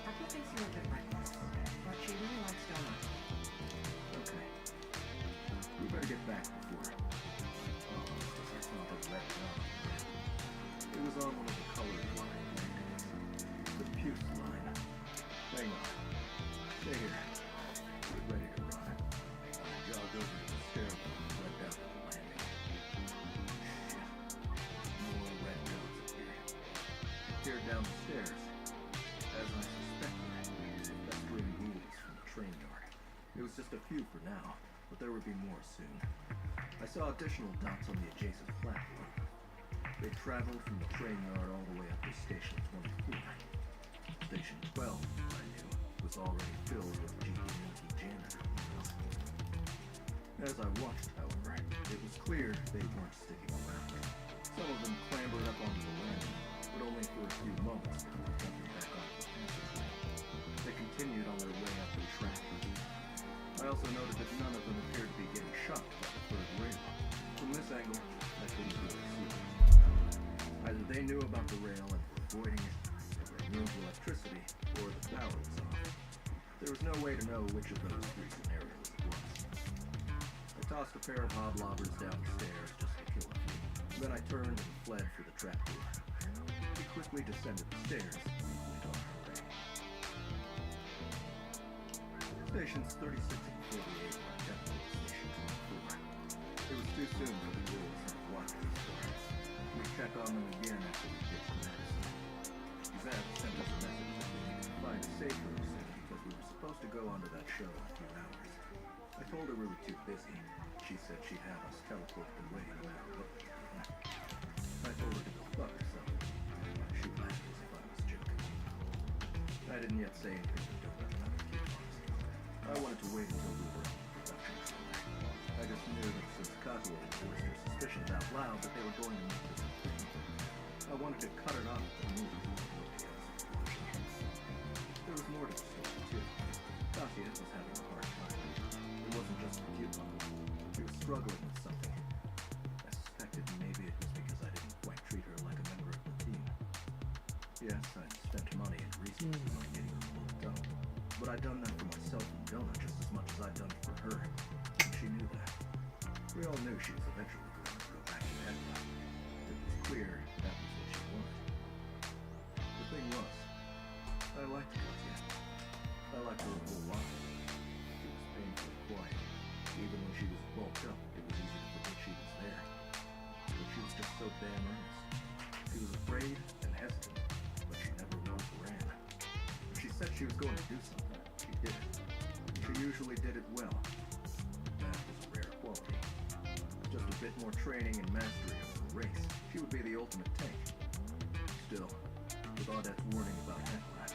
Heckler thinks you're a bit reckless, but she really likes Donut. Okay. We better get back before. Oh, I saw the red dot. It was on one of the colored line magnets. The puce line. Hang on. Stay here. Get ready to run. I jogged over to the stairwell and went down to the landing. Shit. More red dots appeared. I peered down the stairs. As I suspected, festering ghouls from the train yard. It was just a few for now, but there would be more soon. I saw additional dots on the adjacent platform. They traveled from the train yard all the way up to Station 24. Station 12, I knew, was already filled with geeky-minky janitor. As I watched, however, it was clear they weren't sticking around. Some of them clambered up onto the landing, but only for a few moments before jumping back onto the passageway. They continued on their way up the track. I also noted that none of them appeared to be getting shocked by the third rail. From this angle, I couldn't really see it. Either they knew about the rail and were avoiding it, or were immune to electricity, or the power was off. There was no way to know which of those three scenarios it was. I tossed a pair of hoblobbers down the stairs just to kill a few. Then I turned and fled for the trapdoor. We quickly descended the stairs and went on our way. Stations 36 and 48 were definitely Station 24. It was too soon for the ghouls to watch these guards. We'd check on them again after we reached Madison. Zeb sent us a message that we needed to find a safe room soon because we were supposed to go onto that show in a few hours. I told her we were too busy. She said she'd have us teleported away no matter what we did. I told her to go fuck herself. She laughed as if I was joking. I didn't yet say anything to Donut about the coupons. I wanted to wait until we were on the production floor. I just knew that since Katya had voiced her suspicions out loud that they were going to make this a thing. I wanted to cut it off at the move before nobody else was watching. There was more to the story, too. Katya was having a hard time. It wasn't just the coupons. She was struggling with something. I suspected maybe it was because I didn't quite treat her like a member of the team. Yes, I'd spent money and resources on getting her looked up. But I'd done that for myself and Donut just as much as I'd done for her. And she knew that. We all knew she was eventually going to go back to Headline. It was clear that was what she wanted. The thing was, I liked Katya. liked her a whole lot. She was painfully quiet. Even when she was bulked up, it was easy to forget she was there. But she was just so damn earnest. She was afraid and hesitant, but she never once ran. When she said she was going to do something, she did it. And she usually did it well. That was a rare quality. Just a bit more training and mastery of the race, she would be the ultimate tank. Still, with Audette's warning about Hecla, I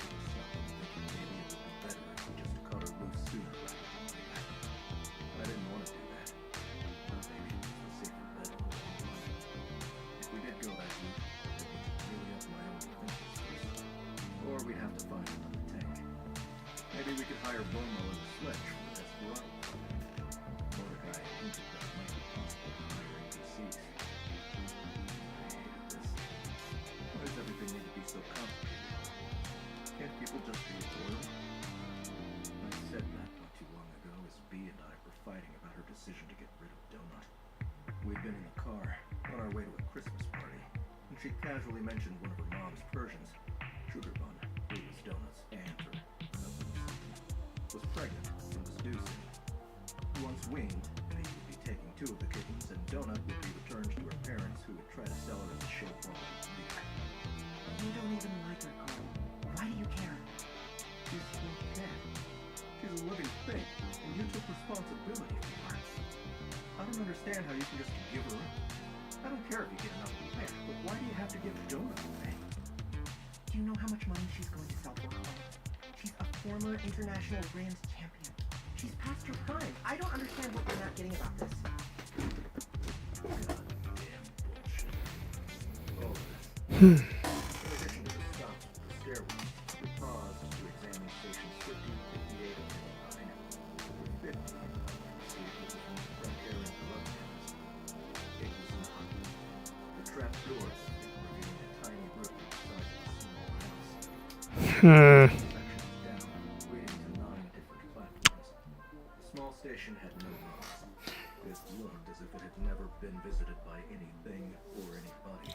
couldn't stop thinking maybe it would be better if we just cut her loose sooner rather than later. I didn't want to do that. But maybe it was the safer bet in the long run. If we did go that route, it was really up my own defenses first. Or we'd have to find another tank. Maybe we could hire Romo as a sledge from the Desperado. Mordecai hinted that it might be possible to hire NPCs. I hated this. Why does everything need to be so complicated? Can't people just be loyal? I said that not too long ago as B and I were fighting about her decision to get rid of Donut. We'd been in the car, on our way to a Christmas party, and she casually mentioned one of her mom's Persians, Sugar Bun, who was Donut's aunt or cousin or something, was pregnant and was due soon. Once weaned, B would be taking 2 of the kittens, and Donut would be returned to her parents, who would try to sell her as a show quality breed. You don't even like her, Carl. Why do you care? She's your cat. She's a living thing, and you took responsibility for her. I don't understand how you can just give her up. I don't care if you get another pet, but why do you have to give Donut away? Do you know how much money she's going to sell for, Carl? She's a former international grand champion. She's past her prime. I don't understand what you're not getting about this. Goddamn bullshit. All of this. In addition to the stops at the stairwell, we paused to examine stations 50, 58, and 59. For 50, to see if it was one of the front air interruptions. It was not. The trap doors revealing a tiny room the size of a small house. Sections down, leading to 9 different platforms. The small station had no rungs. It looked as if it had never been visited by anything or anybody.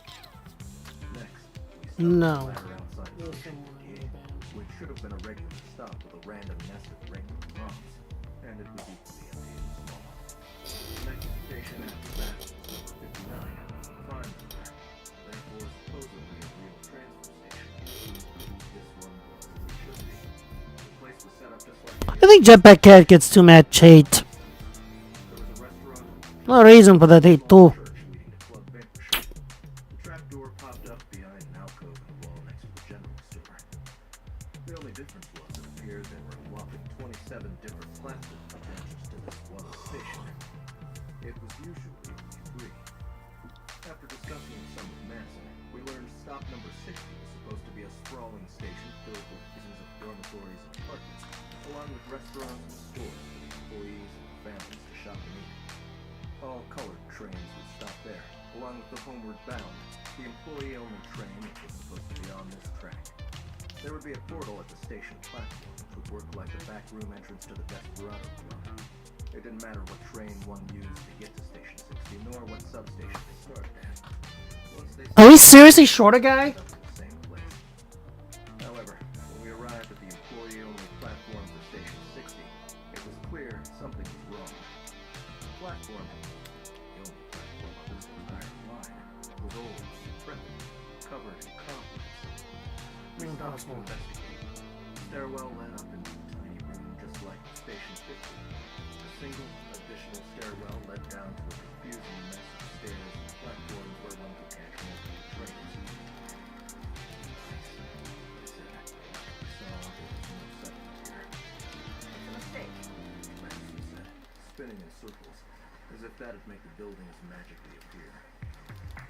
Next, we stopped No. at the ladder outside of Station 58, which should have been a regular stop with a random nest of regular ROMs, and it was equally empty and small. The next station after that was number 59, Prime Number, therefore supposedly a real transfer station. This one was as it should be. The place was set up just like I think Jetpack Cat gets too much hate. there was a restaurant, No reason for that hate too. church leading to Club Vanquish. The trapdoor popped up behind an alcove in the wall next to the general store. The only difference was it appeared there were a whopping 27 different platform branches to this one station. It was usually only 3. After discussing it some with Manson, we learned stop number 60 was supposed to be a sprawling station filled with dozens of dormitories and apartments, along with restaurants and stores for the employees and families to shop and eat. All colored trains would stop there, along with the homeward bound, the employee-only train which was supposed to be on this track. There would be a portal at the station platform which would work like the back room entrance to the Desperado Club. It didn't matter what train one used to get to Station 60, nor what substation they started at. Once they Are we seriously short a guy? up in the same place. However, when we arrived at the employee-only platform for Station 60, it was clear something was wrong. The platform, the only platform on this entire line, was old, decrepit, covered in cobwebs. We stopped to investigate. The stairwell led up into a tiny room just like Station 50. A single, additional stairwell led down to a confusing mess of stairs and platforms where one could catch multiple trains. Nice, I said. We saw there was no settlement here. It's a mistake. Manson said, spinning in circles, as if that'd make the buildings magically appear.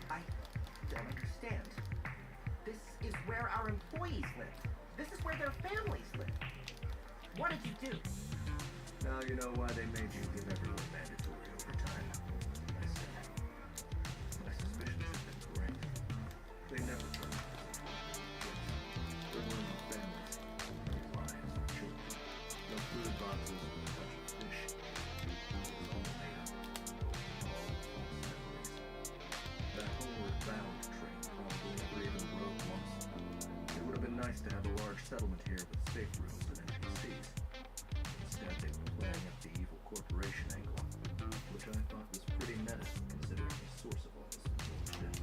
I don't understand. This is where our employees live. This is where their families live. What did you do? Now you know why they made you give everyone mandatory overtime, I said. My suspicions have been correct. They never told me there were no families, no wives or children, no food boxes, no touch of fish. It was all made up. All false memories. That homeward bound train probably never even rode once. It would have been nice to have a large settlement here with safe rooms and entertainment. NPCs. Instead, they were playing up the evil corporation angle, which I thought was pretty meta considering the source of all this bullshit.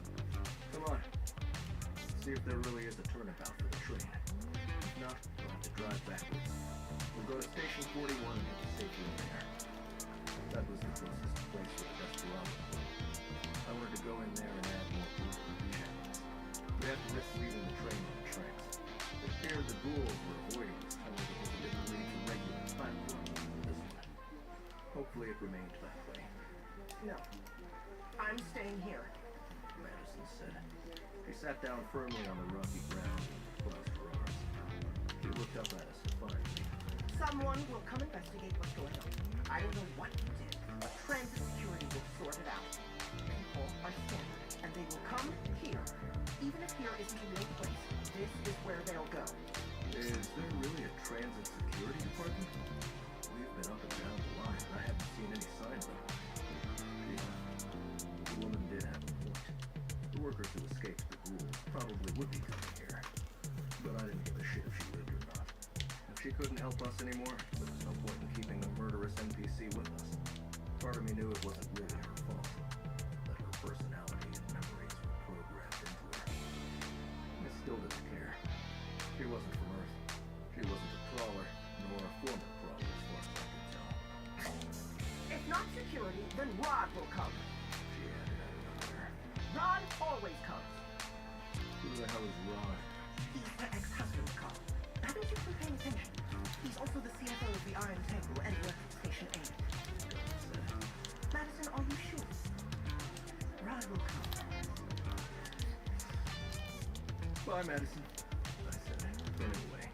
Come on. Let's see if there really is a turnabout for the train. If not, we'll have to drive backwards. We'll go to Station 41 and get the safe room there. That was the closest place for the Desperado. I wanted to go in there and add more people to the checklist. We had to risk leaving the train on the tracks. It appeared the ghouls were avoiding this tunnel because it didn't lead to regular platforms like this one. Hopefully it remained that way. No. I'm staying here. Madison said. She sat down firmly on the rocky ground and crossed her arms. She looked up at us defiantly. Someone will come investigate what's going on. I don't know what you did, but transit security will sort it out. People are standard, and they will come here. Even if here isn't a real place, this is where they'll go. Is there really a transit security department? We've been up and down the line, and I haven't seen any signs of it. Yeah, the woman did have a point. The workers who escaped the ghouls probably would be coming here. But I didn't give a shit if she lived or not. If she couldn't help us anymore, there was no point in keeping a murderous NPC with us. Part of me knew it wasn't really her fault. That her personality and memories were programmed into her. I still didn't care. She wasn't from Earth. She wasn't a crawler, nor a former crawler as far as I could tell. If not security, then Rod will come. She added out of nowhere. Rod always comes. Who the hell is Rod? He's the ex-husband cop. Haven't you been paying attention? He's also the CFO of the Iron Tangle and works at Station 8. Madison, are you sure? Rod will come. Bye, Madison. I said, turning away.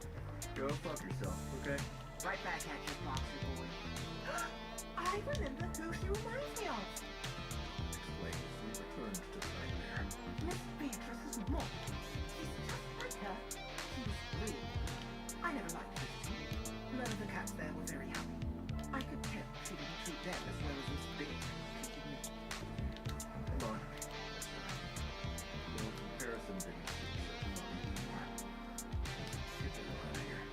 Go fuck yourself, okay? Right back at you, boxer boy. I remember who she reminds me of. Explained as we returned to the nightmare. Miss Beatrice's mom. She's just like her. She's real. I never liked her. None of the cats there were very happy. I could tell she didn't treat them as well as Miss Beatrice treated me. Come on. No comparison didn't seem so fun anymore. Get the hell out of here.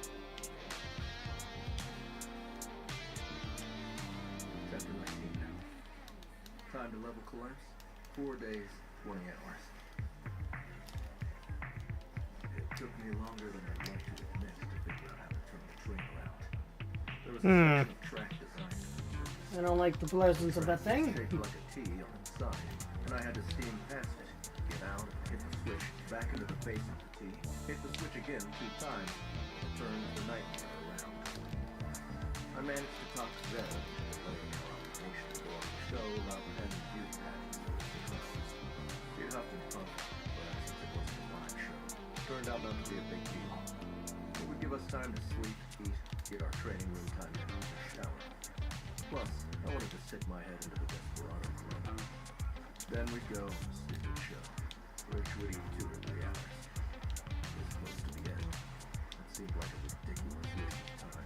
Chapter 19. Time to level collapse. 4 days, 20 hours. It took me longer than I'd like to admit to figure out how to turn the train around. There was a section of track design. I don't like the pleasance of that thing. Shaped like a T on its side, and I had to steam past it, get out, hit the switch, back into the face of the T, hit the switch again 2 times, and turn the nightmare around. I managed to talk to them, letting our obligation go on the show about having beauty pageants for the surprise. She huffed and puffed, but since it wasn't a live show, it turned out not to be a big deal. It would give us time to sleep, eat, get our training room time in, and shower. Plus, I wanted to stick my head into the Desperado Club. Then we'd go on a stupid show, which would eat 2 or 3 hours. It was supposed to be it. It seemed like a ridiculous waste of time.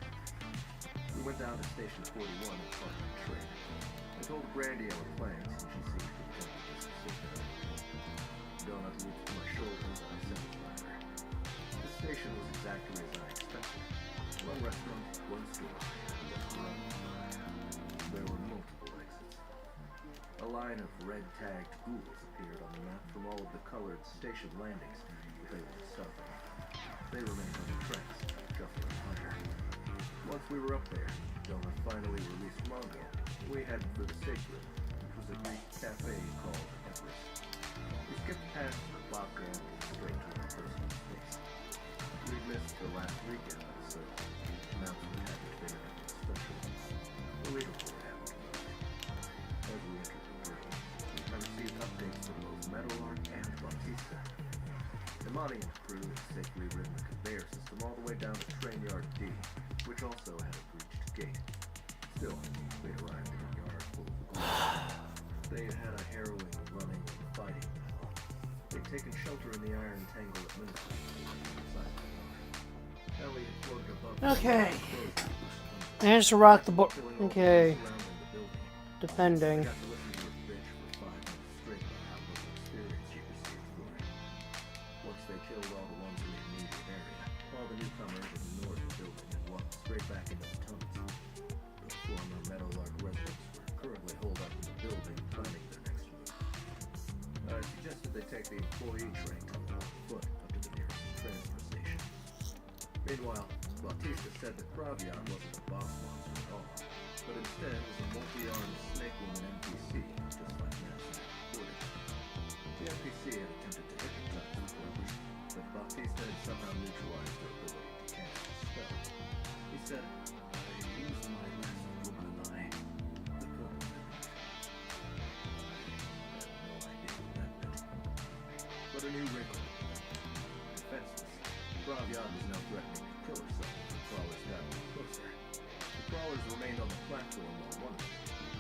We went down to Station 41 and parked the train. I told Brandy I was playing since she seemed content to just sit there. Donut reached to my shoulders and I said it louder. The station was exactly as I expected. 1 restaurant, 1 store, a Desperado. There were multiple exits. A line of red-tagged ghouls appeared on the map from all of the colored station landings, but they weren't stopping. They remained on the tracks, shuffling higher. Once we were up there, Donut finally released Mongo. We headed for the safe room, which was a Greek cafe called Everest. We skipped past the vodka and straight to our personal space. We missed the last weekend, so the announcement hadn't been anything special. The legal board hadn't come out. As we entered the room, I received updates from both Meadowlark and Bautista. Imani and crew had safely ridden the conveyor system all the way down to Train Yard D, which also had a breached gate. Still, we arrived in a yard full of ghouls. They had had a harrowing running and fighting battle. They'd taken shelter in the Iron Tangle administration inside the bar. Ellie had floated above. Okay. Managed to rock the board. Okay. Depending. I got to listen to her bitch for 5 minutes straight about how little experience she received for it. Once they killed all the ones in the immediate area, all the newcomers ignored the building and walked straight take the employee train tunnel on foot up to the nearest transfer station. Meanwhile, Bautista said that Pravion wasn't a boss monster at all, but instead was a multi-armed snake woman NPC, just like Madison had reported. The NPC had attempted to hypnotize the Pravion, but Bautista had somehow neutralized her ability to cast a spell. He said, "I used my last woman eye, the purple ribbon." I had no idea what that meant. But a new wrinkle. Defenseless, Pravion was now threatening to kill herself if the crawlers got any closer. The crawlers remained on the platform while one of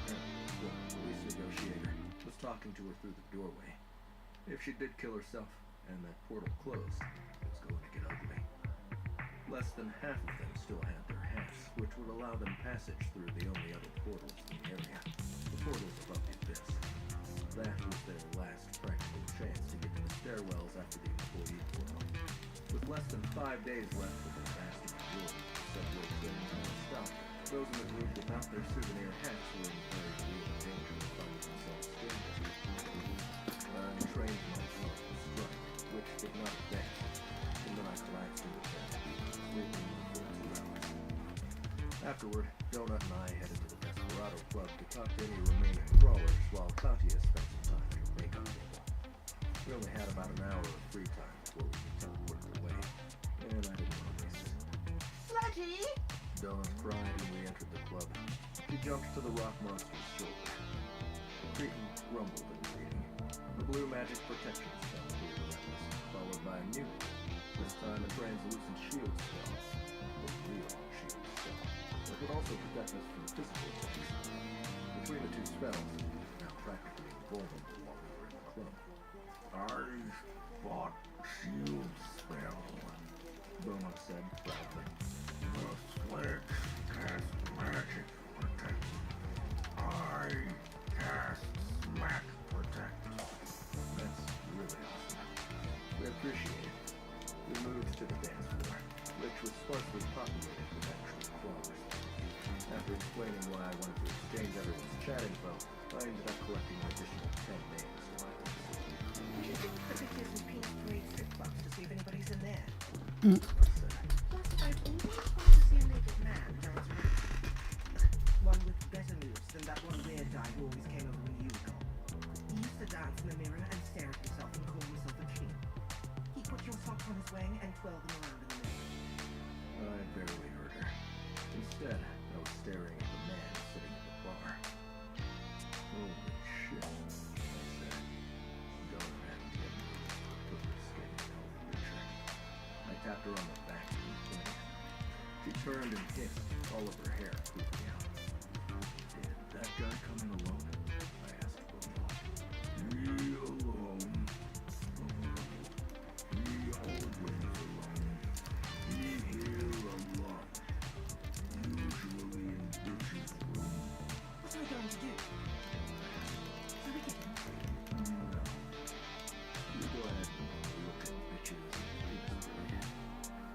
them, the police negotiator, was talking to her through the doorway. If she did kill herself, and that portal closed, it was going to get ugly. Less than half of them still had their hats, which would allow them passage through the only other portals in the area, the portals above the abyss. That was their last practical chance to get to the stairwells after the employee portal. With less than 5 days left of their vast rule, subway trains had stopped. Those in the group without their souvenir hats were in very real danger of finding themselves strangers. Train struck, which did not advance, and then I collapsed into bed, sleeping for 2 hours. Afterward, Donut and I headed to the Desperado Club to talk to any remaining crawlers while Katya spent some time at her makeup table. We only had about an hour of free time before we teleported away, and I didn't want to waste it. Sludgy! Donut cried when we entered the club. He jumped to the rock monster's shoulder. Cretan grumbled in greeting. The blue magic protection spell appeared around us, followed by a new one, this time a translucent shield spell, a real shield spell, that would also protect us from physical attacks. Between the two spells, we were now practically invulnerable while we were in the club. I fought shield spell. Donut said proudly. The slick cast magic protect. I cast smack protect. That's really awesome. We appreciate it. We moved to the dance floor, which was sparsely populated with actual crawlers. After explaining why I wanted to exchange everyone's chat info, I ended up collecting an additional 10 names for my own system. You should look at the pictures and pink parade strip clubs to see if anybody's in there. What's that? Plus, I've always wanted to see a naked man dance around. One with better moves than that one weird guy who always came over when you were gone. He used to dance in the mirror and stare at himself and call himself a king. He'd put your socks on his wing and twirl them around in the mirror. I barely heard her. Instead, I was staring at the man sitting at the bar. Holy shit, I said. Don't have to get moved. Put her skin in the future. I tapped her on the back and pointed. She turned and hissed, all of her hair poofing out. Did that guy come in alone? I asked Bobo. He alone. He always alone. He here a lot. Usually in bitches' room. What are we going to do? Shall we get him? No. You go ahead and look at bitches and please for you.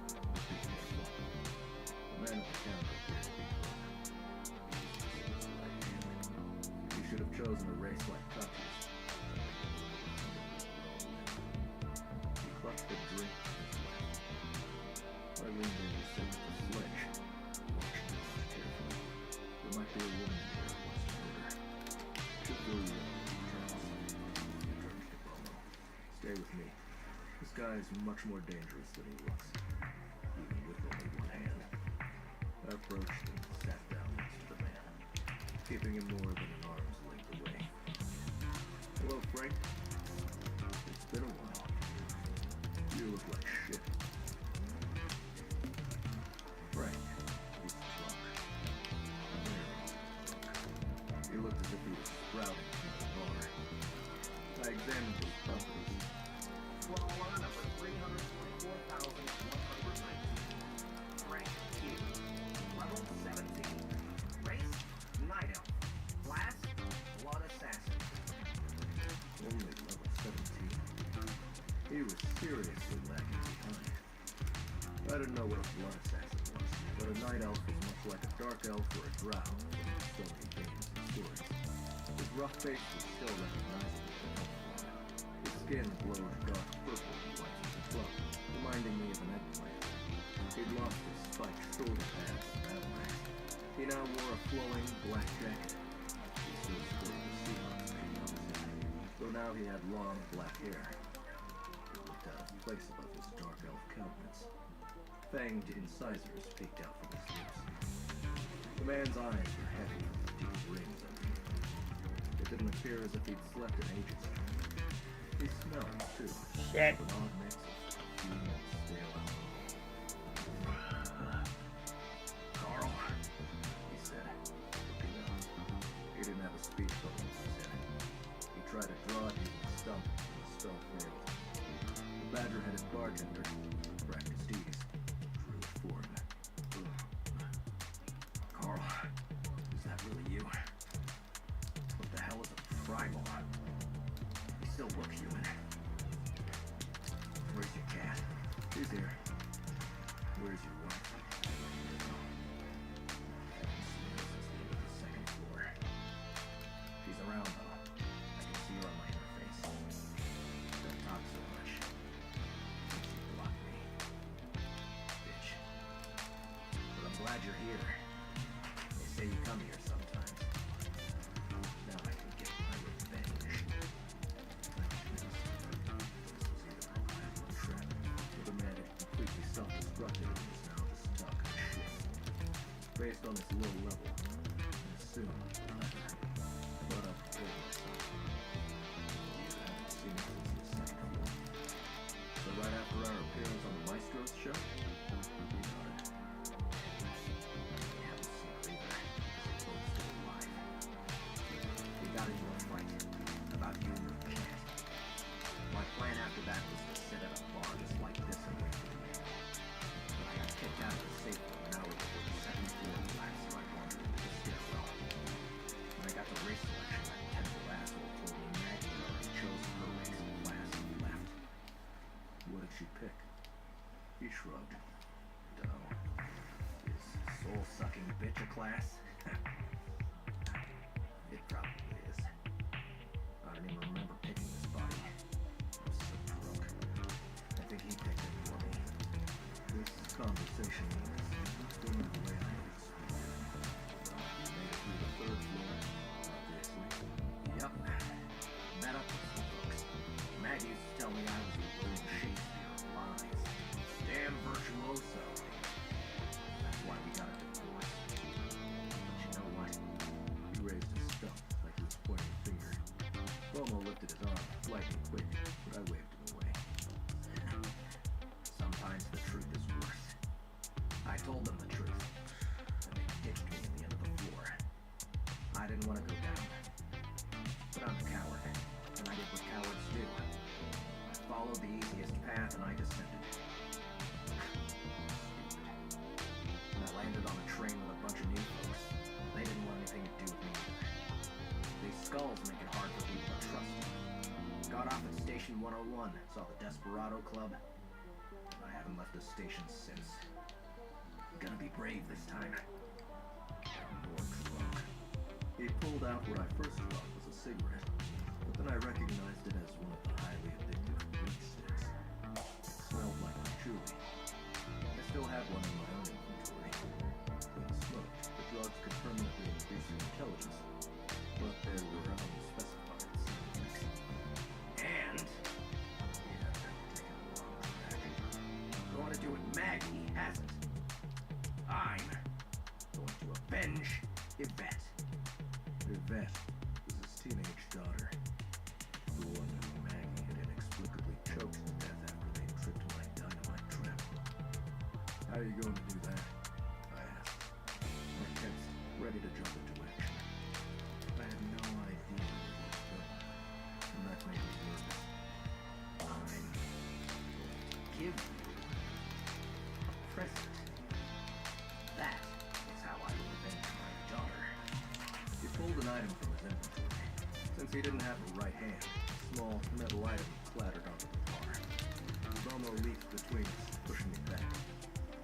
But be careful. The man at the counter appeared to be drunk. He was his right hand. You should have chosen a race like Katya's. He clutched a drink in his lap. I leaned in and said with the sledge, watching him carefully. There might be a woman here who wants to hurt her. She'll throw you in the Charles. He turned to Bomo. Stay with me. This guy is much more dangerous than he looks, even with only one hand. I approached and sat down next to the man, keeping him more than an arm's length away. Hello, Frank. It's been a while. You look like shit. Frank, he's drunk. Very drunk. He looked as if he was sprouting from the bar. I examined his properties. Crawler number 344,119. Rank Q. Level 17. Race, Night Elf. Class, Blood Assassin. Only level 17. He was seriously lagging behind. I didn't know what a blood assassin was, but a night elf was much like a dark elf or a drow from so many games and stories. His rough face was still recognizable to everyone. His skin glowed dark purple and white as a club, reminding me of an eggplant. He'd lost his spiked shoulder pads and battle axe. He now wore a flowing black jacket. He still sported the Seahawks paint on his head, though now he had long black hair. It looked out of place above his dark elf countenance. Fanged incisors peeked out from his lips. The man's eyes were heavy with deep rings underneath. It didn't appear as if he'd slept in ages. He smelled, too. Shit. An odd mix of perfume and stale alcohol. Carl, he said, looking up. He didn't have a speech bubble in his head. He tried to draw it using a stump, and the spell failed. The badger-headed bartender cracked his teeth, drew it for him. Carl, is that really you? What the hell is a primal? You still look human. Where's your cat? He's here. Where's your wife? The second floor. She's around though. I can see her on my interface. Don't talk so much. She blocked me. Bitch. But I'm glad you're here. They say you come here sometimes. Now I can get my revenge. The man had completely self-destructed and is now just stuck in shit. Based on his low level, I assume leather. But I've told myself. You haven't seen it since the second floor. So right after our appearance on the Maestro's show, he nodded. I haven't seen her either, because they're both still alive. We got into a fight about you and your cat. My plan after that was to sit at a bar just like this and wait for you. But I got kicked out of the safe room an hour before the second floor collapsed, so I wandered into the stairwell. When I got to race selection, that tentacle asshole told me Maggie had already chosen her racing class and left. What did she pick? He shrugged. Dunno. Is soul-sucking bitch a class? It probably is. I don't even remember picking this body. I was so drunk. I think he picked it for me. This conversation is going the way I was. You made it through the third floor, obviously. Yep. Met up with some folks. Maggie used to tell me I was a little Shakespeare of lies. Damn virtuoso. That's why we got a divorce. But you know what? He raised his stump like he was pointing a finger. Bomo lifted his arm, lightning quick, but I waved him away. Sometimes the truth is worse. I told them the truth, and they ditched me at the end of the floor. I didn't want to go down. But I'm a coward, and I did what cowards do. I followed the easiest path, and I descended. Stupid. And I landed on a train with a bunch of new folks. They didn't want anything to do with me either. These skulls make it hard for people to trust me. Got off at Station 101, saw the Desperado Club. I haven't left the station since. Gonna be brave this time. More drunk. He pulled out what I first thought was a cigarette, but then I recognized it as one of the highly addictive weed sticks. It smelled like patchouli. I still have one in my own inventory. When smoked, the drugs could permanently increase your intelligence, but there were unspecified side effects. And yeah, that's taken a long track. Going to do what Maggie hasn't. I'm going to avenge Yvette. Yvette was his teenage daughter, the one who Maggie had inexplicably choked to death after they tripped my dynamite trap. How are you going to do that? I asked. My tense, ready to jump into action. I had no idea where he was going, and that made me nervous. I'm going to give you a present. That is how I will avenge my daughter. He pulled an item from his inventory. Since he didn't have a right hand, a small metal item clattered onto the bar. Bomo leaped between us, pushing me back.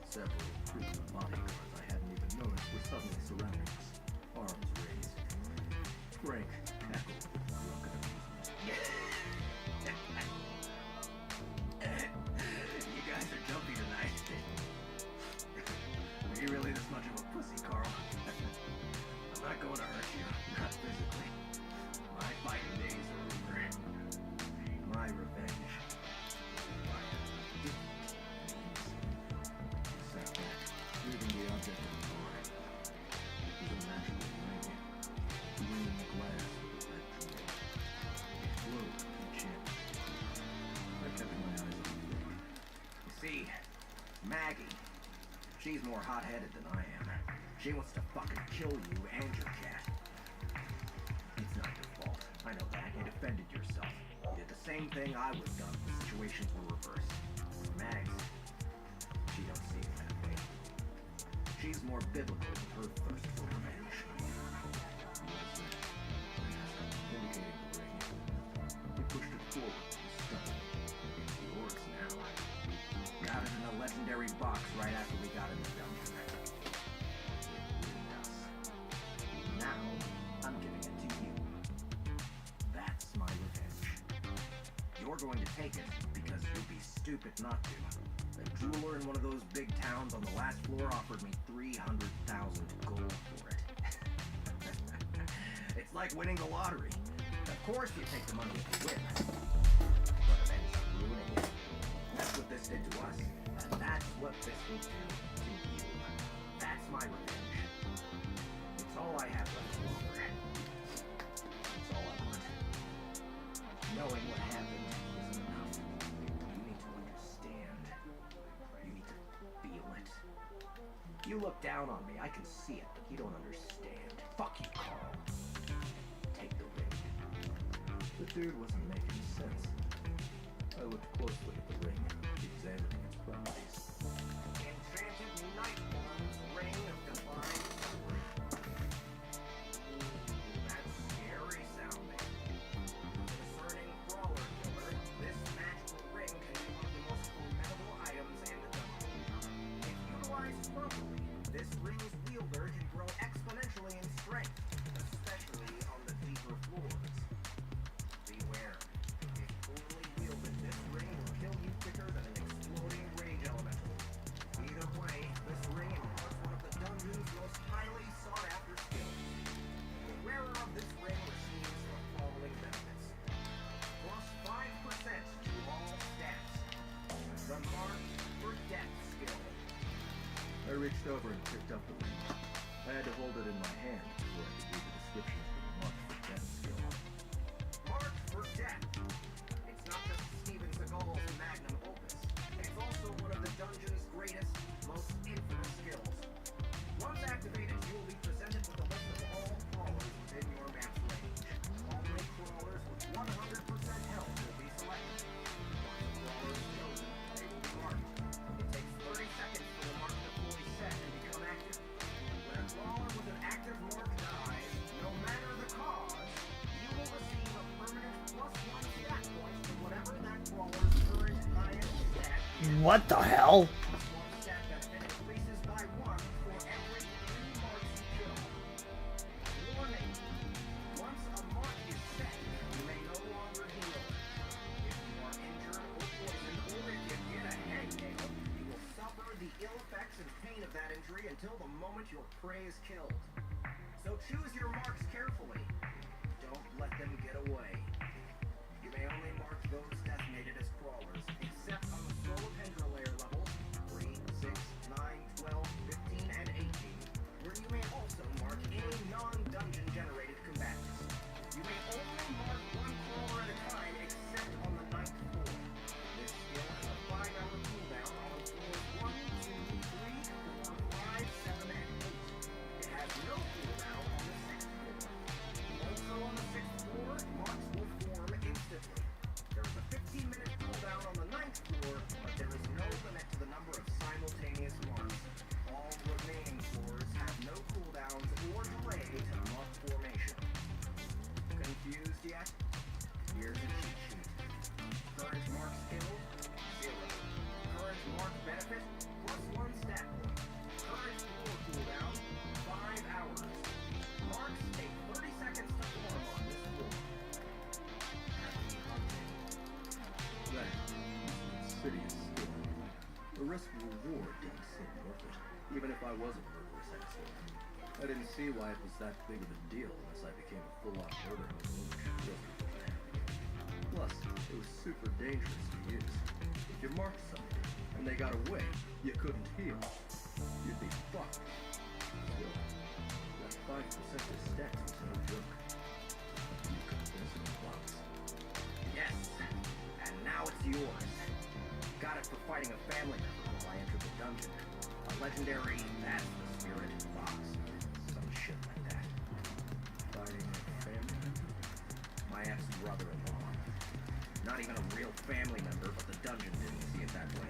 Several creepy bodyguards I hadn't even noticed were suddenly surrounding us, arms raised. Frank cackled with drunken amusement. Maggie. She's more hot-headed than I am. She wants to fucking kill you and your cat. It's not your fault. I know that. You defended yourself. You did the same thing I would have done if the situations were reversed. Mags, she don't see it that way. She's more biblical with her thirst for revenge. Vindicating the ring. You pushed it forward and stuck it. It's yours now. Got it in a legendary box right after we got in the dungeon. It ruined us. Now, I'm giving it to you. That's my revenge. You're going to take it because you'd be stupid not to. A jeweler in one of those big towns on the last floor offered me 300,000 gold for it. It's like winning the lottery. Of course you take the money if you win. But eventually ruining it. That's what this did to us. And that's what this will do to you. That's my revenge. It's all I have left over. It's all I want. Knowing what happened isn't enough. You need to understand. You need to feel it. You look down on me, I can see it, but you don't understand. Fuck you, Carl. Take the ring. The dude wasn't making sense. I looked closely at the ring, examining its properties. Enchanted Nightborn's Ring of Divine Power. That's scary sounding. Concerning Brawler Killer, this magical ring can be one of the most formidable items in the dungeon. If utilized properly, this ring's wielder can grow exponentially in strength, especially on the deeper floors. Beware. If poorly wielded, this ring will kill you quicker than an exploding rage elemental. Either way, this ring imparts one of the dungeon's most highly sought-after skills. The wearer of this ring receives the following benefits. Plus 5% to all stats. The Mark for Death skill. I reached over and picked up the ring. I had to hold it in my hand before I could read the description of the Mark for Death skill. Mark for Death. It's not just Steven Seagal's magnum opus. It's also one of the dungeon's greatest, most infamous skills. Once activated, you will be presented with a list of all crawlers within your map's range. Only crawlers with 100% health will be selected. Once a crawler is chosen, they will be marked. It takes 30 seconds for the mark to fully set and become active. When a crawler with an active mark dies, no matter the cause, you will receive a permanent +1 stat point to whatever that crawler's current highest stat is. What the hell? One stat benefit increases by 1 for every 3 marks you kill. Warning! Once a mark is set, you may no longer heal. If you are injured or poisoned, or if you get a hangnail, you will suffer the ill effects and pain of that injury until the moment your prey is killed. So choose your marks carefully. Don't let them get away. You may only mark those designated as crawlers, except on the Soul of Hendra layer levels 3, 6, 9, 12, 15, and 18, where you may also mark any non-dungeon generated combatants. You may only mark one crawler at a time, except on the 9th floor. This skill has a 5-hour cooldown on floors 1, 2, 3, 4, 5, 7, and 8. It has no cooldown on the 6th floor. Also on the 6th floor, marks will form instantly. There is a 15-minute cooldown on the 9th floor, but there is no limit to the number of simultaneous marks. All remaining floors have no cooldowns or delay to mark formation. Confused yet? Here's a cheat sheet. Current mark skill, 0. Current mark benefit, +1 stat point. Current floor cooldown, 5 hours. Marks take 30 seconds to form on this floor. Happy hunting. That insidious skill. The risk reward didn't seem worth it, even if I was a murderous asshole. I didn't see why it was that big of a deal unless I became a full-on murderer who really wasn't happy. Plus, it was super dangerous to use. If you marked somebody and they got away, you couldn't heal. You'd be fucked. Still, that 5% of stats was no joke. You could have been some plots. Yes, and now it's yours. Got it for fighting a family member while I entered the Legendary, that's the spirit box. Some shit like that. Fighting a family member? My ex-brother-in-law. Not even a real family member, but the dungeon didn't see it that way.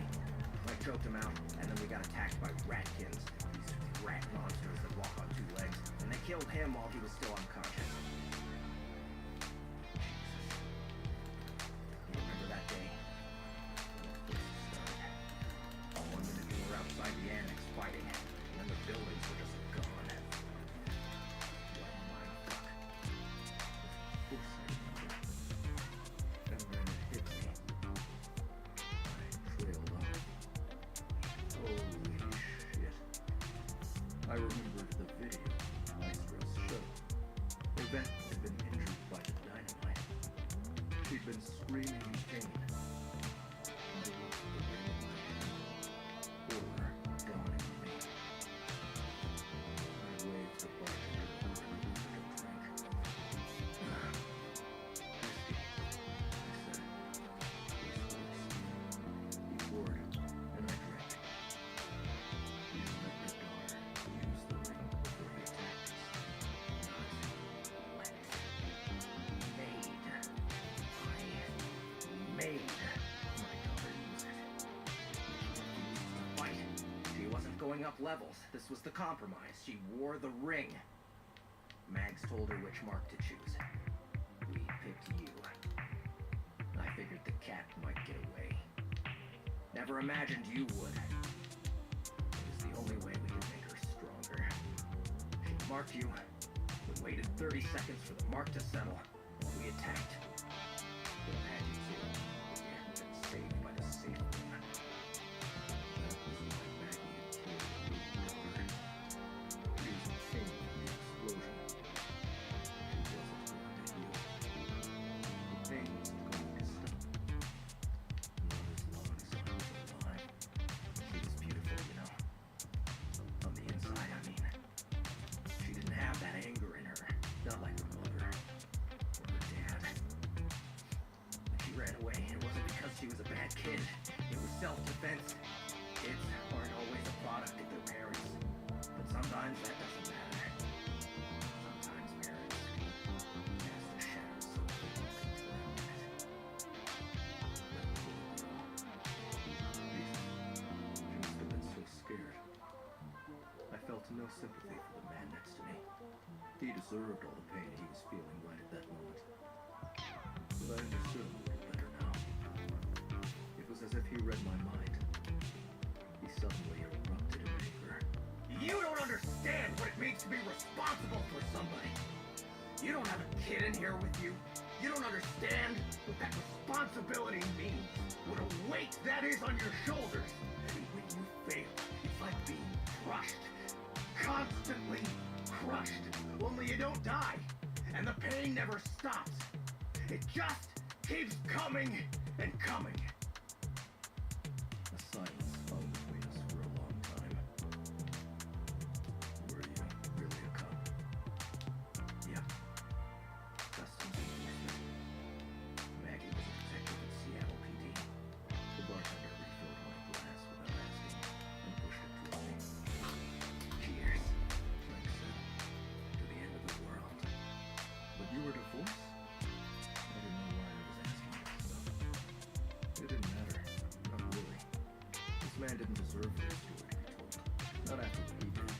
I choked him out, and then we got attacked by ratkins, these rat monsters that walk on two legs, and they killed him while he was still unconscious. You remember that day? When it first started. All 1 minute we were outside the annex fighting, and then the buildings were just gone. What a mindfuck. Of course I remember. And then it hit me. I trailed off. Holy shit. I remembered the video Maestro's show. Yvette had been injured by the dynamite. She'd been screaming in pain. I looked at the ring in my hand. Horror dawning on me. I waved the bartender over and ordered a drink. Whiskey, I said. This works. He poured, and I drank. You let your daughter use the ring before he attacked us. Not let. Made. I made my daughter use it. She refused to fight. She wasn't going up levels. This was the compromise. She wore the ring. Mags told her which mark to choose. We picked you. I figured the cat might get away. Never imagined you would. It was the only way we could make her stronger. She marked you. We waited 30 seconds for the mark to settle. We attacked. Could have had you too, if you hadn't been saved by the safe room. That was why Maggie had killed her daughter. She was in pain from the explosion. She wasn't going to heal. The pain wasn't going to stop. Not as long as I was alive. She was beautiful, you know. On the inside, I mean. She didn't have that anger in her. Not like her mother. Or her dad. When she ran away, it wasn't because she was a bad kid. It was self-defense. Kids aren't always a product of their parents. But sometimes that doesn't matter. Sometimes parents cast a shadow so thick you can drown in it. She must have been so scared. I felt no sympathy for the man next to me. He deserved all the pain he was feeling right at that moment. But I understood him a little better now. It was as if he read my mind. He suddenly erupted in anger. You don't understand what it means to be responsible for somebody. You don't have a kid in here with you. You don't understand what that responsibility means. What a weight that is on your shoulders. And when you fail, it's like being crushed. Constantly crushed. Only you don't die. And the pain never stops. It just keeps coming and coming. A silence hung between us for a long time. Were you really a cop? Yep. Customs enforcement. Maggie was a detective at Seattle PD. The bartender refilled my glass without asking and pushed it toward me. Cheers. Frank said, To the end of the world. "But you were divorced?" I didn't know why I was asking that stuff. It didn't matter. Not really. This man didn't deserve this story to be told. Not after what he did.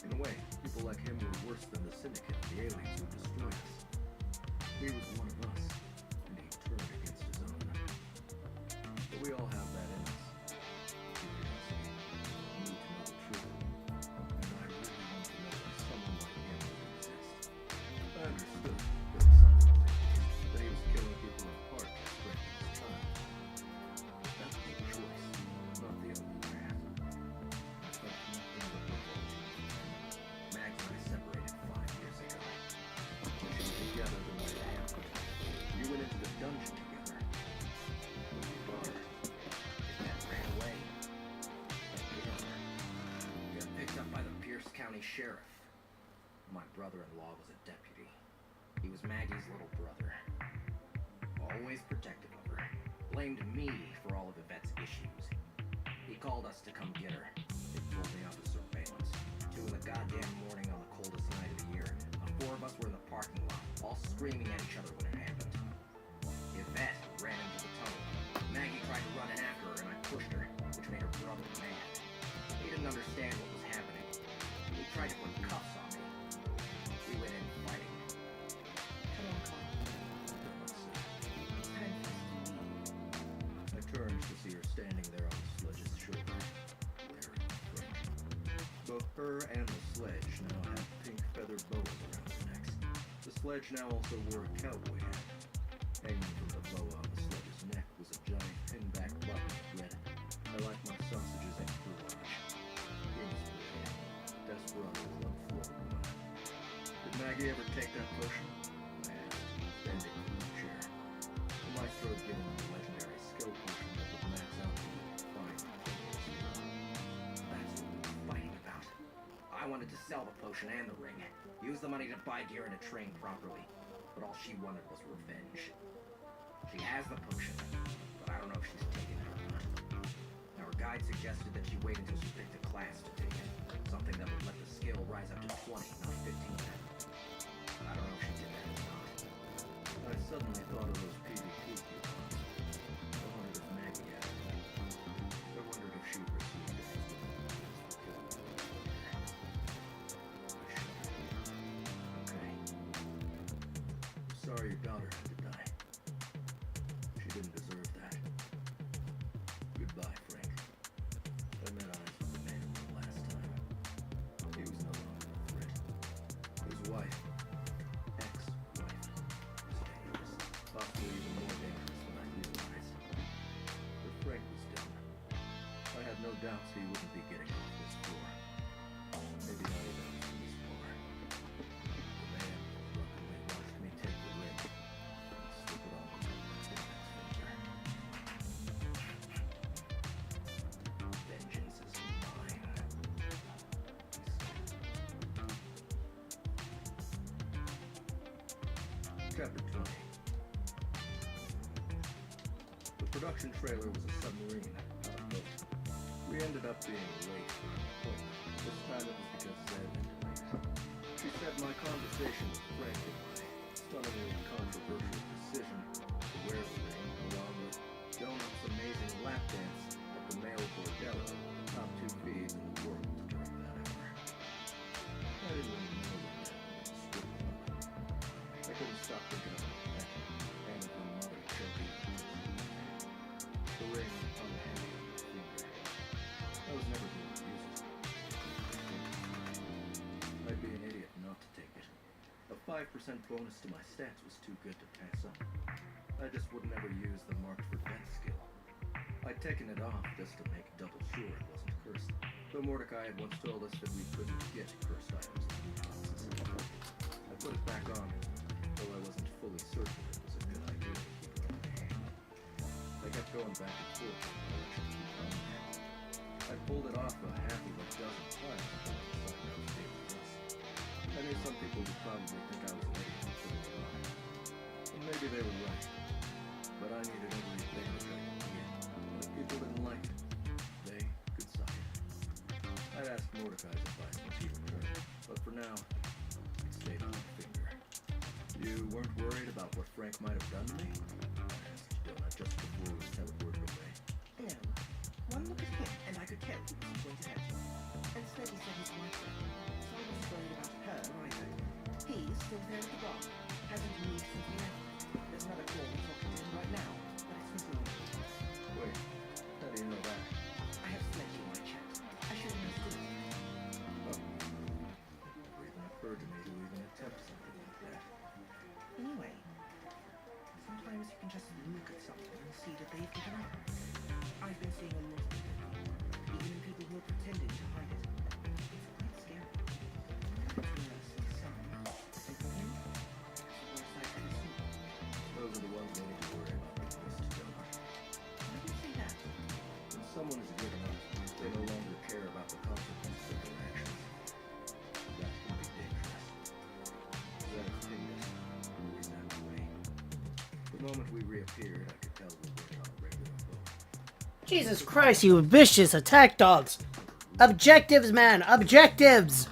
In a way, people like him were worse than the Syndicate and the aliens who destroyed us. He was one of us, and he turned against his own. But we all have that in us. Curiosity. Need to know the truth. And I really want to know why someone like him would exist. I understood, philosophically, that he was killing people in parks to correct his child. But that was a choice, not the only path. I felt nothing but revulsion. Mags and I separated 5 years ago. Pushing together the way I am. You went into the dungeon together. But you are. That ran away. I killed her. Got picked up by the Pierce County Sheriff. My brother-in-law was a deputy. He was Maggie's little brother. Always protective of her. Blamed me for all of Yvette's issues. He called us to come get her. They pulled a goddamn morning on the coldest night of the year. The four of us were in the parking lot, all screaming at each other when it happened. Yvette ran into the tunnel. Maggie tried to run in after her, and I pushed her, which made her brother mad. He didn't understand what was happening. He tried to put cuffs on me. We went in fighting. Come on, Carl. It's time for us to leave. I turned to see her standing there on the sledge's shoulder. Very French. Both her and the sledge now had pink feathered boas around their necks. The sledge now also wore a cowboy hat. Hanging from the boa on the sledge's neck was a giant pinback button of red. I like my sausages and goulash. Kingsbury, Desperado Club floor woman. Did Maggie ever take that potion? I asked, bending from the chair. The maestro had given me a legendary skill potion that would max out the fine fingers. That's what we were fighting about. I wanted to sell the potion and the ring. Use the money to buy gear and to train properly. But all she wanted was revenge. She has the potion, but I don't know if she's taken it or not. Now her guide suggested that she wait until she picked a class to take it. Something that would let the skill rise up to 20, not 15. I don't know if she did that or not. I suddenly thought of those PvP coupons. I wondered if Maggie had them. I wondered if she'd received it as well. Okay. Sorry your daughter had to die. She didn't deserve that. Goodbye, Frank. I met eyes with the man the last time. He was no longer a threat. His wife, ex-wife, was dangerous. Possibly even more dangerous than I realized. But Frank was done. I had no doubts he wouldn't be getting off this floor. Maybe not even this far. The man drunkenly watched me take the ring and slip it on my index finger. Vengeance is mine. Chapter 20. The production trailer was a submarine, not a boat. We ended up being late for an appointment. This time it was because Zed ended late. She said my conversation with Frank and my stunningly controversial decision to wear the ring, along with Donut's amazing lap dance at the male bordello, top 2 fees in the world during that hour. I didn't really know what that was a strip club. I couldn't stop thinking of that and of her mother choking the ring hung heavy on my finger. I was never going to use it. I'd be an idiot not to take it. A 5% bonus to my stats was too good to pass up. I just would never use the marked for death skill. I'd taken it off just to make double sure it wasn't cursed, though Mordecai had once told us that we couldn't get cursed items in the boxes. I put it back on, though I wasn't fully certain it was a good idea to keep it on my hand. I kept going back and forth in the direction to keep it on there. I pulled it off a half of a dozen times before I decided I was taking this. I knew some people would probably think I was an idiot for putting it on. And maybe they were right. But I needed every advantage I could get. And if people didn't like it, they could suck it. I'd ask Mordecai's advice once he returned, but for now, it stayed on my finger. You weren't worried about what Frank might have done to me? I asked Donut just before we teleported away. No. One look at him, and I could tell he was going to hurt you. Instead, he said his wife left him, so I wasn't worried about her either. He's still there at the bar. Hasn't moved since we left. There's another call talking to him right now, but it's from Jordan. Wait, how do you know that? I have sledged in my chat. I should have understood it. Oh, it never even occurred to me to even attempt something like that. Anyway, sometimes you can just look at something and see that they've given up. I've been seeing a lot of people, even people who are pretending to hide it. It's quite scary. Whereas some, take from him, that's the worst I've ever seen. Those are the ones we need to worry about the most, Donut. Why do you say that? When someone is given up, they no longer care about the consequences of their actions. That can be dangerous. Zed pinged us. Always that way. The moment we reappeared, I could tell we weren't on a regular boat. Jesus Christ, you vicious attack dogs! Objectives, man! Objectives!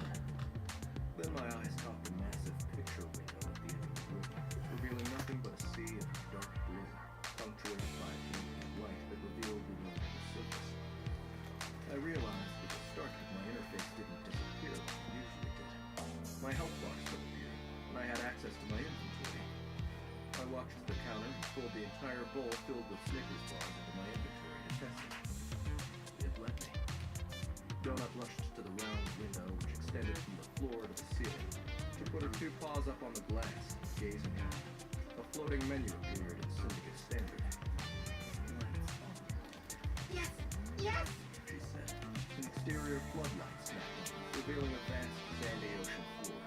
bowl filled with Snickers bars into my inventory to test it. It let me. Donut rushed to the round window, which extended from the floor to the ceiling. She put her 2 paws up on the glass, gazing out. A floating menu appeared in Syndicate Standard. Yes! Yes! She said. An exterior floodlight snapped on, revealing a vast sandy ocean floor.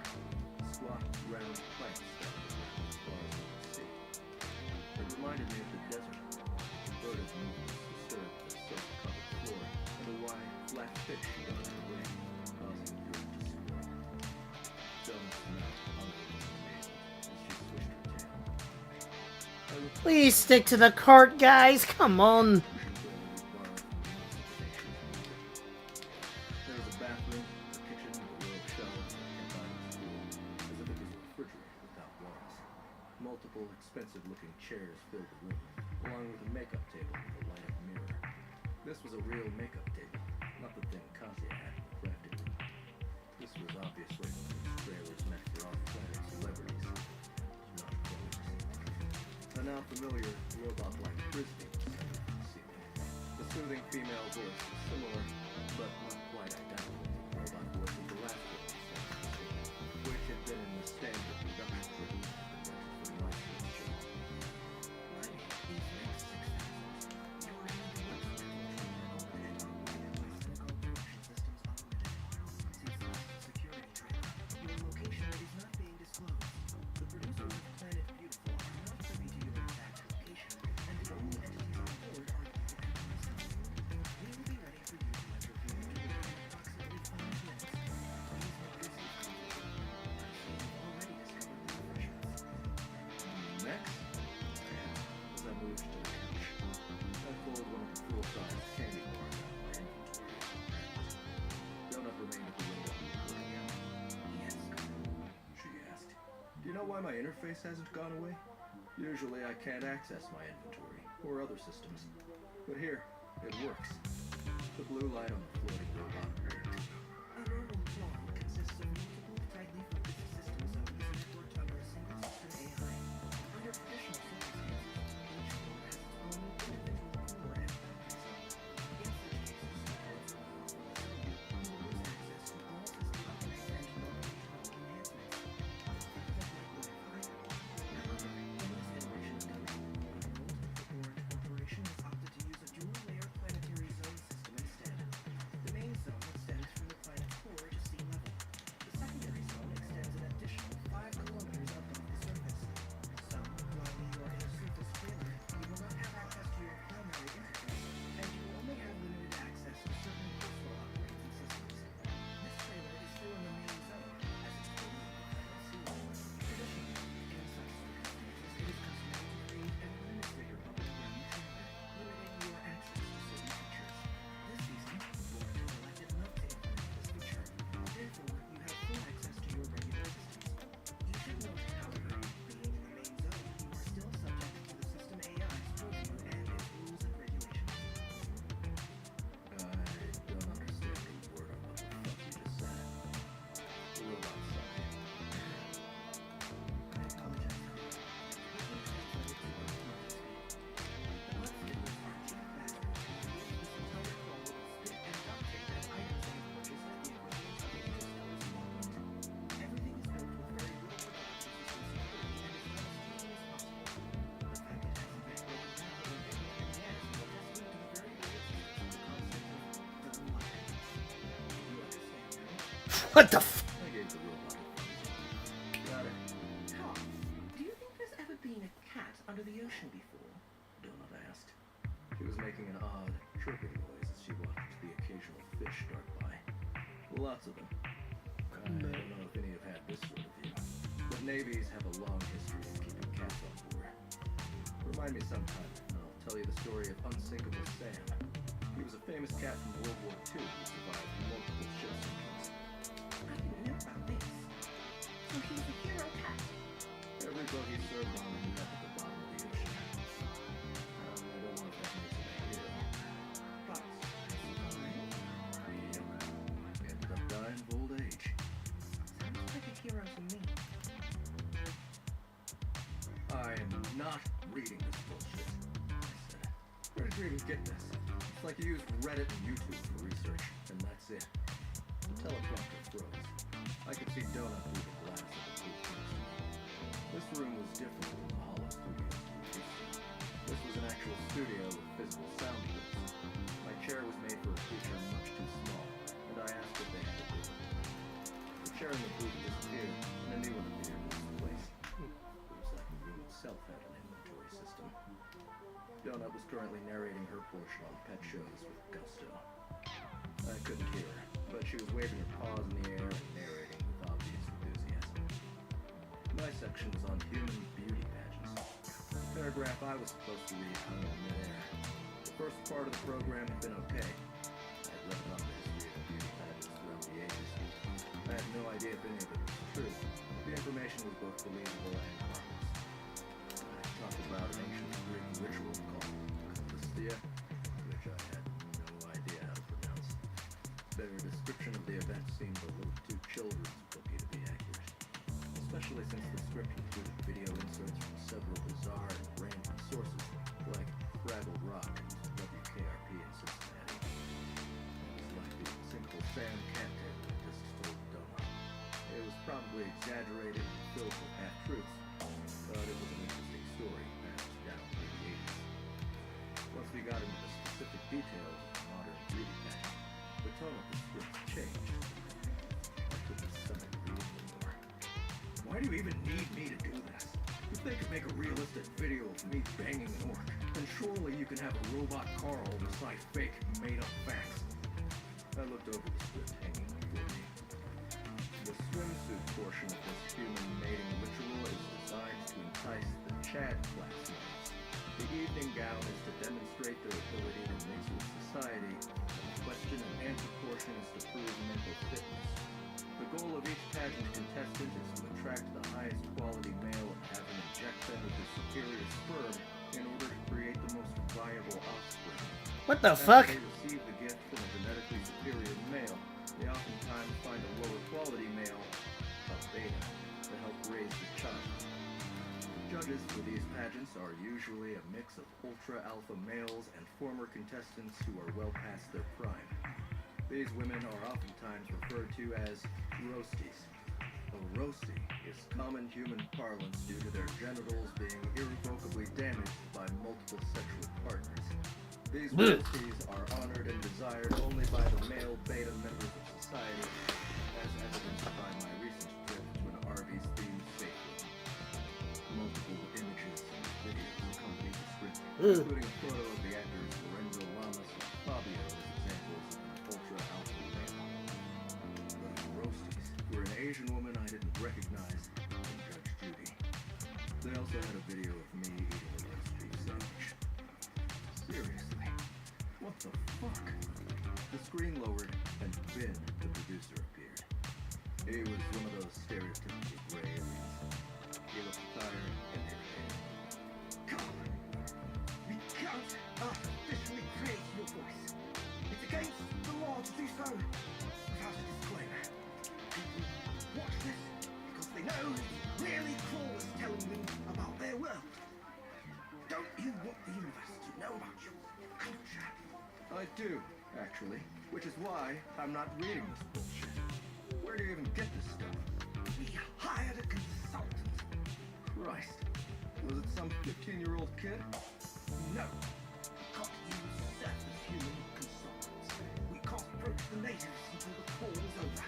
Squat, round planks dotted around as far as you could see. It reminded me of the desert. Furtive movements disturbed the silk-covered floor, and a wide, flat fish darted away, causing the dirt to swirl. Donut's mouth hungered and amazed as she swished her tail. I looked Please stick to the cart, guys. Come on. There was a bathroom, a kitchen, a row of shelves, and a combined stool, as if it was a refrigerator without walls. Multiple expensive-looking chairs filled the room, along with a makeup table with a light-up mirror. This was a real makeup table, not the thing Katia had in the crafting room. This was obviously one of those trailers meant for off-planet celebrities, not clothes. A now familiar robot-like frisbee was suspended from the ceiling. The soothing female voice was similar, but not quite identical to the robot voice of the last one, which had been in the standard production version for the license show. Next, as I moved to the couch, I pulled one of the full-size candy bars out of my inventory. Donut remained at the window, looking out. Yes, she asked. Do you know why my interface hasn't gone away? Usually I can't access my inventory, or other systems. But here, it works. The blue light on the floating robot blinked. A normal clone consists of multiple tightly focused systems of networked under a single system AI. Under traditional circumstances, each clone has its own individual core and boundary zone. In such cases, codes are used for the code. You will lose access to all system updates and non-functional enhancements. However, in this iteration of Donut, a multiple-core corporation has opted to use a dual-layer planetary zone system instead. The main zone extends from the planet's core to sea level. The secondary zone extends an additional 5 kilometers above the surface. So, while you are in a surface trailer, you will not have access to your primary interface, and you will only have limited access to certain coastal operating systems. This trailer is still in the main zone, as it's below the planet's sea level. Traditionally, in such circumstances, it is customary to create an administrator bubble around the trailer, limiting your access to certain features. This season, the board has elected not to implement this feature. Therefore, you have full access to your regular systems. You should note, however, being in the main zone, you are still subject to the system AI's purview and its rules and regulations. I don't understand a word of what the fuck you just said. The robot sighed. I apologize, Colonel. Let me translate it to automatic speed. The bus figures are cheap bastards who use this entire clone will spit and duct tape at items they purchased at the equivalent of a interstellar small point. Everything is built with very little production system security and is run as cleanly as possible. The fact it hasn't been broken down or anything yet is a testament to the very basics of the concept of the life. You understand now? What the f? I gave the robot a thumbs up. Got it. Tom, do you think there's ever been a cat under the ocean before? Donut asked. She was making an odd, chirping noise as she watched the occasional fish dart by. Lots of them. I don't know if any have had this sort of view, but navies have a long history of keeping cats on board. Remind me sometime, and I'll tell you the story of Unsinkable Sam. He was a famous cat from World War II who survived multiple ship sinks. I didn't know about this. So he's a hero cat. Every boat he served on ended up at the bottom of the ocean. I don't know if that makes him a hero. But, surprise, Yep. Ended up dying of old age. sounds like a hero to me. I am not reading this bullshit. Where did you even get this? It's like you used Reddit and YouTube for research, and that's it. The teleprompter froze. I could see Donut through the glass of the booth next to me. This room was different from the hollow studios we were used to. This was an actual studio with physical sound booths. My chair was made for a creature much too small, and I asked what they had to do with it. The chair in the booth disappeared, and a new one appeared in its place. It was like the room itself had an inventory system. Donut was currently narrating her portion on pet shows with gusto. I couldn't hear her, but she was waving her paws in the air and narrating with obvious enthusiasm. My section was on human beauty pageants. The paragraph I was supposed to read hung in midair. The first part of the program had been okay. I had read about the history of beauty pageants throughout the ages. I had no idea if any of it was true. The information was both believable and harmless. I talked about an ancient Greek ritual called Callistia, which I had no idea how to pronounce. Their description of the event seemed a little too children's booky to be accurate, especially since the script included video inserts from several bizarre and random sources, like Fraggle Rock and WKRP in Cincinnati. It was like the simple Sam Cat tale I just told Donut. It was probably exaggerated and filled with half-truths, but it was an interesting story passed down through the ages. Once we got into the specific details of the modern beauty pageant, the tone of the script changed. I couldn't stomach reading anymore. Why do you even need me to do this? If they could make a realistic video of me banging an orc, then surely you can have a robot Carl recite fake, made-up facts. I looked over the script hanging before me. The swimsuit portion of this human mating ritual is designed to entice the Chad class members. The evening gown is to demonstrate their ability to mix with society, and the question and answer portion is to prove mental fitness. The goal of each pageant contestant is to attract the highest quality male and have him inject them with his superior sperm in order to create the most viable offspring. What the After fuck? they receive the gift from a genetically superior male, they oftentimes find a lower quality male, a beta, to help raise the child. Judges for these pageants are usually a mix of ultra-alpha males and former contestants who are well past their prime. These women are oftentimes referred to as roasties. A roastie is common human parlance due to their genitals being irrevocably damaged by multiple sexual partners. These roasties are honored and desired only by the male beta members of society, as evidenced by my recent trip to an Arby's themed safe room. Multiple images and videos accompany the script, including a photo of the actors Lorenzo Lamas and Fabio as examples of an ultra-alpha male. The roasties were an Asian woman I didn't recognize in Judge Judy. They also had a video of me eating a roast beef sandwich. Seriously, what the fuck? The screen lowered, and Ben, the producer, appeared. He was one of those stereotypical gray aliens. He looked tired and irritated. Come on. We can't artificially create your voice. It's against the law to do so without a disclaimer. People watch this because they know it's merely crawlers telling them about their world. Don't you want the universe to know about your culture? I do, actually, which is why I'm not reading this bullshit. Where do you even get this stuff? We hired a consultant. Christ. Was it some 15-year-old kid? No. We can't use surface human consultants. We can't approach the natives until the call is over.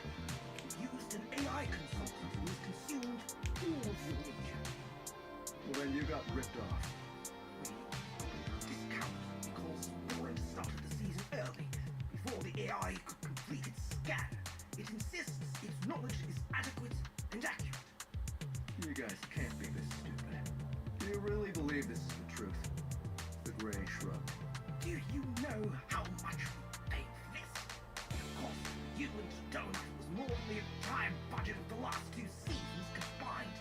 We used an AI consultant who has consumed all of your media. Well, then you got ripped off. We offered a discount because Warren started the season early, before the AI could complete its scan. It insists its knowledge is adequate and accurate. You guys can't be this stupid. Do you really believe this is the truth? The Gray shrugged. Do you know how much we paid for this? The cost of you and Donut was more than the entire budget of the last 2 seasons combined.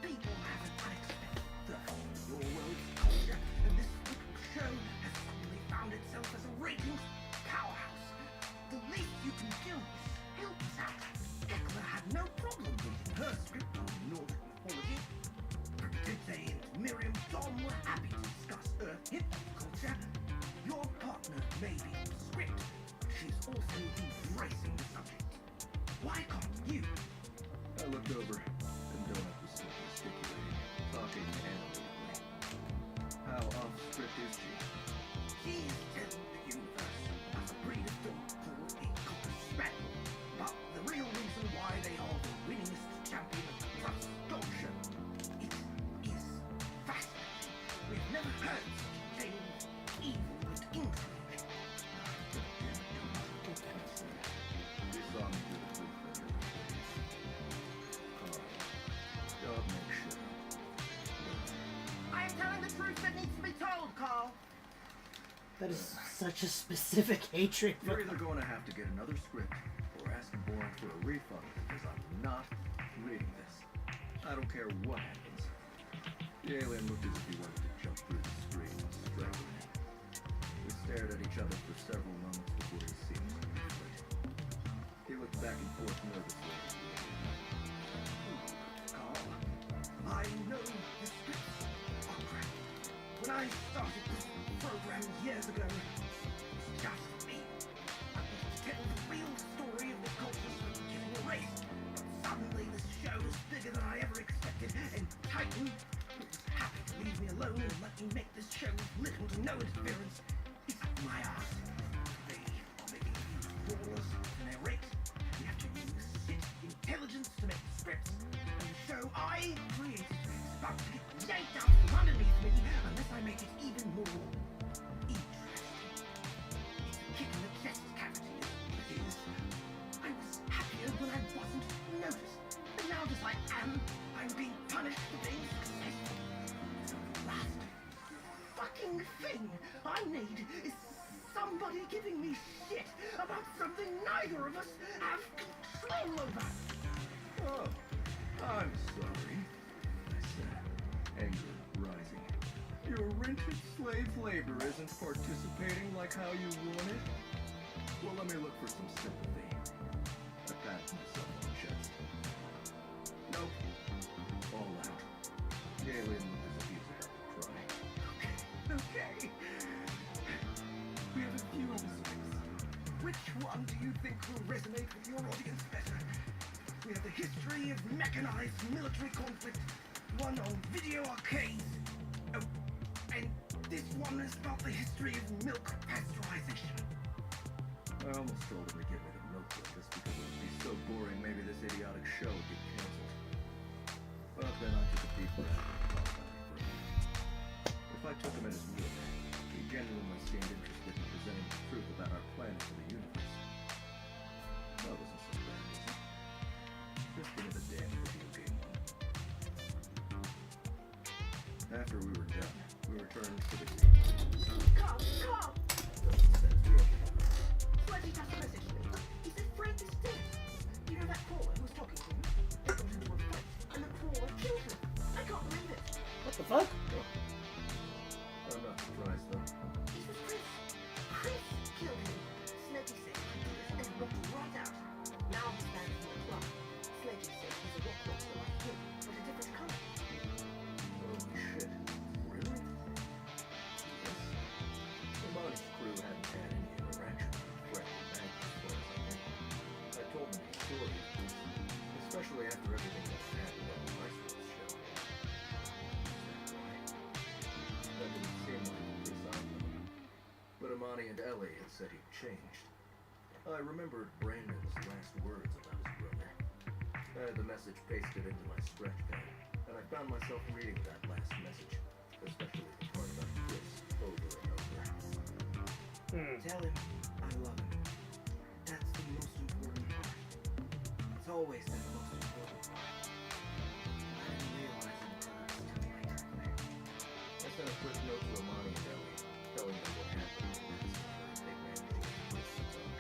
People have an unexpected thirst for your world's culture, and this little show has suddenly found itself as a ratings powerhouse. The least you can do is help us out. Eckler had no problem reading her script on Nordic mythology. Dente and Miriam Dom were happy to discuss Earth hip culture, also embracing the subject. Why can't you? I looked over, and Donut was still gesticulating, talking animatedly. How off script is she? She's telling the universe as a breed of dog called a cocker spaniel. But the real reason why they are the winningest champion of the Crust Dog Show, it is fascinating. We've never heard such a tale of evil and intrigue. You saw me do the proof that dog make shit up. I am telling the truth that needs to be told, Carl. That is such a specific hatred for. You're either going to have to get another script or ask Bourne for a refund because I'm not reading this. I don't care what happens. The alien looked as if he wanted to jump through the screen and strangle me. We stared at each other for several moments before he seemed to deflate. He looked back and forth nervously. Carl, I know the scripts are crap. When I started this program years ago, it was just me. I wanted to tell the real story of the cultures that were getting erased. But suddenly this show is bigger than I ever expected, and Titan, who was happy to leave me alone and let me make this show with little to no interference, is up my ass. They are making you flawless to narrate. You have to use intelligence to make the scripts. And the show I created is about to get yanked out from underneath me unless I make it even more interesting. It's a kick in the chest cavity, it is. I was happier when I wasn't noticed. And now that I am, I'm being punished for being successful. So the last fucking thing I need is somebody giving me shit about something neither of us have control over. Oh, I'm sorry, I said, anger rising. Your rented slave labor isn't participating like how you wanted? Well, let me look for some sympathy. I patted myself on the chest. Nope. All out. The alien looked as if he was about to cry. Okay. We have a few other scripts. Which one do you think will resonate with your audience better? We have the history of mechanized military conflict, one on video arcades. Oh, and this one is about the history of milk pasteurization. I almost told him to give me the milk book just because it would be so boring maybe this idiotic show would get canceled. But then I took a deep breath and thought about it for a minute. If I took him at his word, he genuinely seemed interested in presenting the truth about our planet to the universe. That wasn't so bad, was it? Just give me the damn video game one. After we were done, we returned to the game. Carl! Says we opened up. Sledgy just messaged me. He said Frank is dead. You know that crawler who was talking to him? They got into a fight, and the crawler killed him. I can't believe it. What the fuck? I'm not surprised though. It was Chris. Chris killed him. Sledgy said he did it and walked right out. Now he's back in the club. Sledgy said he's a rock boxer like him, but a different color. Holy shit. Really? Yes. Imani's crew hadn't had any interaction with Frank the Bank as far as I knew. I told them the story, especially after everything that had happened on the Iceworld show. Is that why? That didn't seem like Chris Island. But Imani and Ellie had said he'd changed. I remembered Brandon's last words about his brother. I had the message pasted into my scratch pad, and I found myself reading that last message, especially the part about Chris over and over. Tell him I love him. That's the most important part. It's always been the most important part. I didn't realize it until it was too late. I sent a quick note to Imani and Ellie, telling them what happened and asking whether they managed to get Chris to talk.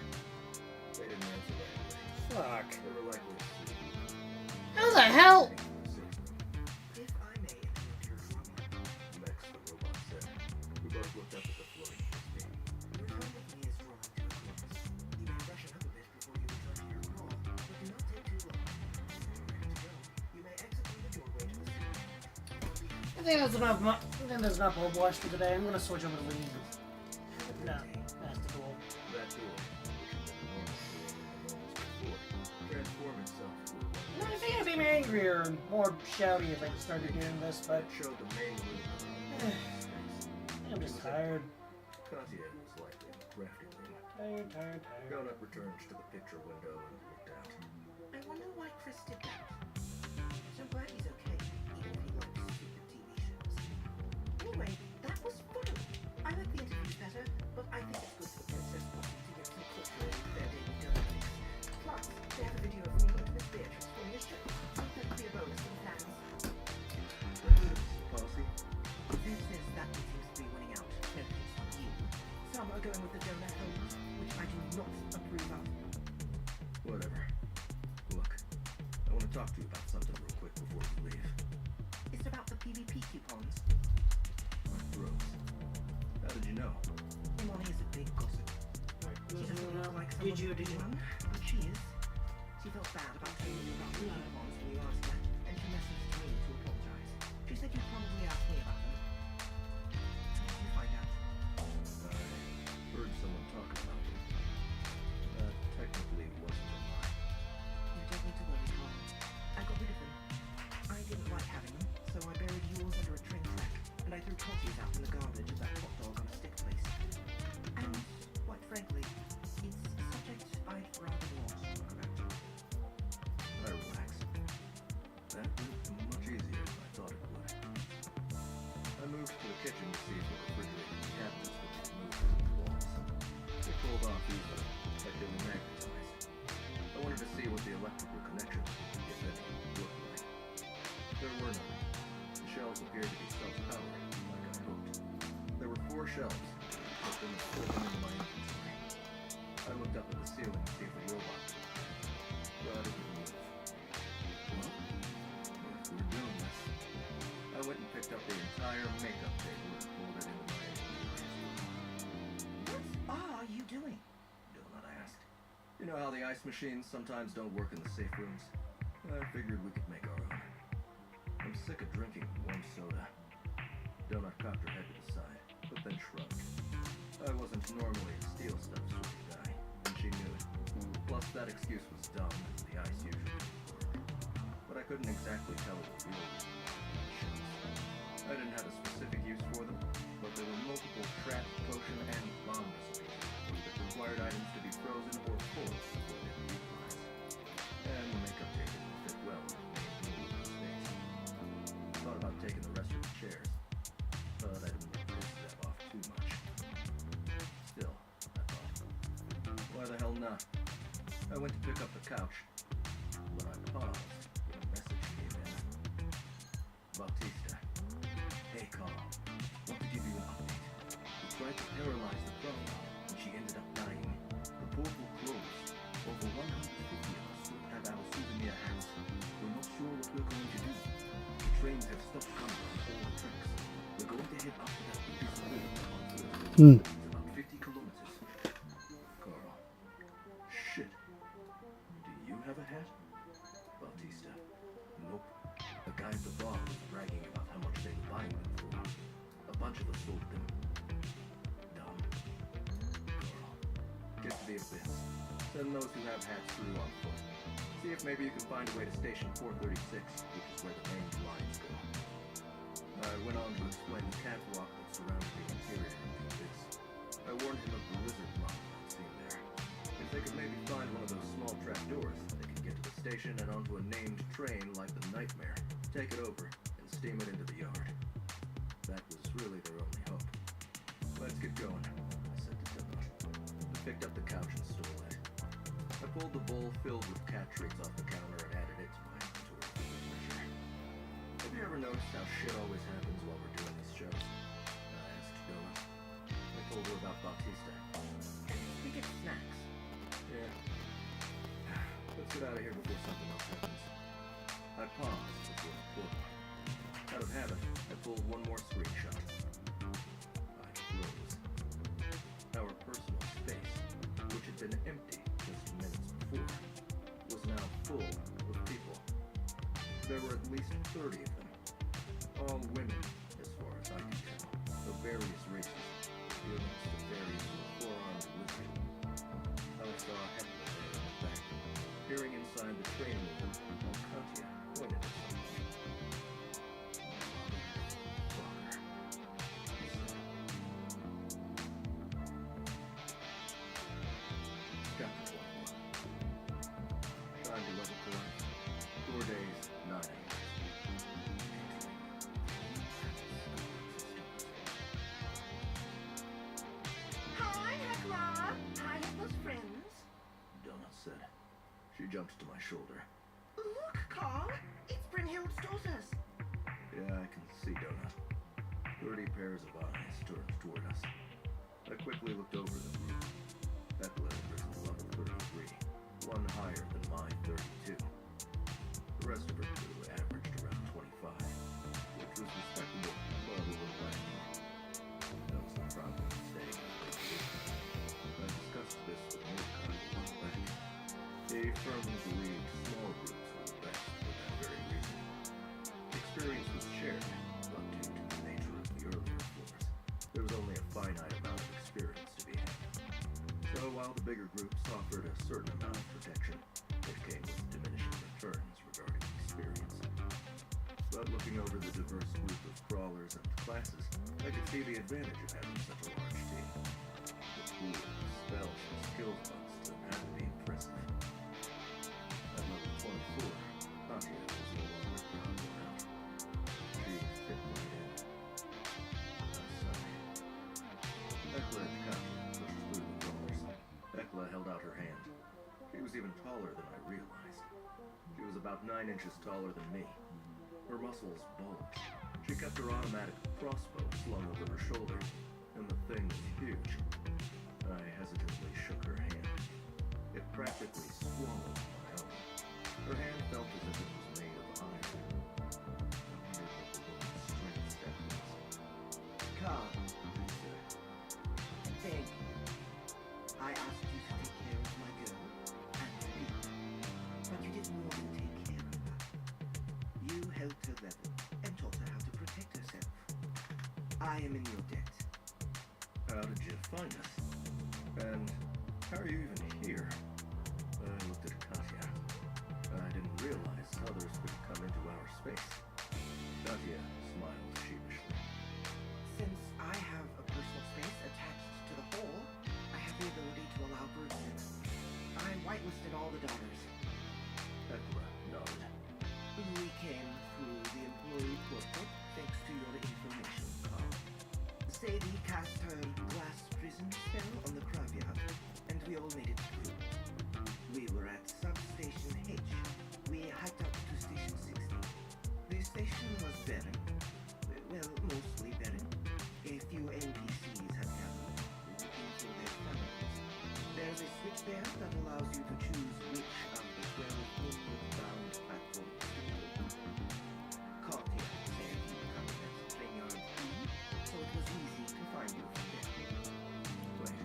They didn't answer right away. Fuck. They were likely asleep. How the hell? If I may interrupt your drama, Max, the robot said. We both looked up at the floating frisbee. your time with me is drawing to a close. You may freshen up a bit before you return to your call, but do not take too long. When you're ready to go, you may exit through the doorway to the city. I think that's enough. I think that's enough Overwatch for today. I'm gonna switch over to League. Have a good No, day. that's the goal. That door, which had been be angrier and more shouty if I started doing this, but It showed the main room. I'm just tired. Katya was likely in the crafting room. Tired. Donut returned to the picture window and looked out. I wonder why Chris did that. So glad he's okay, even if he likes stupid TV shows. Anyway, that was fun. I like the interviews better, but I think it's good for Princess wanting to get some culture in their daily dynamics. Plus, they have a video of me and Miss Beatrice for your show. So that could be a bonus for the fans. Policy? This says that one seems to be winning out. No, it's not you. Some are going with the donut holes, which I do not approve of. Whatever. Look, I want to talk to you about something real quick before you leave. It's about the PvP coupons. Rose. How did you know? Imani is a big gossip. She doesn't look like someone Did you? one, but she is. She felt bad about telling you about the coupons when you asked her, and she messaged me to apologize. She said you'd probably ask me about them. How did you find out? I heard someone talking about them. Technically wasn't a lie. You don't need to worry, Carl. I got rid of them. I didn't like having them, so I buried yours under a train track, and I threw copies out in the garbage of that hot dog on a stick place. And, quite frankly, it's a subject I'd rather not talk about. I relaxed. That went much easier than I thought it would. I moved to the kitchen to see if the refrigerated cabinets could be moved from the walls. They pulled off easily, like they were magnetized. I wanted to see what the electrical connections, if any, looked like. There were none. The shelves appeared to be self-powering, like I hoped. There were 4 shelves, but then pulled them into my inventory. I looked up at the ceiling to see if the robot could, but it didn't move. Well, if we're doing this, I went and picked up the entire makeup table and pulled it into my inventory. What are you doing? Donut asked. You know how the ice machines sometimes don't work in the safe rooms? I figured we could make our own. I'm sick of drinking warm soda. Donut cocked her head to the side, but then shrugged. I wasn't normally a steel stuff sort of guy, and she knew it. Plus, that excuse was dumb, as the ice usually were. But I couldn't exactly tell her the real reason. I didn't have a specific use for them, but there were multiple trap, potion, and bomb recipes that required items to be frozen or cold before they were utilized. And the makeup table would fit well in the moving space. Thought about taking the rest of the chairs, but I didn't want to piss them off too much. Still, I thought, why the hell not? I went to pick up the couch, but I paused when a message came in. Bautista. Hey Carl, want to give you an update. We tried to paralyze the problem, and she ended up dying. The portal closed. Over 150 of us will have our souvenir hats. We're not sure what we're going to do. The trains have stopped coming on all the tracks. We're going to head up to that big school on It's about 50 kilometers. Carl. Shit. Do you have a hat? Bautista. Nope. The guy at the bar was bragging about how much they were buying them for. A bunch of us sold them. Dumb. Carl. Get to the abyss. Send those who have hats through on foot. See if maybe you can find a way to station 436, which is where the main lines go. I went on to explain the catwalk that surrounded the interior of the abyss. I warned him of the lizard monster I'd seen there. If they could maybe find one of those small trapdoors, they could get to the station and onto a named train like the Nightmare, take it over, and steam it into the yard. That was really their only hope. Let's get going, I said to Donut. I picked up the couch and stole it. I pulled the bowl filled with cat treats off the counter and added it to my inventory for good measure. Have you ever noticed how shit always happens while we're doing these shows? I asked Donut. I told her about Bautista. We get snacks. Yeah. Let's get out of here before something else happens. I paused before the portal. Out of habit, I pulled one more screenshot. I froze. Our personal space, which had been empty just minutes before, was now full of people. There were at least 30 of them. All women, as far as I could tell, of various races, humans to fairies to a four-armed lizard. I saw Hector there in the back. Peering inside the training room, Katya pointed at something. Fucker, I said. Chapter 21. Time to level collect. 4 days, 9 hours. Hi, Hekla. Hi, Hekla's friends. Donut said. She jumped to my shoulder. Look, Carl. It's Brynhild's daughters. Yeah, I can see Donut. 30 pairs of eyes turned toward us. I quickly looked over the group. Hekla was level 33, one higher than my 32. The rest of her crew averaged around 25, which was respectable, but a little laggy. That was the problem with staying in the group. I discussed this with Mordecai a while back. He firmly believed small groups were the best for that very reason. Experience was shared, but due to the nature of the earlier floors, there was only a finite amount of experience to be had. So while the bigger groups offered a certain amount of protection, it came with diminishing returns regarding experience. But looking over the diverse group of crawlers and classes, I could see the advantage of having such a large team. The pool of spells and skills amongst them had to be impressive. At level 24, Katya was no longer the odd one out. She fit right in. I sighed. Hekla and Katya pushed through the crawlers. Hekla held out her hand. She was even taller than I realized. She was about 9 inches taller than me. Her muscles bulged. She kept her automatic crossbow slung over her shoulder, and the thing was huge. I hesitantly shook her hand. It practically swallowed my own. Her hand felt as if it was made of iron. I wondered what the woman's strength stat was. Carl, I said, thank you. I asked you to take care of my girl and me, but you did more than take care of her. You helped her level and taught her how to protect herself. I am in your debt. how did you find us? And how are you even here? I looked at Katya. I didn't realize others could come into our space. Katya smiled sheepishly. Since I have a personal space attached to the whole, I have the ability to allow groups in. I whitelisted all the daughters. Hekla nodded. We came through the employee portal thanks to your information, Carl. Sadie cast her glass prison spell on the graveyard, and we all made it through. We were at substation H. We hiked up to station 60. The station was barren. Well, mostly barren. A few NPCs had gathered, looking for their families. There's a switch there that allows you to choose which of the 12 input-bound platforms to go. Katya said you would come at Trainyard E, so it was easy to find you from there. Wait,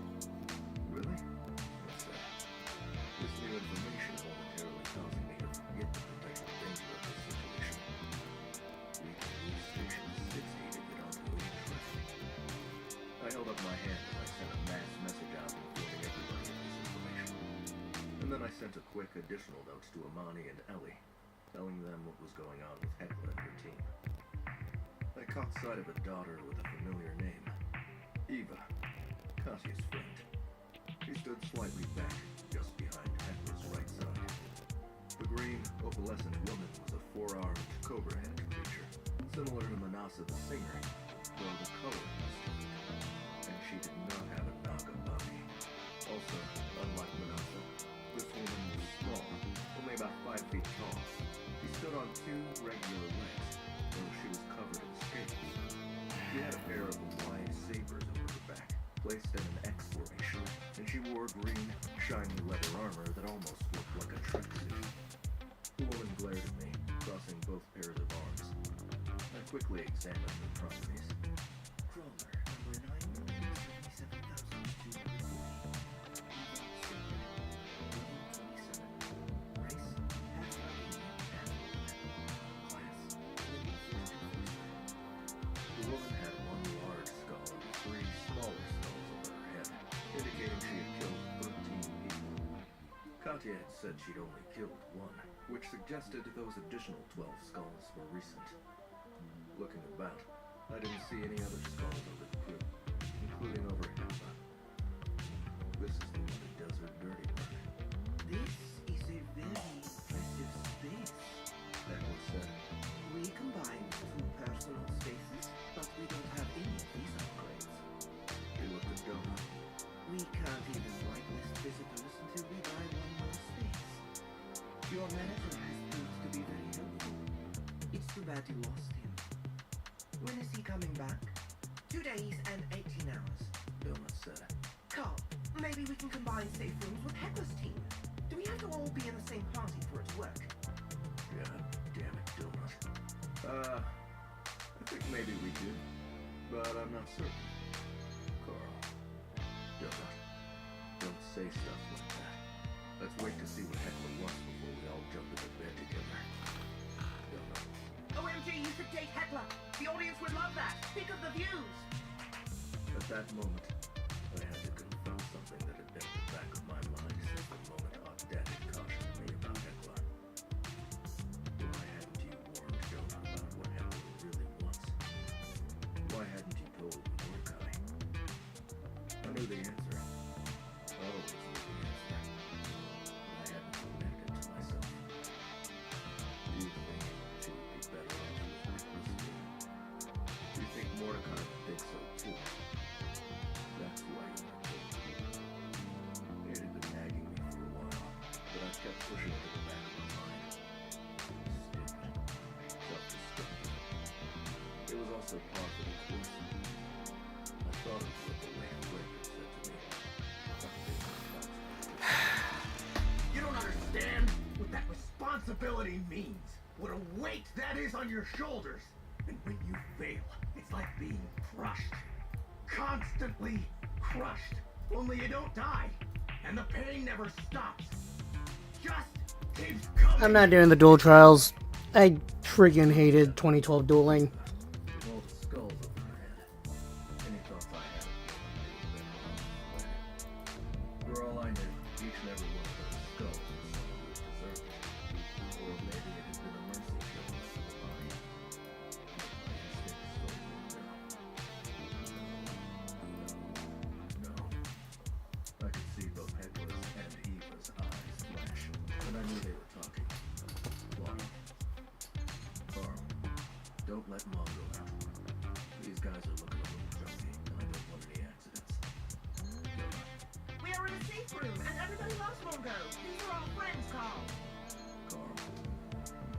really? I said. This new information momentarily causing me to forget the potential danger of this situation. We can use Station 60 to get onto a track. I held up my hand and I sent a mass message out informing everybody of this information. And then I sent a quick additional note to Amani and Ellie, telling them what was going on with Hekla and her team. I caught sight of a daughter with a familiar name. Eva, Katya's friend. She stood slightly back, just behind Hekla's right side. The green, opalescent woman was a 4-armed cobra-headed creature, similar to Manasa the singer, though the color was different. And she did not have a naga body. Also, unlike Manasa, this woman was small, only about 5 feet tall. She stood on 2 regular legs, though she was covered in scales. She had a pair of wide sabers over her back, placed in an X formation, and she wore green, shiny leather armor that almost looked like a tracksuit. The woman glared at me, crossing both pairs of arms. I quickly examined the properties. Crawler number 977,240. Race, half-Armenian, half-Black. Class, living force enforcer. The woman had one large skull and 3 smaller skulls over her head, indicating she had killed 13 people. Katya kid said she'd only killed one, which suggested those additional 12 skulls were recent. Looking about, I didn't see any other skulls over the crew, including over Hepla. This is the one that does her dirty work. This is a very impressive space. Hepla said. We combined 2 personal spaces, but we don't have any of these upgrades. He looked at Donut. We can't even whitelist visitors until we buy 1 more space. Your manager has proved to be very helpful. It's too bad you lost him. When is he coming back? 2 days and 18 hours. Donut said. Carl, maybe we can combine safe rooms with Heckler's team. Do we have to all be in the same party for it to work? God damn it, Donut. I think maybe we do, but I'm not certain. Carl. Donut. Don't say stuff like that. Let's wait to see what Heckler wants before we all jump into bed together. Donut. OMG, you should date Heckler. The audience would love that. Think of the views. At that moment, I had to confront something that had been at the back of my mind since the moment our dad had cautioned me about Heckler. Why hadn't you warned Donut about what Heckler really wants? Why hadn't you told Mordecai? I knew the answer. I always knew the answer. But I hadn't admitted it to myself. Do you think she would be better off with Nicholas? Do you think Mordecai would think so too? That's why you were told. It had been nagging me for a while, but I kept pushing it to the back of my mind. Stupid. Self-destructive. It was also part of the course. I thought of what the way Blake had said to me. Something responsible. You don't understand what that responsibility means. What a weight that is on your shoulders. And when you fail, it's like being crushed. Constantly crushed. Only you don't die. And the pain never stops. Just keeps coming. I'm not doing the duel trials. I friggin' hated 2012 dueling. With all the skulls over her head. Any thoughts I had of them were on. For all I knew, each and every one of those skulls was someone who deserved it. Or maybe it had been a mercy kill left in the body. My instincts told me no. I could see both Heckler's and Eva's eyes flash, and I knew they were talking. One. Carl, don't let Mom go out. These guys are looking a little jumpy, and I don't want any accidents. Donut. We are in a safe room, and everybody loves Mongo. These are our friends, Carl. Carl.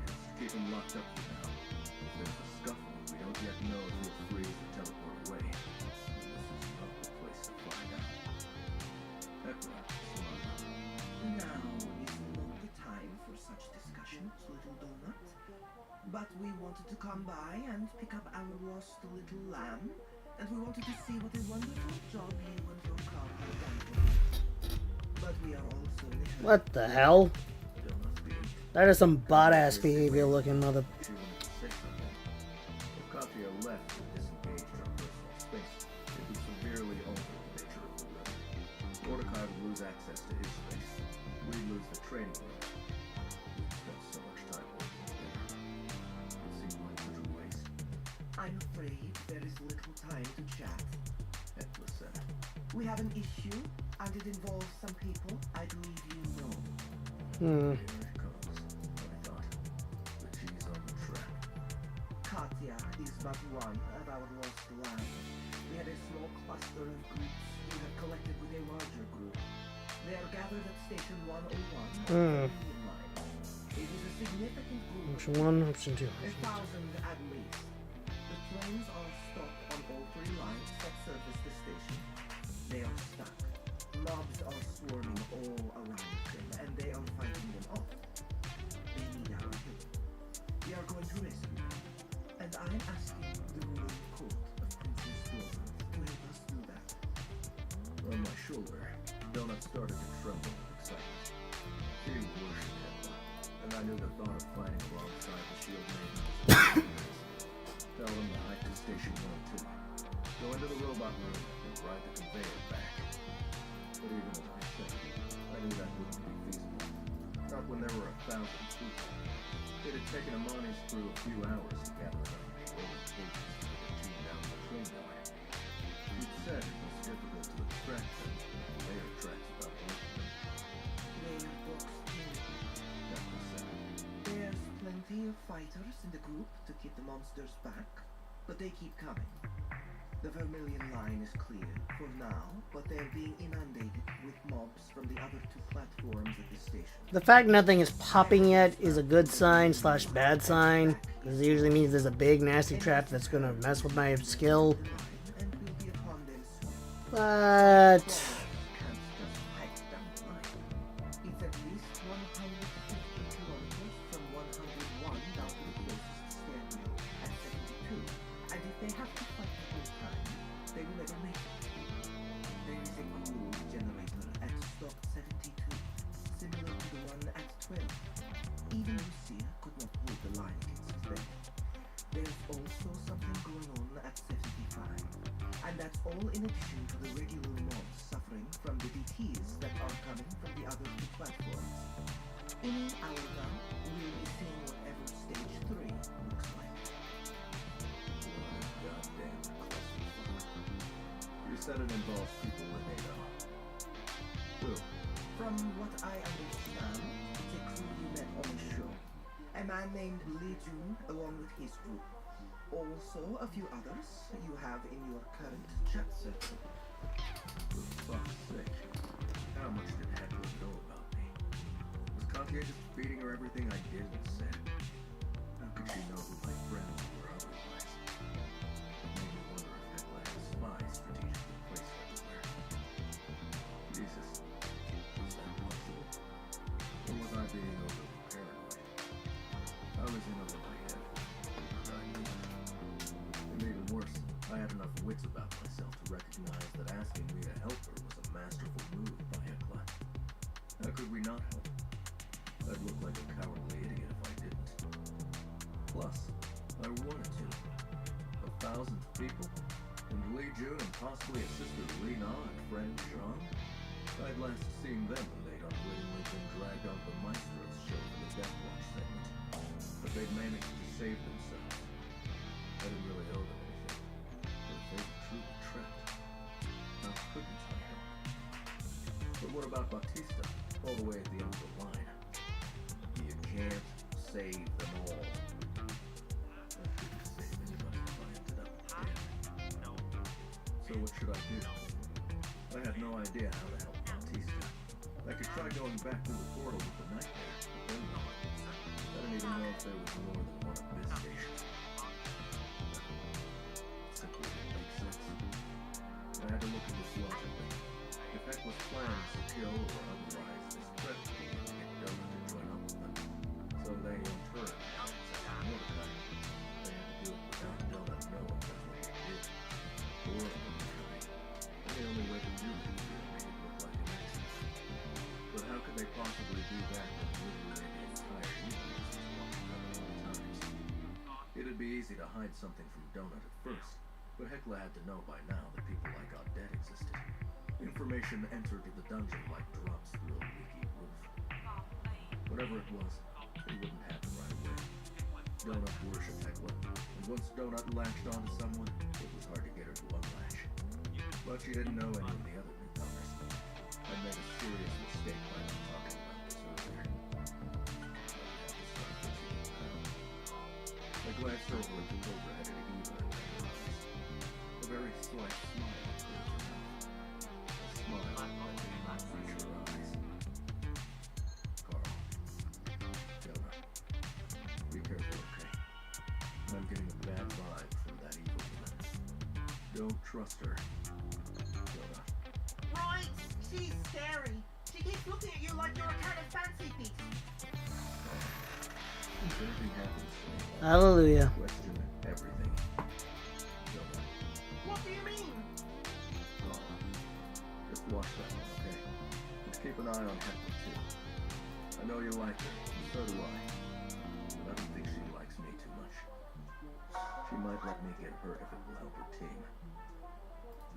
Just keep him locked up for now. If there's a scuffle, we don't yet know if he'll freeze or teleport away. This is not the place to find out. Heckler, smile. Now is not the time for such discussions, little donut. But we wanted to come by and pick up our lost little lamb, and we wanted to see what a wonderful job you and your car have done for us. But we are also little. What the hell? Donut's being That is some bot-ass behavior looking mother... She wanted to say something. If Katya left and disengaged our personal space, it would severely alter the nature of the room. Mordecai would lose access to his space. We'd lose the training room. We'd spend so much time working together. It seemed like such a waste. I'm afraid there is little time to chat. Heckler said. We have an issue, and it involves some people I believe you know. Hmm. Here it comes, I thought. The cheese on the track. Katya is but one of our lost lamb. We had a small cluster of groups we have collected with a larger group. They are gathered at Station 101 on the Union Line. It is a significant group. Option 1, option 2. 1,000 at least. The trains are stopped on all 3 lines that service the station. They are stuck. Mobs are swarming all around them, and they are fighting them off. They need our help. We are going to rescue them, and I'm asking the ruling court of Princess Donut to help us do that. On my shoulder, Donut started to tremble with excitement. She worshipped Heckler, and I knew the thought of fighting alongside the shield maiden was a Tell them to hike to Station 102. Go into the robot room and ride the conveyor back. But even as I said, I knew that wouldn't be feasible. Not when there were 1,000 people. It had taken Amani's crew a few hours to gather enough rolling cages to get the team down the train yard. He'd said it was difficult to extract them, and later tracks about working them. Player box 2. Captain said. There's plenty of fighters in the group to keep the monsters back, but they keep coming. The Vermilion line is clear for now, but they're being inundated with mobs from the other two platforms at the station. The fact nothing is popping yet is a good sign slash bad sign. This usually means there's a big nasty trap that's gonna mess with my skill. And we'll be upon them soon. But Can't just hike down the line. It's at least 150 kilometers from 101 down to the closest stairway at 72. And if they have to fight the whole time, they will never make it. There is a groove generator at stop 72, similar to the one at 12. Even Lucia could not hold the line against them. There's also something going on at 75. And that's all in addition to the regular mobs suffering from the DTs that are coming from the other two platforms. Any hour now, we'll be seeing whatever stage 3 looks like. What a goddamn clusterfuck. You said it involves people with Ada. Who? From what I understand, it's a crew you met on the show. A man named Lee Jun along with his group. Also, a few others you have in your current chat circle. For fuck's sake. How much did Hecla know about me? Was Katya just feeding her everything I did and said? How could she know who my friends were otherwise? It made me wonder if Hecla had spies strategically placed everywhere. Jesus, was that possible? Or was I being overly paranoid? I was in over my head. But I knew it. And even worse, I had enough wits about myself to recognize that asking me to help her was a masterful move by Hecla. How could we not help? I'd look like a cowardly idiot if I didn't. Plus, I wanted to. 1,000 people? And Lee Jun and possibly his sister Lena and friend Sean? I'd last seen them when they'd unwittingly been dragged onto the Maestro's show for the Death Watch segment. But they'd managed to save themselves. I didn't really owe them anything. But if they were truly trapped, how couldn't I help? But what about Bautista, all the way at the end of the line? You can't save them all. I couldn't save anybody if I ended up dead. So what should I do? I had no idea how to help Bautista. I could try going back through the portal with the nightmare, but then I didn't even know if there was more than one at this station. Simply didn't make sense. I had to look at this logically. If Hecla's plan was to kill or otherwise, this threat would be to get Donut to join up with them. So they in turn had access to Mordecai. They had to do it without Donut knowing that's what they did. Or Mordecai. And the only way to do it would be to make it look like an accident. But how could they possibly do that when literally the entire universe was watching them at all times? It'd be easy to hide something from Donut at first, but Hecla had to know by now that people like Odette existed. Information entered the dungeon like drops through a leaky roof. Whatever it was, it wouldn't happen right away. Donut worshipped Hecla, and once Donut latched onto someone, it was hard to get her to unlatch. But she didn't know any of the other newcomers. I made a serious mistake by not talking about this earlier. I glanced over at the Cobra-headed Eva and realized a very slight smile curved her mouth. A smile that did not reach her eyes. Carl. Jonah. Be careful, okay? I'm getting a bad vibe from that evil woman. Don't trust her. Jonah. Right, she's scary. She keeps looking at you like you're a kind of fancy piece. If anything happens to me, hallelujah. question everything. Jonah. What do you mean? Oh, just watch that one, okay? Just keep an eye on Hector, too. I know you like her, and so do I. But I don't think she likes me too much. She might let me get hurt if it will help her team.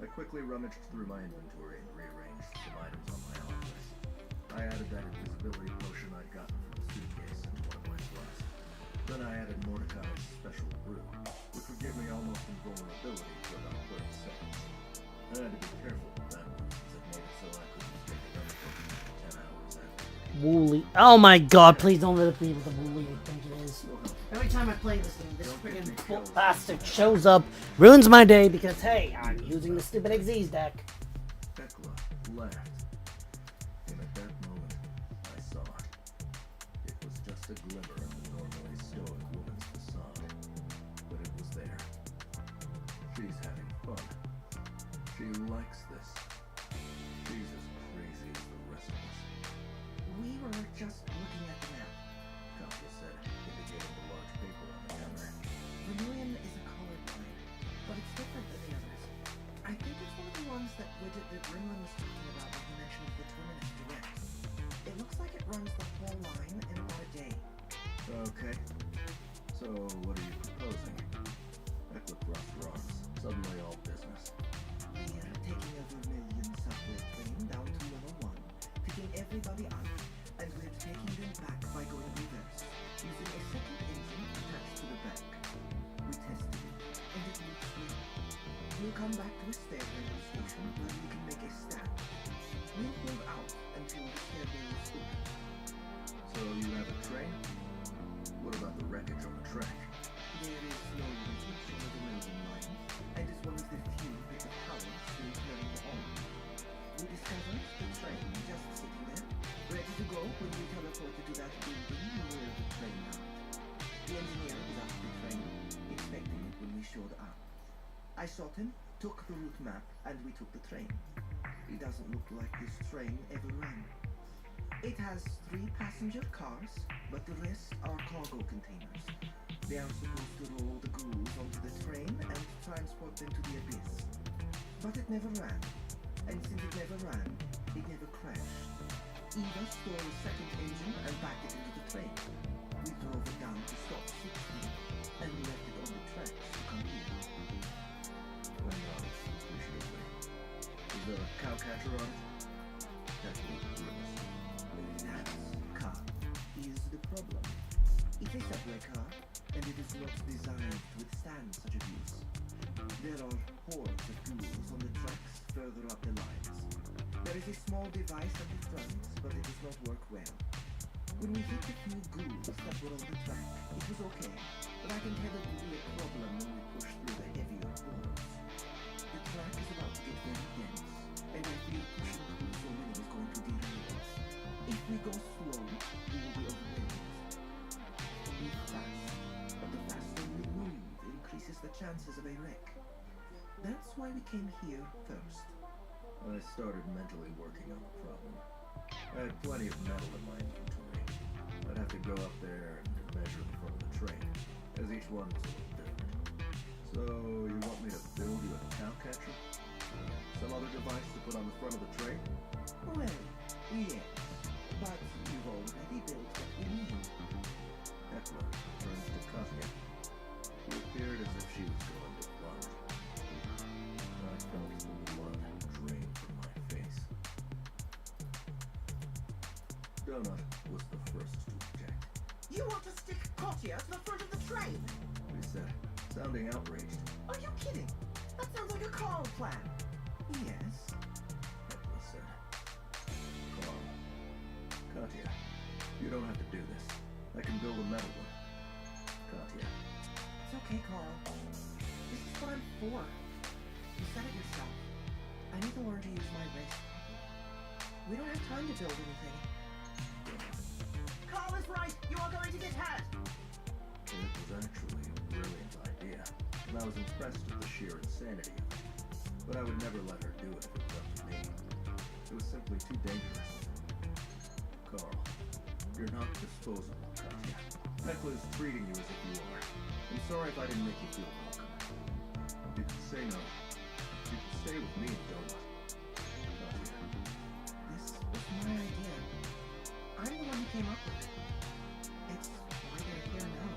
I quickly rummaged through my inventory and rearranged some items on my arm list. I added that invisibility potion I'd gotten from the suitcase into one of my flasks. Then I added Mordecai's special brew, which would give me almost invulnerability for about 30 seconds. I had to be careful with that one since it made it so I couldn't take another potion for 10 hours after. Wooly. Oh my god, please don't let it be with the Wooly I think it is. Every time I play this game, this freaking bastard shows up, ruins my day because, hey, I'm using the stupid Xyz deck. Tekla laughed. And at that moment, I saw it. It was just a glimmer of the normally stoic woman's facade. But it was there. She's having fun. She likes this. She's as crazy as the rest of us. We were just looking at the map. Katya said, indicating the large paper on the counter. Vermilion is a colorblind, but it's different than the others. I think it's one of the ones that widget that Grimlin was talking about when he mentioned the Terminus Direct. It looks like it runs the whole line in about a day. Okay. So, what are you proposing? Tekla crossed her arms, suddenly all business. We're taking a Vermilion subway train down to level 1, picking everybody up, and we're taking them back by going reverse, using a second engine attached to the back. We tested it, and it works well. We'll come back to a stairway station where we can make a stand. We'll hold out until the stairway is open. So, you have a train? What about the wreckage on the track? There is no restriction of the Melbourne line, and is one of the few bits of power still turning on. We discovered the train just sitting there, ready to go when we teleported to that building near the train now. The engineer was at the train, expecting it when we showed up. I shot him, took the route map, and we took the train. It doesn't look like this train ever ran. It has 3 passenger cars, but the rest are cargo containers. They are supposed to roll the ghouls onto the train and transport them to the abyss. But it never ran. And since it never ran, it never crashed. Eva stole a second engine and backed it into the train. We drove it down to stop 60 and left it on the tracks to come here. Well, appreciably. Is there a cowcatcher on it? That's what it is. That car is the problem. It's a subway car, and it is not designed to withstand such abuse. There are hordes of ghouls on the tracks further up the lines. There is a small device at the front, but it does not work well. When we hit the few ghouls that were on the track, it was okay, but I can tell it will be a problem when we push through the heavier hordes. The track is about to get very dense, and I feel pushing through so many is going to derail us. If we go slow, we will be overwhelmed. Move fast, but the faster we move increases the chances of a wreck. That's why we came here first. I started mentally working on the problem. I had plenty of metal in my inventory. I'd have to go up there and measure the front of the train, as each one was a little different. So, you want me to build you a cowcatcher? Some other device to put on the front of the train? Well, yes, but you've already built what we need. Tekla turned to Katya. She appeared as if she was going to plunge. I felt the blood drain from my face. Donut was the first to object. You want to stick Katya to the front of the train? He said, sounding outraged. Are you kidding? That sounds like a Carl plan. Yes. Tekla said. Carl. Katya, you don't have to do this. I can build a metal one. Katya. It's okay, Carl. This is what I'm for. You said it yourself. I need to learn to use my wrist. We don't have time to build anything. Carl is right. You are going to get hurt. It was actually a brilliant idea, and I was impressed with the sheer insanity of it. But I would never let her do it if it was up to me. It was simply too dangerous. Carl, you're not disposable, Katya. Tekla is treating you as if you are. I'm sorry if I didn't make you feel welcome. You can say no. You can stay with me and Donut. Katya. This was my idea. I'm the one who came up with it. It's why they're here now.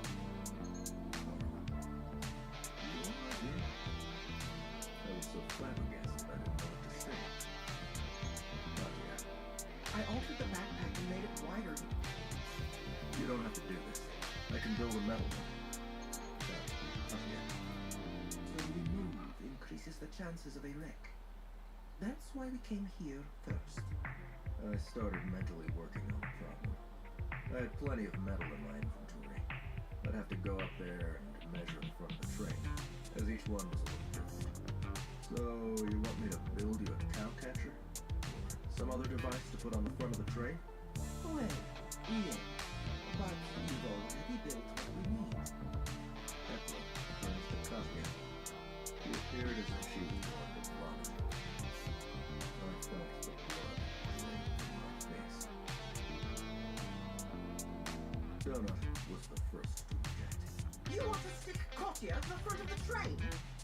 Carl. Your idea? I was so flabbergasted I didn't know what to say. Katya. I altered the back don't have to do this. I can build a metal one. Not yet. So we move increases the chances of a wreck. That's why we came here first. I started mentally working on the problem. I had plenty of metal in my inventory. I'd have to go up there and measure in front of the train, as each one was a little different. So, you want me to build you a cow catcher? Or some other device to put on the front of the train? Well, yes. But you've already built what we need. Hecla turns to Katya. She appeared as if she was going to vomit. I felt the blood drain from my face. Donut was the first to object. You want to stick Katya at the front of the train?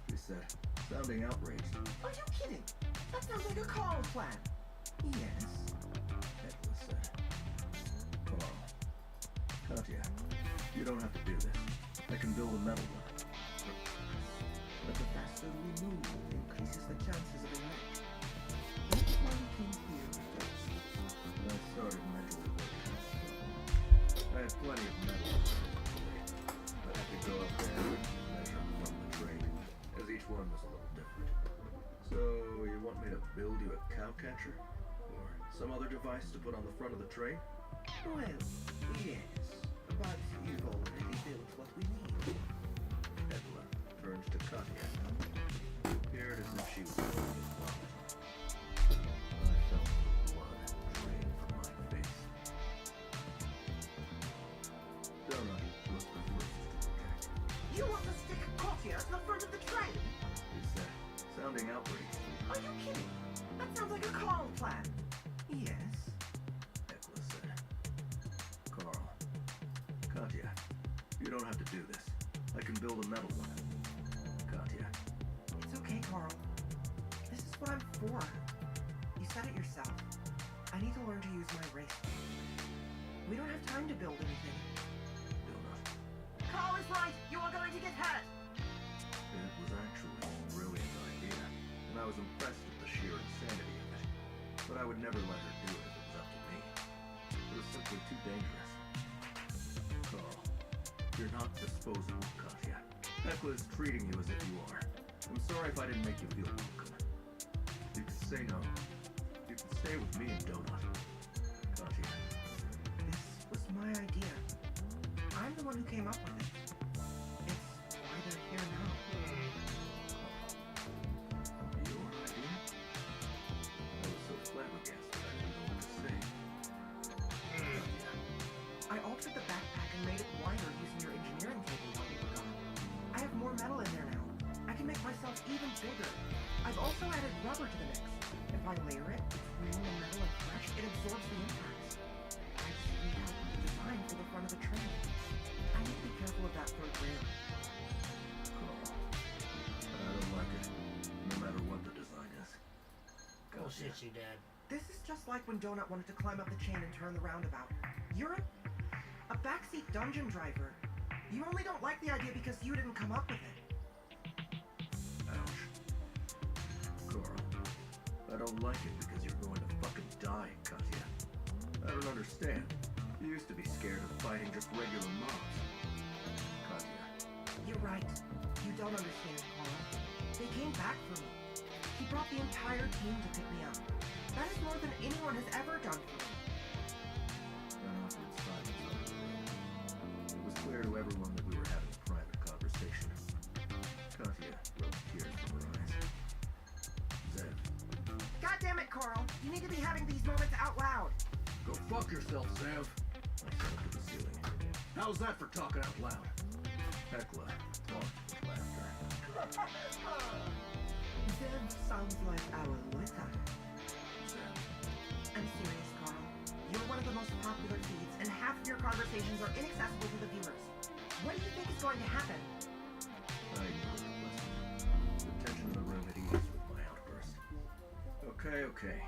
She said, sounding outraged. Are you kidding? That sounds like a Carl plan. Yes. Hecla said, Carl, Katya, you don't have to do this. I can build a metal one. But the faster we move increases the chances of a wreck. That's why we came here first. I started mentally working on the problem. I had plenty of metal in my inventory. I'd have to go up there and measure in front of the train, as each one was a little different. So, you want me to build you a cow catcher? Or some other device to put on the front of the train? Well, yes. But you've already built what we need. Hecla turns to Katya. She appeared as if she was going to vomit. I felt the blood drain from my face. Donut was the first to object. You want to stick Katya at the front of the train? She said, sounding outraged. Are you kidding? That sounds like a Carl plan. Yes. Hecla said, Carl, Katya, you don't have to do this. I can build a metal one. Katya, It's okay, Carl. This is what I'm for. You said it yourself. I need to learn to use my race. We don't have time to build anything. Donut. Carl is right. You are going to get hurt. It was actually a brilliant idea, and I was impressed at the sheer insanity of it. But I would never let her do it if it was up to me. It was simply too dangerous. Carl, you're not disposable, Katya. Hecla is treating you as if you are. I'm sorry if I didn't make you feel welcome. You can say no. You can stay with me and Donut. Katya, This was my idea. I'm the one who came up with it. It's why they're here now. your idea? I was so flabbergasted I didn't know what to say. Katya, I altered the backpack and made it wider using your engineering table while you were gone. I have more metal in there now. I can make myself even bigger. I've also added rubber to the mix. If I layer it between the metal and flesh, it absorbs the impacts. I just need help with the design for the front of the train. I need to be careful of that third rail. Carl, I don't like it, no matter what the design is. Bullshit, you did. This is just like when Donut wanted to climb up the chain and turn the roundabout. You're a backseat dungeon driver. You only don't like the idea because you didn't come up with it. Ouch. Carl, I don't like it because you're going to fucking die, Katya. I don't understand. You used to be scared of fighting just regular mobs. Katya, You're right. You don't understand, Carl. They came back for me. He brought the entire team to pick me up. That is more than anyone has ever done for me. an awkward silence on the room. It was clear to everyone that we were having a private conversation. Katya rolled tears from her eyes. Zev, God damn it, Carl. You need to be having these moments out loud. go fuck yourself, Zev! I said to the ceiling. How's that for talking out loud? Hecla talked with laughter. Zev sounds like our Lita. Zev, I'm serious, Carl. You're one of the most popular feeds, and half of your conversations are inaccessible to the viewers. What do you think is going to happen? I ignored the question. The tension in the room had eased with my outburst. Okay.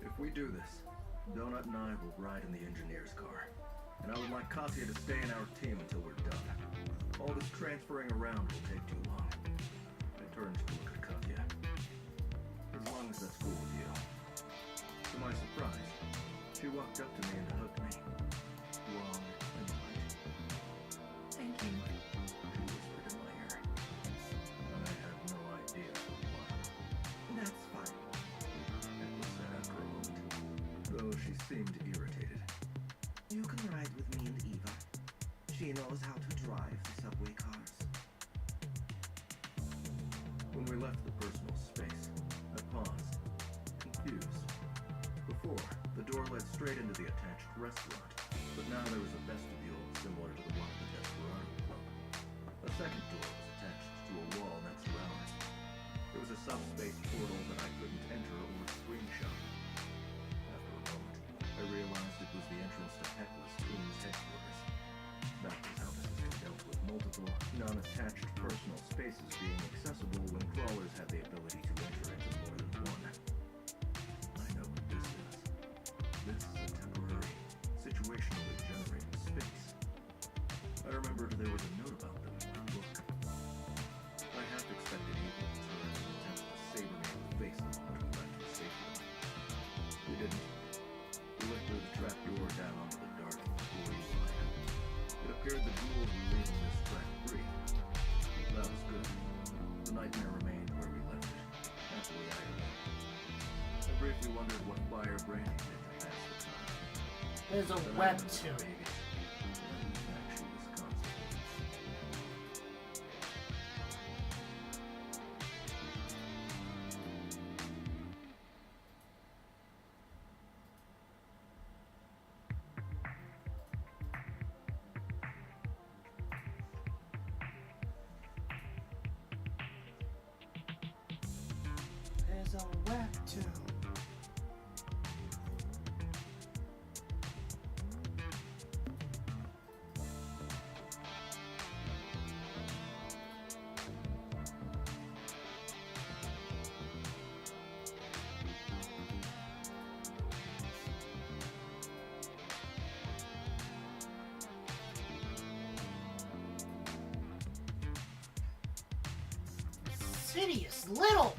If we do this, Donut and I will ride in the engineer's car. And I would like Katya to stay in our team until we're done. All this transferring around will take too long. I turned to look at Katya. As long as that's cool with you. To my surprise, she walked up to me and hugged me. Long and seemed irritated. You can ride with me and Eva. She knows how to drive the subway cars. When we left the personal space, I paused, confused. Before, the door led straight into the attached restaurant, but now there was a vestibule similar to the one at the Desperado Club. A second door was attached to a wall next to ours. It was a subspace portal that I couldn't enter or screenshot. After a moment, I realized it was the entrance to Hecla's team's headquarters. That was how the system dealt with multiple, non-attached personal spaces being accessible when crawlers had the ability to enter into more than one. I know what this is. This is a temporary, situationally generated space. I remembered there was a note about them in my book. I half expected Eva to turn and attempt to saber me in the face the moment we went to a safe room. We didn't. We went through the trapdoor down onto the dark employee line. It appeared the ghouls were leaving this track free. That was good. The nightmare remained where we left it, happily idle. I briefly wondered what fire Brandy did to pass the time. There's a Then I webtoon. remembered babies. And actually Wisconsin. There's a webtoon. Insidious little.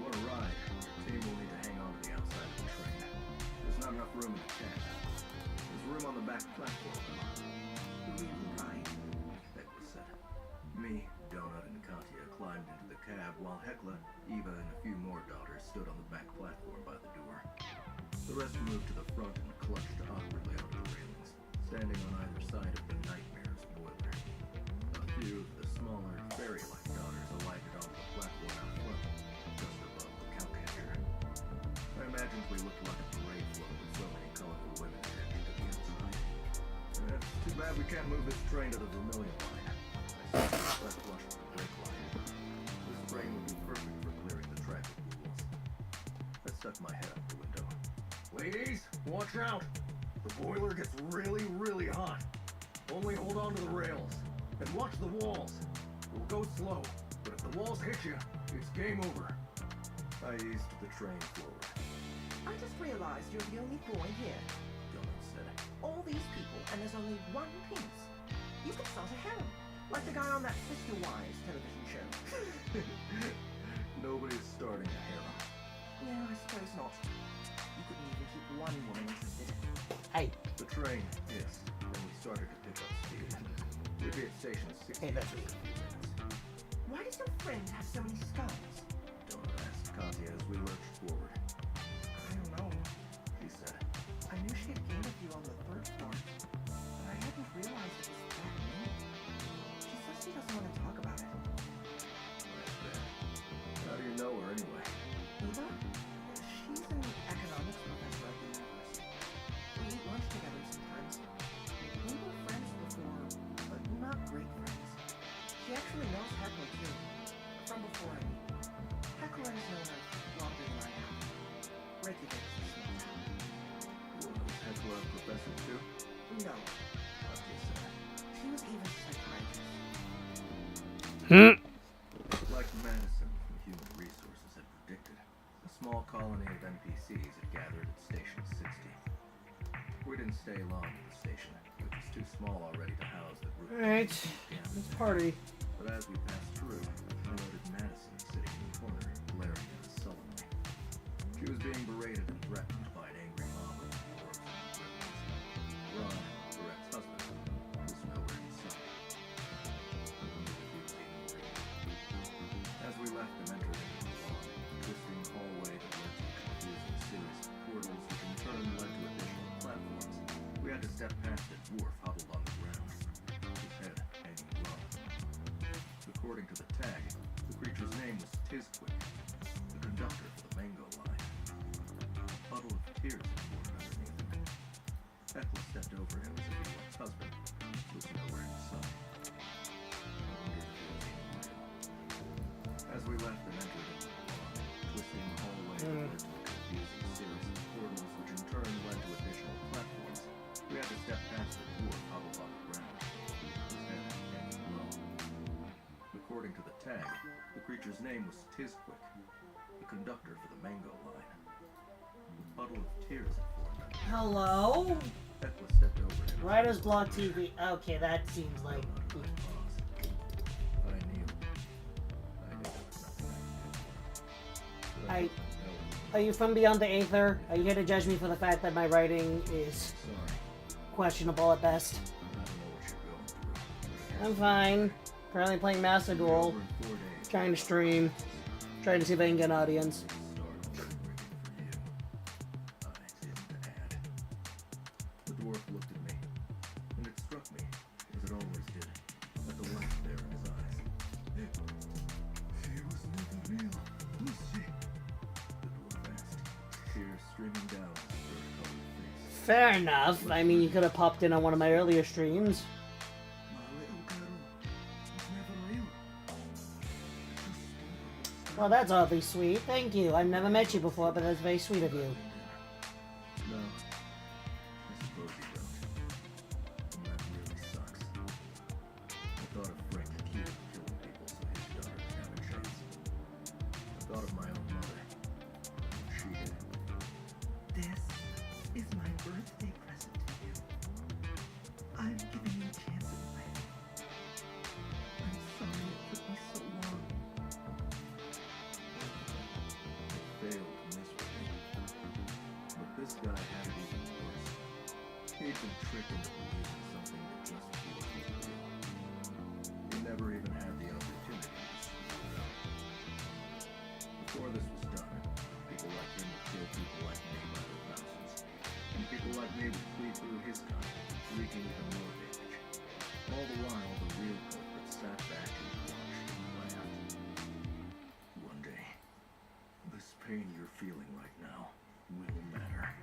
want to ride, your team will need to hang on to the outside of the train. There's not enough room in the cab. There's room on the back platform, though. We will ride. Hecla said. Me, Donut, and Katya climbed into the cab while Hecla, Eva, and a few more daughters stood on the back platform by the door. The rest moved to the front and clutched awkwardly onto the railings, standing on either side of the Nightmare's boiler. A few of the smaller, fairy-like daughters alighted onto the platform out front, just above the cowcatcher. I imagined we looked like a parade float with so many colorful women attending to the inside. It's too bad we can't move this train to the Vermilion line. I said, let's flush the brake line. This train would be perfect for clearing the traffic rules. I stuck my head out the window. Ladies, watch out! The boiler gets really, really hot. Only hold on to the rails. And watch the walls. We'll go slow, but if the walls hit you, it's game over. I eased the train forward. I just realized you're the only boy here. Donut said. All these people, and there's only one penis. You could start a harem, like the guy on that Sister Wives television show. Nobody's starting a harem. Yeah, I suppose not. You couldn't even keep one woman interested. Hey, The train hissed, and we started to pick up speed. We'd be at station 60 Hey, that's in just a few minutes. Why does your friend have so many scars? Donut asked Katya as we lurched forward. I don't know. She said, I knew she had gained a few on the third floor, but I hadn't realized it was that many. She says she doesn't want to talk about it. "Right there. How do you know her anyway?" Eva? She's an economics professor at the university. We eat lunch together sometimes. We were friends before, but not great friends. She actually knows Hecla too, from before I meet. Hecla is known as Laundry My House. Reykjavik is a small town. Was Hecla a professor too? No, Katya said. she was Eva's psychiatrist. Like Madison from Human Resources had predicted, a small colony of NPCs had gathered at Station 60. We didn't stay long at the station, which was too small already to house the group. alright, let's party. But as we passed through, I noted Madison sitting in the corner, glaring at us sullenly. She was being berated and threatened by an angry mob of dwarves and gremlins. Ron, her ex-husband, was nowhere in sight. I wondered if he was even real. As we left and entered into the long, twisting hallway that led to a confusing series of portals which in turn led to additional platforms, we had to step past a dwarf huddled on the ground, his head hanging low. According to the tag, the creature's name was Tizquick, the conductor for the Mango Line. A puddle of tears had formed underneath him. Hecla stepped over him as if he were his husband, was nowhere in sight. I wondered if he was even real. As we left and entered into the long, twisting hallway that led to a confusing series of portals which in turn led to additional platforms, we had to step past a dwarf huddled on the ground, his head hanging low. According to the tag, the creature's name was Tizquick, the conductor for the Mango Line. A puddle of tears had formed under him. Hello? Hecla stepped over him. Writer's Block TV. Okay, that seems like... Donut paused. I knew. I knew there was nothing I could do for him. But I I- didn't know. Are you from beyond the Aether? Are you here to judge me for the fact that my writing is Sorry, questionable at best? I don't know what you're going through. I'm fine. Currently playing Master It'll be Duel. over in 4 days. Trying to stream. Trying to see if I can get an audience. Start working for you. I didn't add. The dwarf looked at me, and it struck me, as it always did, at the light there in his eyes. She was never real, was she? The dwarf asked, tears streaming down his fur-colored face. Fair enough. I mean, you could have popped in on one of my earlier streams. My little girl was never real. Just Well, that's oddly sweet. Thank you. I've never met you before, but that's very sweet of you. No, I suppose you don't. And that really sucks. I thought of Frank the Cute killing people so his daughter could have a chance. I thought of my own mother. What she did. This is my birthday present to you. I'm giving you a chance at life. I'm sorry it took me so long. You've been tricked into believing something that just feels real. You never even had the opportunity to screw it up. Before this was done, people like him would kill people like me by the thousands. And people like me would flee through his country, wreaking even more damage. All the while, the real culprit sat back and watched and laughed. One day, this pain you're feeling right now will matter,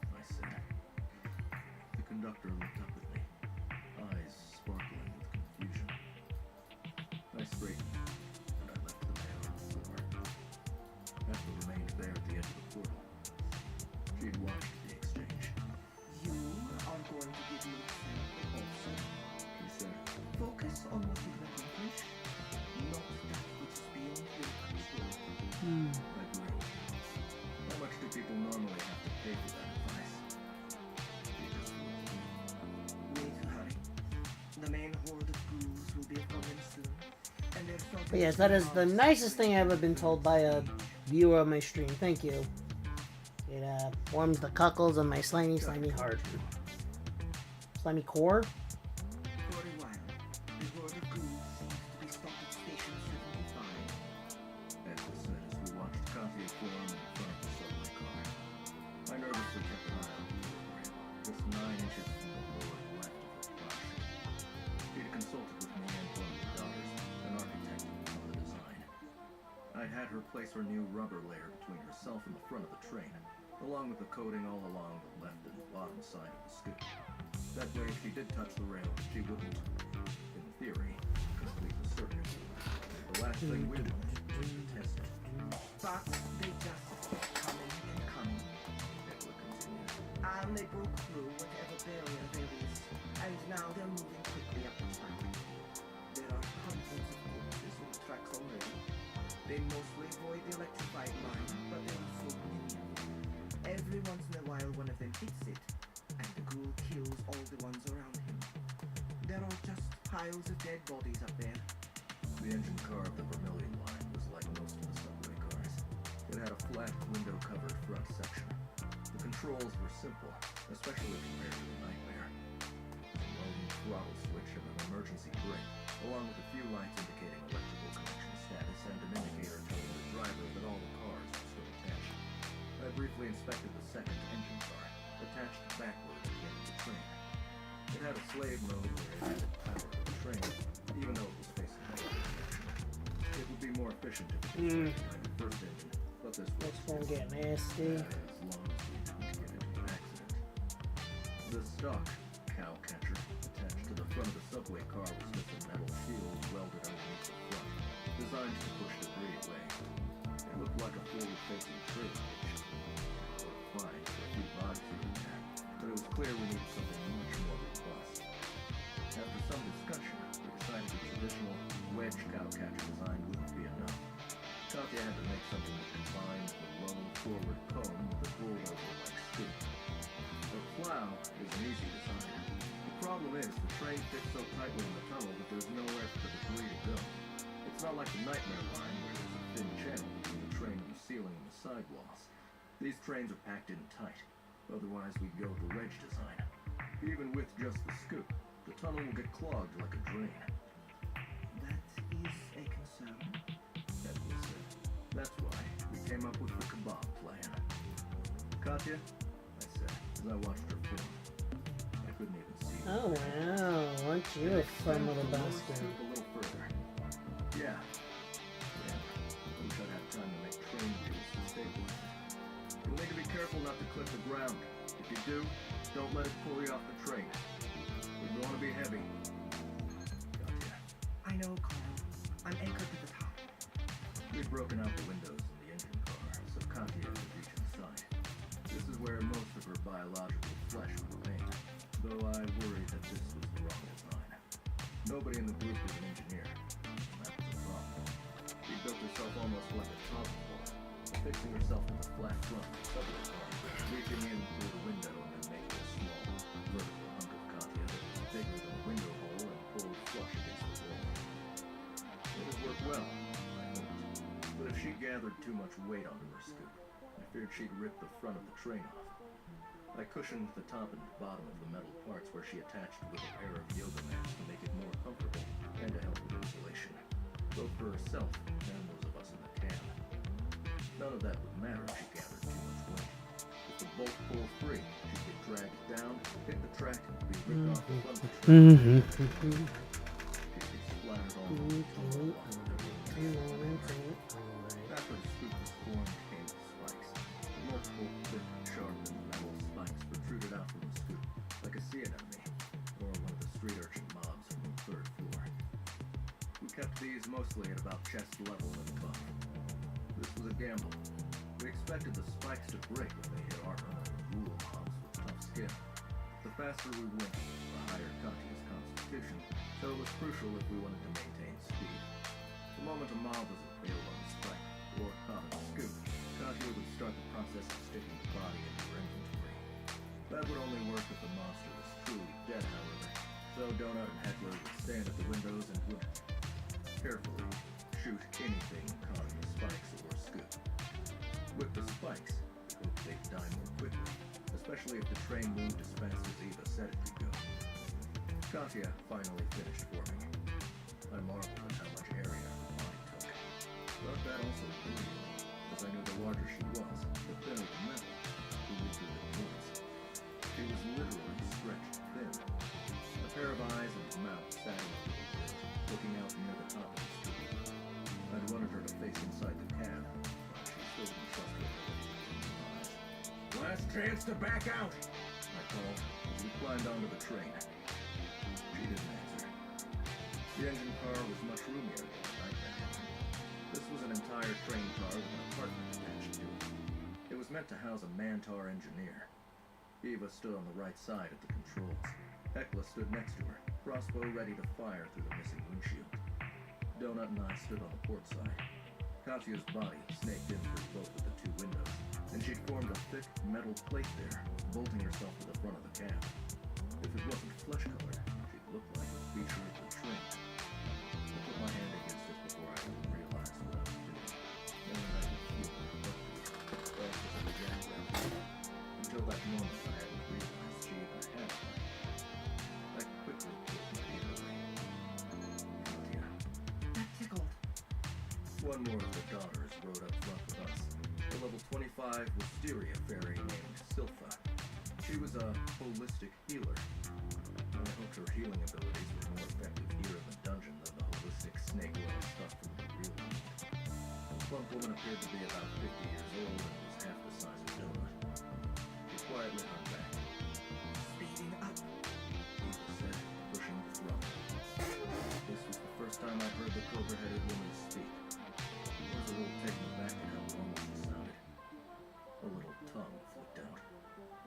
I said. The conductor looked up at me, eyes sparkling with confusion. I straightened, and I left the man on the floor. Ethel remained there at the edge of the portal. She'd watched the exchange. You are going to give me something also. She said, Focus on what you can accomplish, not that which is beyond your control. I grinned. How much do people normally have to pay for that advice? She just looked at me. We need to hurry. The main horde of ghouls will be upon them soon. And their thought But yes, that is the nicest thing I've ever been told by a viewer of my stream. Thank you. It warms the cockles of my slimy heart. Slimy core? For a while, the horde of ghouls seems to be stopped at Station 75. Ethel said as we watched Katya form in front of the subway car. I nervously kept an eye on the rail, just 9 inches from the lower left of her parachute. She'd consulted with me and one of the daughters, an architect, on the design. I'd had her place her new rubber layer between herself and the front of the train, along with the coating all along the left and bottom side of the scoop. That way, if she did touch the rail, she wouldn't, in theory, complete the circuit. The last thing we wanted was to test it. But they just kept coming and coming. Ethel continued. And they broke through whatever barrier there is. And now they're moving quickly up the track. There are hundreds of corpses on the tracks already. They mostly avoid the electrified line, but there are so many of them. Every once in a while, one of them hits it, and the ghoul kills all the ones around him. There are just piles of dead bodies up there. The engine car of the Vermilion line was like most of the subway cars. It had a flat, window-covered front section. The controls were simple, especially compared to the Nightmare. A lone throttle switch and an emergency brake, along with a few lights indicating electrical connection status and an indicator telling the driver that all the cars were still attached. I briefly inspected the second engine car, attached backward at the end of the train. It had a slave mode where it added power to the train, even though it was facing the other direction. It would be more efficient if it was behind the first engine, but this was It's gonna get nasty. as long as we didn't get into an accident. The stock cow catcher attached to the front of the subway car was just a metal shield welded underneath the front, designed to push debris away. It looked like a forward-facing trailer hitch. It worked fine for a few bodies here and there, but it was clear we needed something much more robust. After some discussion, we decided the traditional wedge cow catcher design wouldn't be enough. Katya had to make something that combined the low forward comb with the bulldozer-like scoop. The plow is an easy design. The problem is, the train fits so tightly in the tunnel that there's nowhere for the debris to go. It's not like the Nightmare line where there's a thin channel between the train and the ceiling and the sidewalls. These trains are packed in tight. Otherwise, we'd go with the wedge design. Even with just the scoop, the tunnel will get clogged like a drain. That is a concern. Ethel said. That's why we came up with the kebab plan. Katya, I said, as I watched her film. I couldn't even see her. Oh wow, aren't you a fun little bastard? A little further. Yeah. Damn. I wish I'd had time to make train wheels to stabilize it. You'll need to be careful not to clip the ground. If you do, don't let it pull you off the train. We're going to be heavy. Gotcha. I know, Carl. I'm anchored to the top. We'd broken out the windows in the engine car, so Katya could reach inside. This is where most of her biological flesh would remain, though I worried that this was the wrong design. Nobody in the group was an engineer. That was the problem. She built herself almost like a toddler boy, fixing herself with a flat front subway car, reaching in through the window and then making a small, vertical hunk of Katya that was bigger than the window hole and pulled flush against the wall. It had worked well, I hoped. But if she gathered too much weight onto her scoop, I feared she'd rip the front of the train off. I cushioned the top and bottom of the metal parts where she attached with a pair of yoga mats to make it more comfortable and to help with insulation, both for herself and those of us in the cab. None of that would matter if she gathered too much weight. If the bolt pulled free, she'd get dragged down, hit the track, be ripped off the front of the track. She'd get splattered all over the tunnel while there were After the scoop was formed came the spikes. Multiple thick, sharp, and metal spikes protruded out from the scoop, like a sea anemone, or one of the street urchin mobs from the third floor. We kept these mostly at about chest level and above. This was a gamble. We expected the spikes to break when they hit armor, ghoul mobs with tough skin. The faster we went, the higher Katya's constitution, so it was crucial if we wanted to maintain speed. The moment a mob was impaled on the spike, or caught in the scoop, Katya would start the process of sticking the body into her inventory. That would only work if the monster was truly dead, however, so Donut and Heckler would stand at the windows and would carefully shoot anything caught in the spikes or scoop. With the spikes, we hoped they'd die more quickly, especially if the train moved as fast as Eva said it could go. Katya finally finished forming. I marveled at how much area her body took. But that also worried me, as I knew the larger she was, the thinner the metal, the weaker the joints. She was literally stretched thin. A pair of eyes and mouth sagging through the grid, looking out near the top of the street. I'd wanted her to face inside the cab, but she still didn't trust her ability to open her eyes. "Last chance to back out!" I called as we climbed onto the train. She didn't answer. The engine car was much roomier than the nightmare. This was an entire train car with an apartment attached to it. It was meant to house a Mantar engineer. Eva stood on the right side at the controls. Hekla stood next to her, crossbow ready to fire through the missing windshield. Donut and I stood on the port side. Katya's body snaked in through both of the two windows, and she'd formed a thick metal plate there, bolting herself to the front of the cab. If it wasn't flesh-colored, she'd look like a feature of the train. I put my hand against it before I even realized what I was doing. And I could feel her heartbeat, fast as a jackrabbit. Until that moment, I hadn't realized she even had a heart. I quickly pulled my ear away. Katya. That tickled. One more of the daughters rode up front with us. A level 25 wisteria fairy named Silpha. She was a holistic healer. I hoped her healing abilities were more effective here in the dungeon than the holistic snake oil stuff from the real world. The plump woman appeared to be about 50 years old and was half the size of Donut. She quietly hung back. Speeding up. Eva said, pushing the throttle. This was the first time I'd heard the cobra-headed woman speak. I was a little taken aback at how normal she sounded. A little tongue flicked out.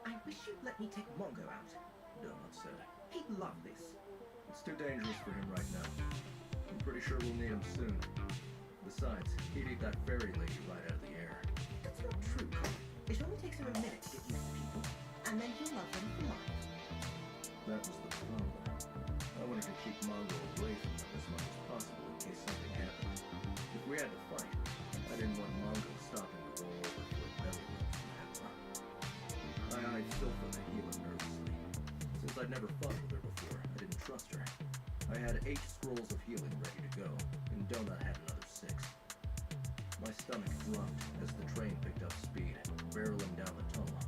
I wish you'd let me take Mongo out. Donut said. He'd love this. It's too dangerous for him right now. I'm pretty sure we'll need him soon. Besides, he'd eat that fairy lady right out of the air. That's not true, Cole. It only takes him a minute to get used to people, and then he'll love them for life. That was the problem. I wanted to keep Mongo away from them as much as possible in case something happened. If we had to fight, I didn't want Mongo stopping to roll over for a belly rub from Hekla. I eyed Silpha to heal him nervously. Since I'd never fought with her before, I didn't trust her. I had 8 scrolls of healing ready to go, and Donut had another 6. My stomach dropped as the train picked up speed, barreling down the tunnel.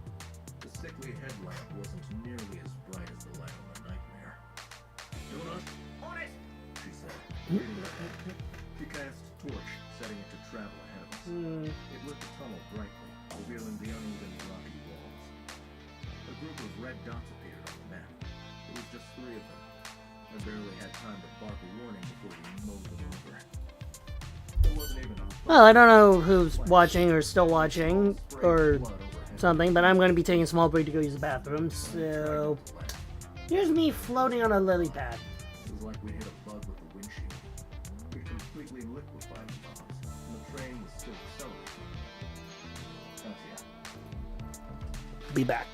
The sickly headlamp wasn't nearly as bright as the light on the nightmare. Donut, On it! she said, reading her head. She cast torch, setting it to travel ahead of us. It lit the tunnel brightly, revealing the uneven rocky walls. A group of red dots appeared on the map. It was just 3 of them. I barely had time to bark a warning before we mowed them over. There wasn't even a Well, I don't know who's watching or still watching or something, but I'm going to be taking a small break to go use the bathroom, so here's me floating on a lily pad. It was like we hit a bug with the windshield. We completely liquefied the bombs, and the train was still accelerating. Katya. Be back.